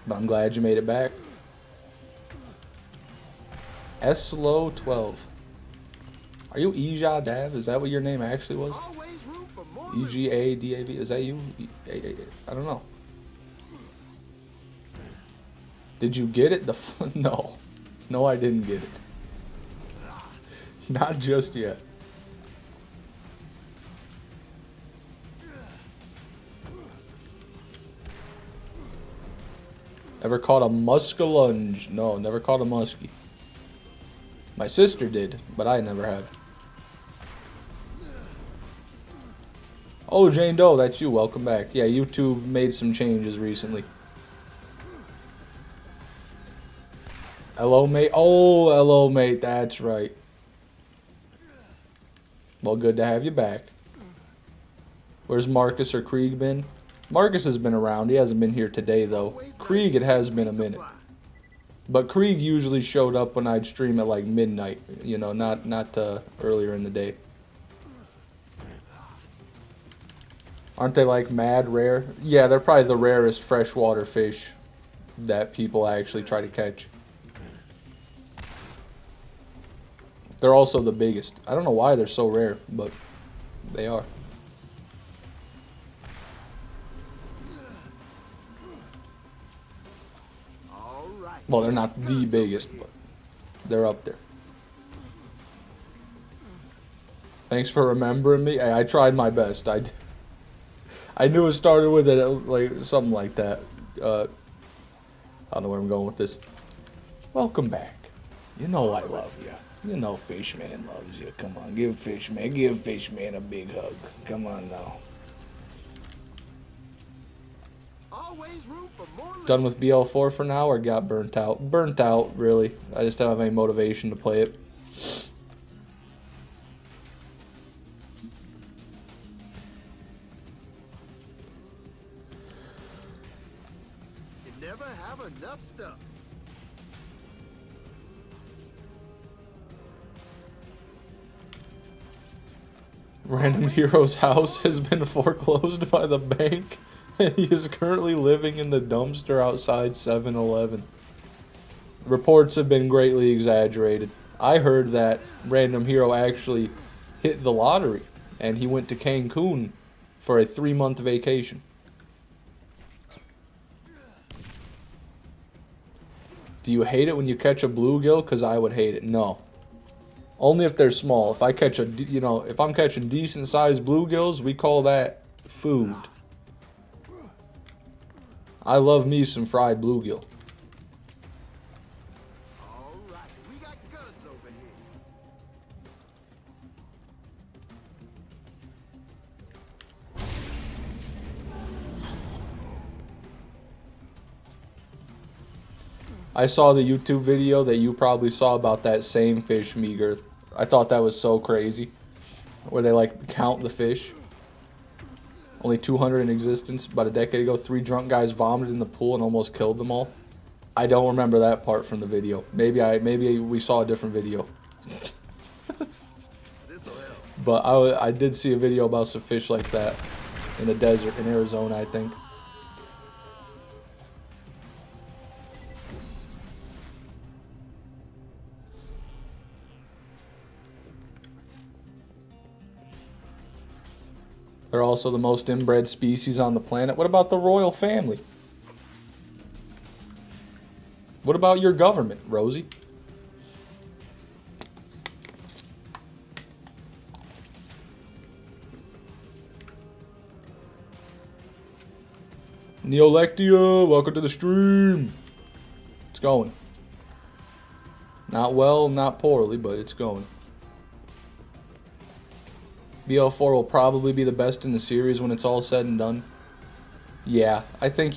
But I'm glad you made it back. Eslo12. Are you Ija Dav? Is that what your name actually was? Always room for more. EGADAV? Is that you? I don't know. Did you get it? No. No, I didn't get it. Not just yet. Ever caught a muskellunge? No, never caught a muskie. My sister did, but I never have. Oh, Jane Doe, that's you. Welcome back. Yeah, YouTube made some changes recently. Hello, mate. Oh, hello, mate. That's right. Well, good to have you back. Where's Marcus or Krieg been? Marcus has been around. He hasn't been here today, though. Krieg, it has been a minute. But Krieg usually showed up when I'd stream at like midnight. You know, not earlier in the day. Aren't they like mad rare? Yeah, they're probably the rarest freshwater fish that people actually try to catch. They're also the biggest. I don't know why they're so rare, but they are. All right. Well, they're not the biggest, but they're up there. Thanks for remembering me. I tried my best. I knew it started with it like something like that. I don't know where I'm going with this. Welcome back. You know I love you. You know Fishman loves you. Come on, give Fishman a big hug. Come on now. Always room for more. Done with BL4 for now, or got burnt out? Burnt out, really. I just don't have any motivation to play it. You never have enough stuff. Random Hero's house has been foreclosed by the bank, and he is currently living in the dumpster outside 7-Eleven. Reports have been greatly exaggerated. I heard that Random Hero actually hit the lottery, and he went to Cancun for a 3-month vacation. Do you hate it when you catch a bluegill? Because I would hate it. No. Only if they're small. If I catch if I'm catching decent sized bluegills, we call that food. I love me some fried bluegill. All right. We got guns over here. I saw the YouTube video that you probably saw about that same fish, Meagirth. I thought that was so crazy. Where they like count the fish. Only 200 in existence. About a decade ago, 3 drunk guys vomited in the pool and almost killed them all. I don't remember that part from the video. Maybe we saw a different video. This'll help. But I did see a video about some fish like that in the desert in Arizona, I think. They're also the most inbred species on the planet. What about the royal family? What about your government, Rosie? Neolectia, welcome to the stream. It's going. Not well, not poorly, but it's going. BL4 will probably be the best in the series when it's all said and done. Yeah, I think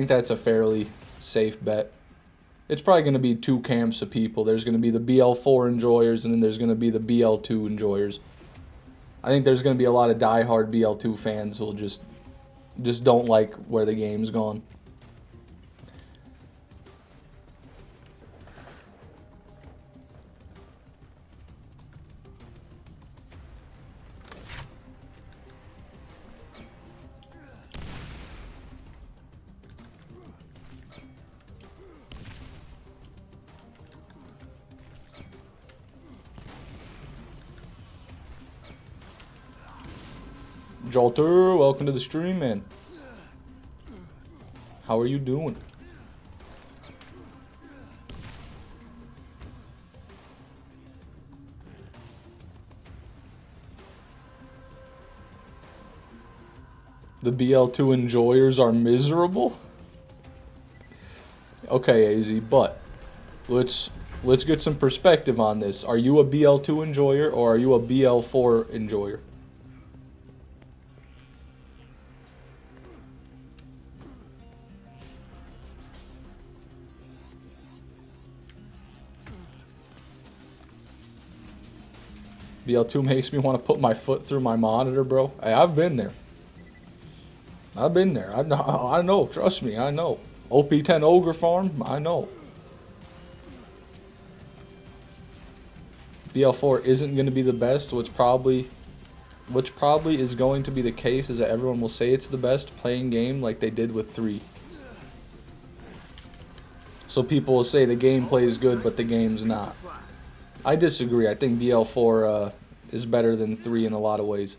that's a fairly safe bet. It's probably going to be 2 camps of people. There's going to be the BL4 enjoyers, and then there's going to be the BL2 enjoyers. I think there's going to be a lot of diehard BL2 fans who'll just don't like where the game's gone. Jolter, welcome to the stream, man. How are you doing? The BL2 enjoyers are miserable? Okay, AZ, but let's get some perspective on this. Are you a BL2 enjoyer or are you a BL4 enjoyer? BL2 makes me want to put my foot through my monitor, bro. Hey, I've been there. I've been there. I know. Trust me, I know. OP10 Ogre Farm, I know. BL4 isn't going to be the best, which probably is going to be the case, is that everyone will say it's the best playing game like they did with 3. So people will say the gameplay is good, but the game's not. I disagree. I think BL4 is better than 3 in a lot of ways.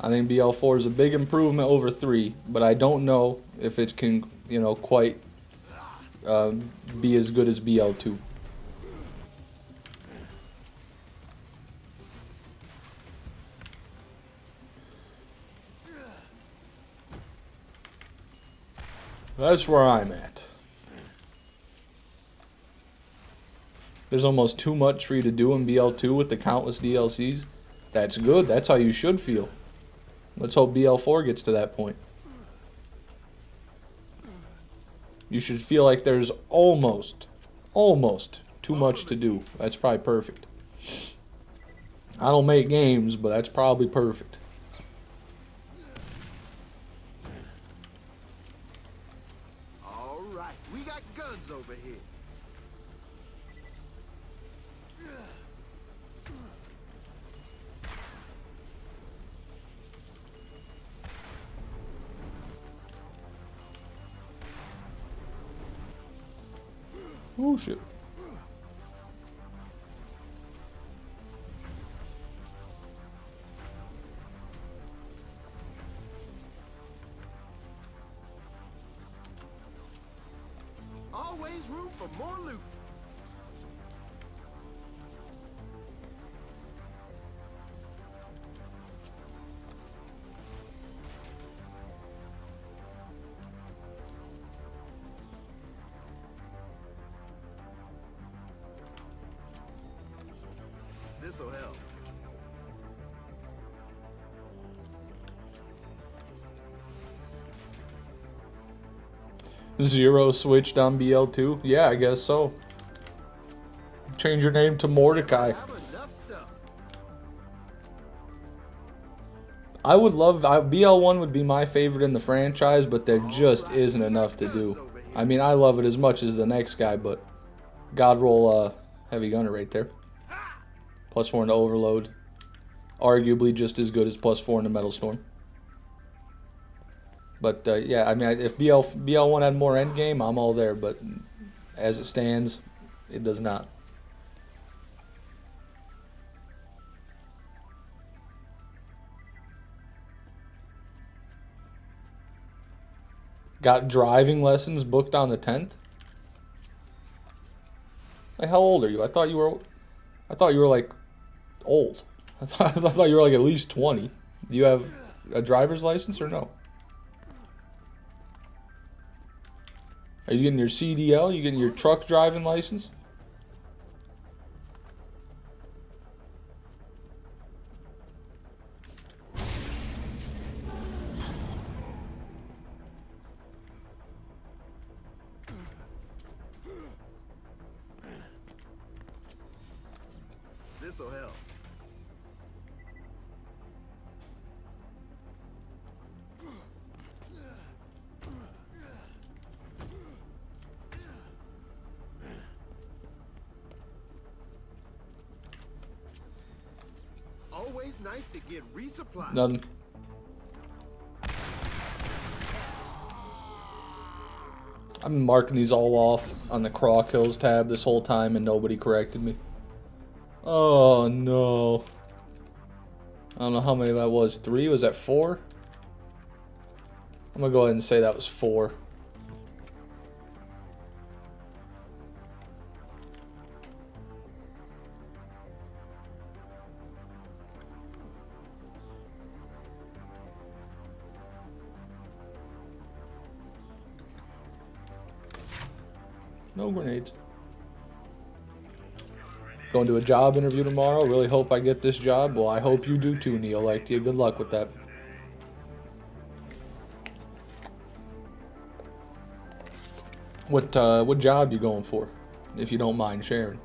I think BL4 is a big improvement over 3, but I don't know if it can, you know, quite be as good as BL2. That's where I'm at. There's almost too much for you to do in BL2 with the countless DLCs. That's good. That's how you should feel. Let's hope BL4 gets to that point. You should feel like there's almost too much to do. That's probably perfect. I don't make games, but that's probably perfect. All right, we got guns over here. Oh shit. Always room for more loot. This'll help. Zero switched on BL2? Yeah, I guess so. Change your name to Mordecai. Have enough stuff. I would love... BL1 would be my favorite in the franchise, but there just isn't enough to do. I mean, I love it as much as the next guy, but... God roll heavy gunner right there. +4 into Overload. Arguably just as good as +4 into Metal Storm. But yeah, I mean, if BL1 had more endgame, I'm all there. But as it stands, it does not. Got driving lessons booked on the 10th? Like, how old are you? I thought you were like old. I thought you were like at least 20. Do you have a driver's license or no? Are you getting your CDL? You getting your truck driving license? This'll help. Always nice to get resupplied. Nothing. I've been marking these all off on the Craw Kills tab this whole time and nobody corrected me. Oh no. I don't know how many that was. 3? Was that 4? I'm gonna go ahead and say that was 4. No grenades. Going to a job interview tomorrow. Really hope I get this job. Well, I hope you do too, Neolectia. Good luck with that. What job you going for? If you don't mind sharing.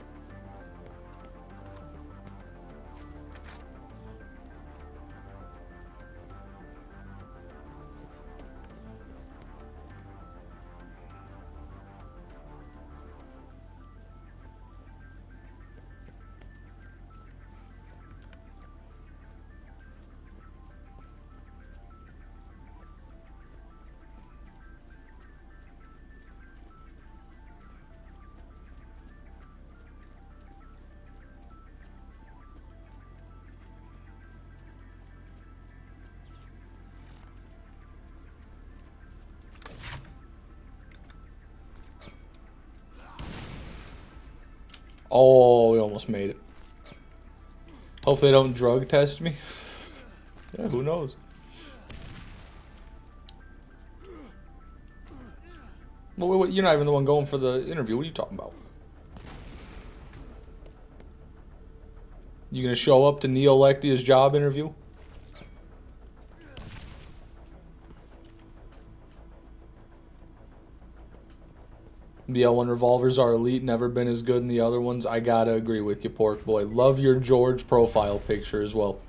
Oh, we almost made it. Hope they don't drug test me. Yeah, who knows? Well, wait, you're not even the one going for the interview. What are you talking about? You gonna show up to Neolectia's job interview? BL1 revolvers are elite, never been as good in the other ones. I gotta agree with you, Pork Boy. Love your George profile picture as well.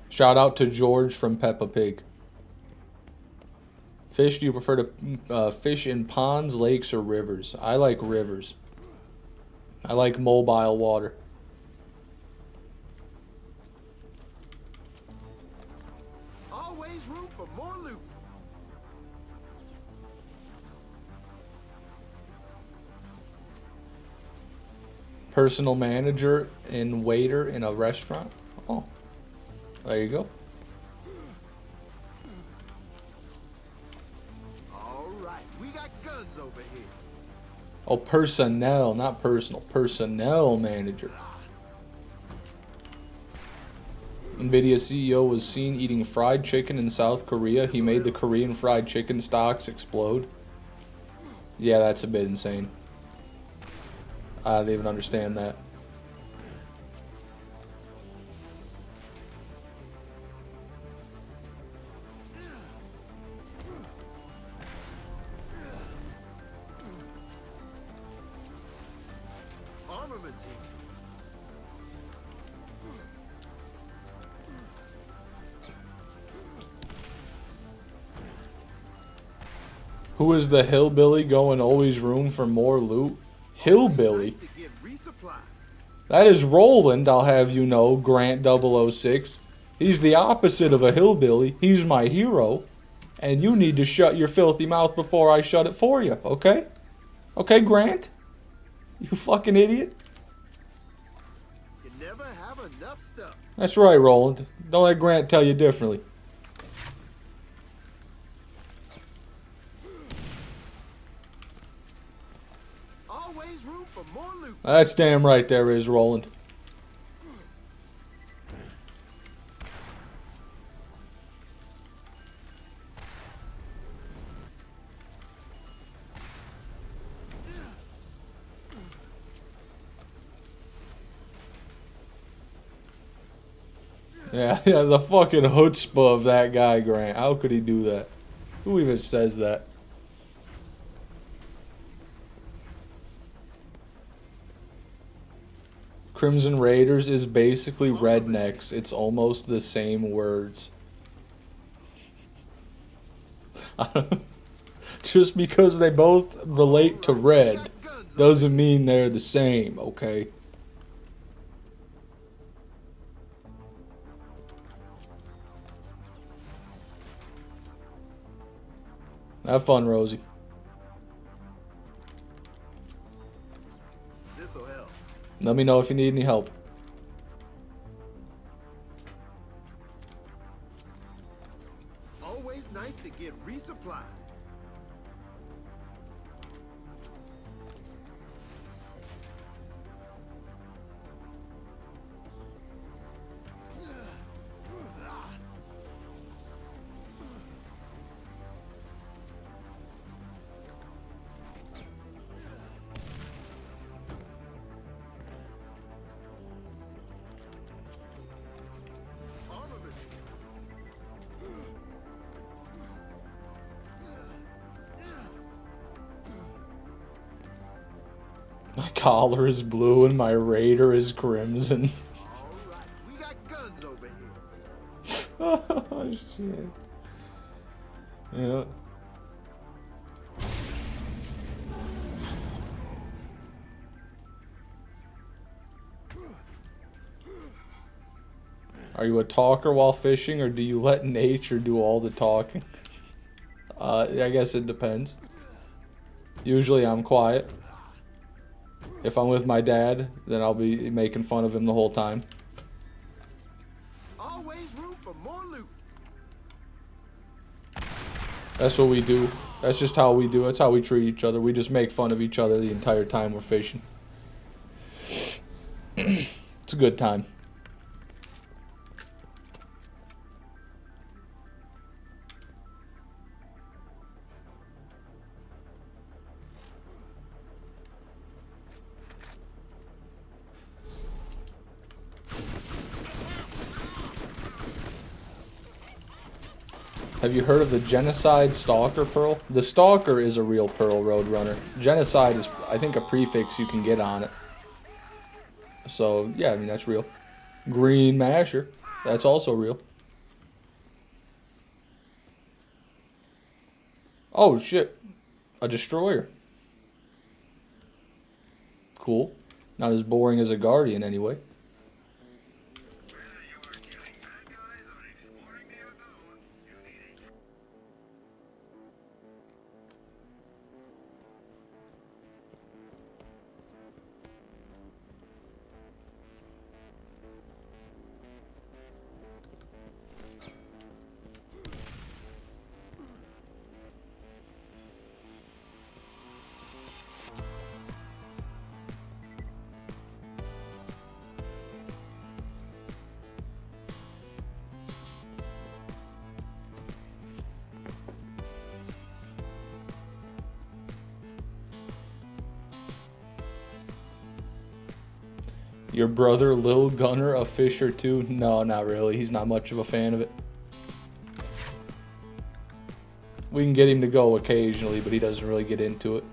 Shout out to George from Peppa Pig. Fish, do you prefer to fish in ponds, lakes, or rivers? I like rivers. I like mobile water. Always room for more loot. Personal manager and waiter in a restaurant. Oh, there you go. All right, we got guns over here. Oh, personnel, not personal. Personnel manager. NVIDIA CEO was seen eating fried chicken in South Korea. He made the Korean fried chicken stocks explode. Yeah, that's a bit insane. I don't even understand that. Armaments here. Who is the hillbilly going always room for more loot? Hillbilly? Nice to get resupply. That is Roland, I'll have you know, Grant 006. He's the opposite of a hillbilly. He's my hero. And you need to shut your filthy mouth before I shut it for you, okay? Okay, Grant? You fucking idiot. You never have enough stuff. That's right, Roland. Don't let Grant tell you differently. Always room for more loot. That's damn right there is, Roland. Yeah, the fucking chutzpah of that guy, Grant. How could he do that? Who even says that? Crimson Raiders is basically rednecks. It's almost the same words. Just because they both relate to red doesn't mean they're the same, okay? Have fun, Rosie. This'll help. Let me know if you need any help. supplied. My collar is blue and my raider is crimson. All right, we got guns over here. Oh shit. Yeah. Are you a talker while fishing, or do you let nature do all the talking? I guess it depends. Usually I'm quiet. If I'm with my dad, then I'll be making fun of him the whole time. Always room for more loot. That's what we do. That's just how we do. That's how we treat each other. We just make fun of each other the entire time we're fishing. It's a good time. Have you heard of the Genocide Stalker Pearl? The Stalker is a real Pearl Roadrunner. Genocide is, I think, a prefix you can get on it. So, yeah, I mean, that's real. Green Masher. That's also real. Oh, shit. A destroyer. Cool. Not as boring as a Guardian, anyway. Your brother, Lil Gunner, a fisher too? No, not really. He's not much of a fan of it. We can get him to go occasionally, but he doesn't really get into it.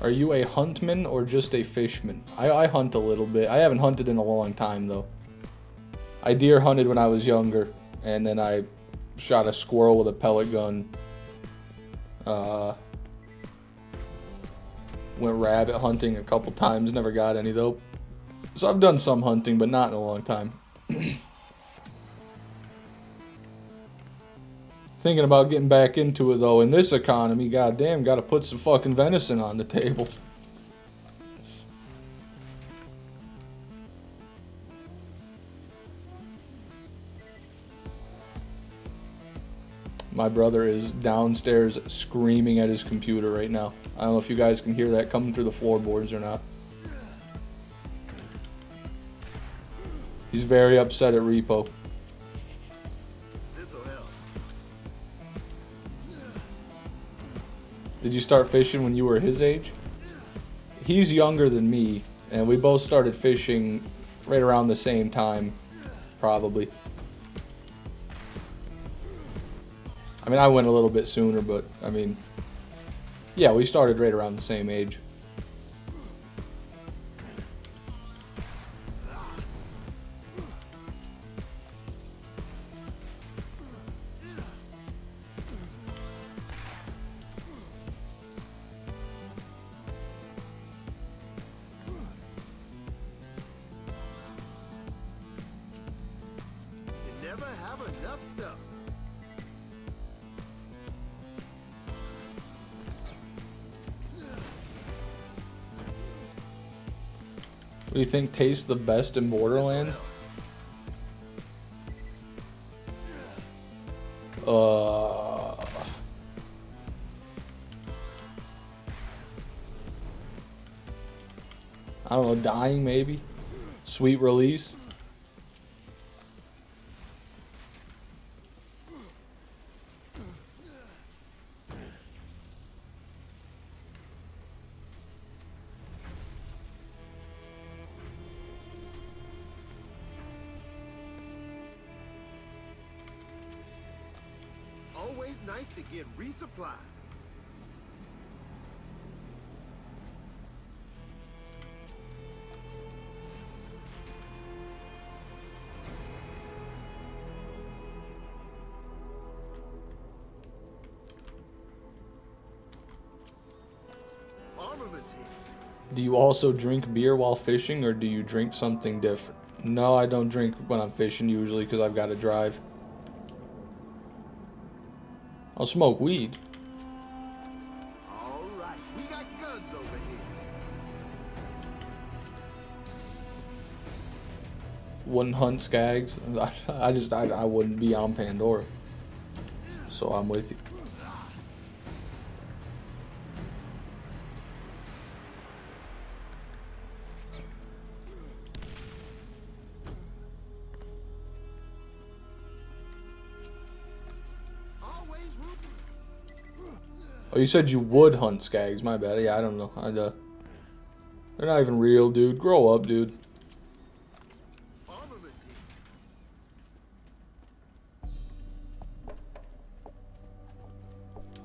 Are you a huntman or just a fishman? I hunt a little bit. I haven't hunted in a long time, though. I deer hunted when I was younger, and then I shot a squirrel with a pellet gun. Went rabbit hunting a couple times, never got any, though. So I've done some hunting, but not in a long time. Thinking about getting back into it, though. In this economy, goddamn, gotta put some fucking venison on the table. My brother is downstairs screaming at his computer right now. I don't know if you guys can hear that coming through the floorboards or not. He's very upset at Repo. This'll help. Did you start fishing when you were his age? He's younger than me, and we both started fishing right around the same time, probably. I mean, I went a little bit sooner, but, I mean, yeah, we started right around the same age. You never have enough stuff. do you think tastes the best in Borderlands? I don't know, dying maybe? Sweet release? Always nice to get resupplied. Armaments here. Do you also drink beer while fishing, or do you drink something different? No, I don't drink when I'm fishing usually because I've got to drive. I'll smoke weed. All right, we got guns over here. Wouldn't hunt skags. I wouldn't be on Pandora. So I'm with you. Always root. Oh, you said you would hunt skags. My bad. Yeah, I don't know. They're not even real, dude. Grow up, dude. Armaments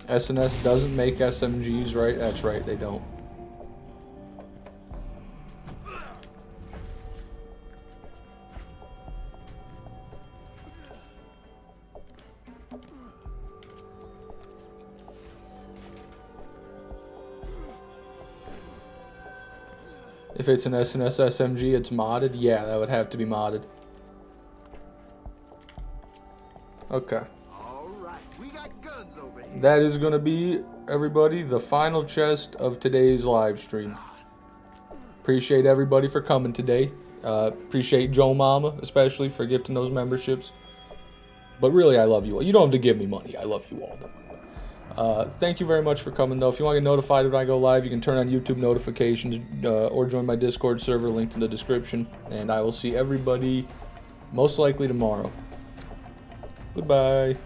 here. S&S doesn't make SMGs, right? That's right, they don't. If it's an S&S SMG, it's modded? Yeah, that would have to be modded. Okay. All right, we got guns over here. That is going to be, everybody, the final chest of today's live stream. Appreciate everybody for coming today. Appreciate Joe Mama, especially, for gifting those memberships. But really, I love you all. You don't have to give me money. I love you all. Thank you very much for coming, though. If you want to get notified when I go live, you can turn on YouTube notifications or join my Discord server, linked in the description. And I will see everybody most likely tomorrow. Goodbye.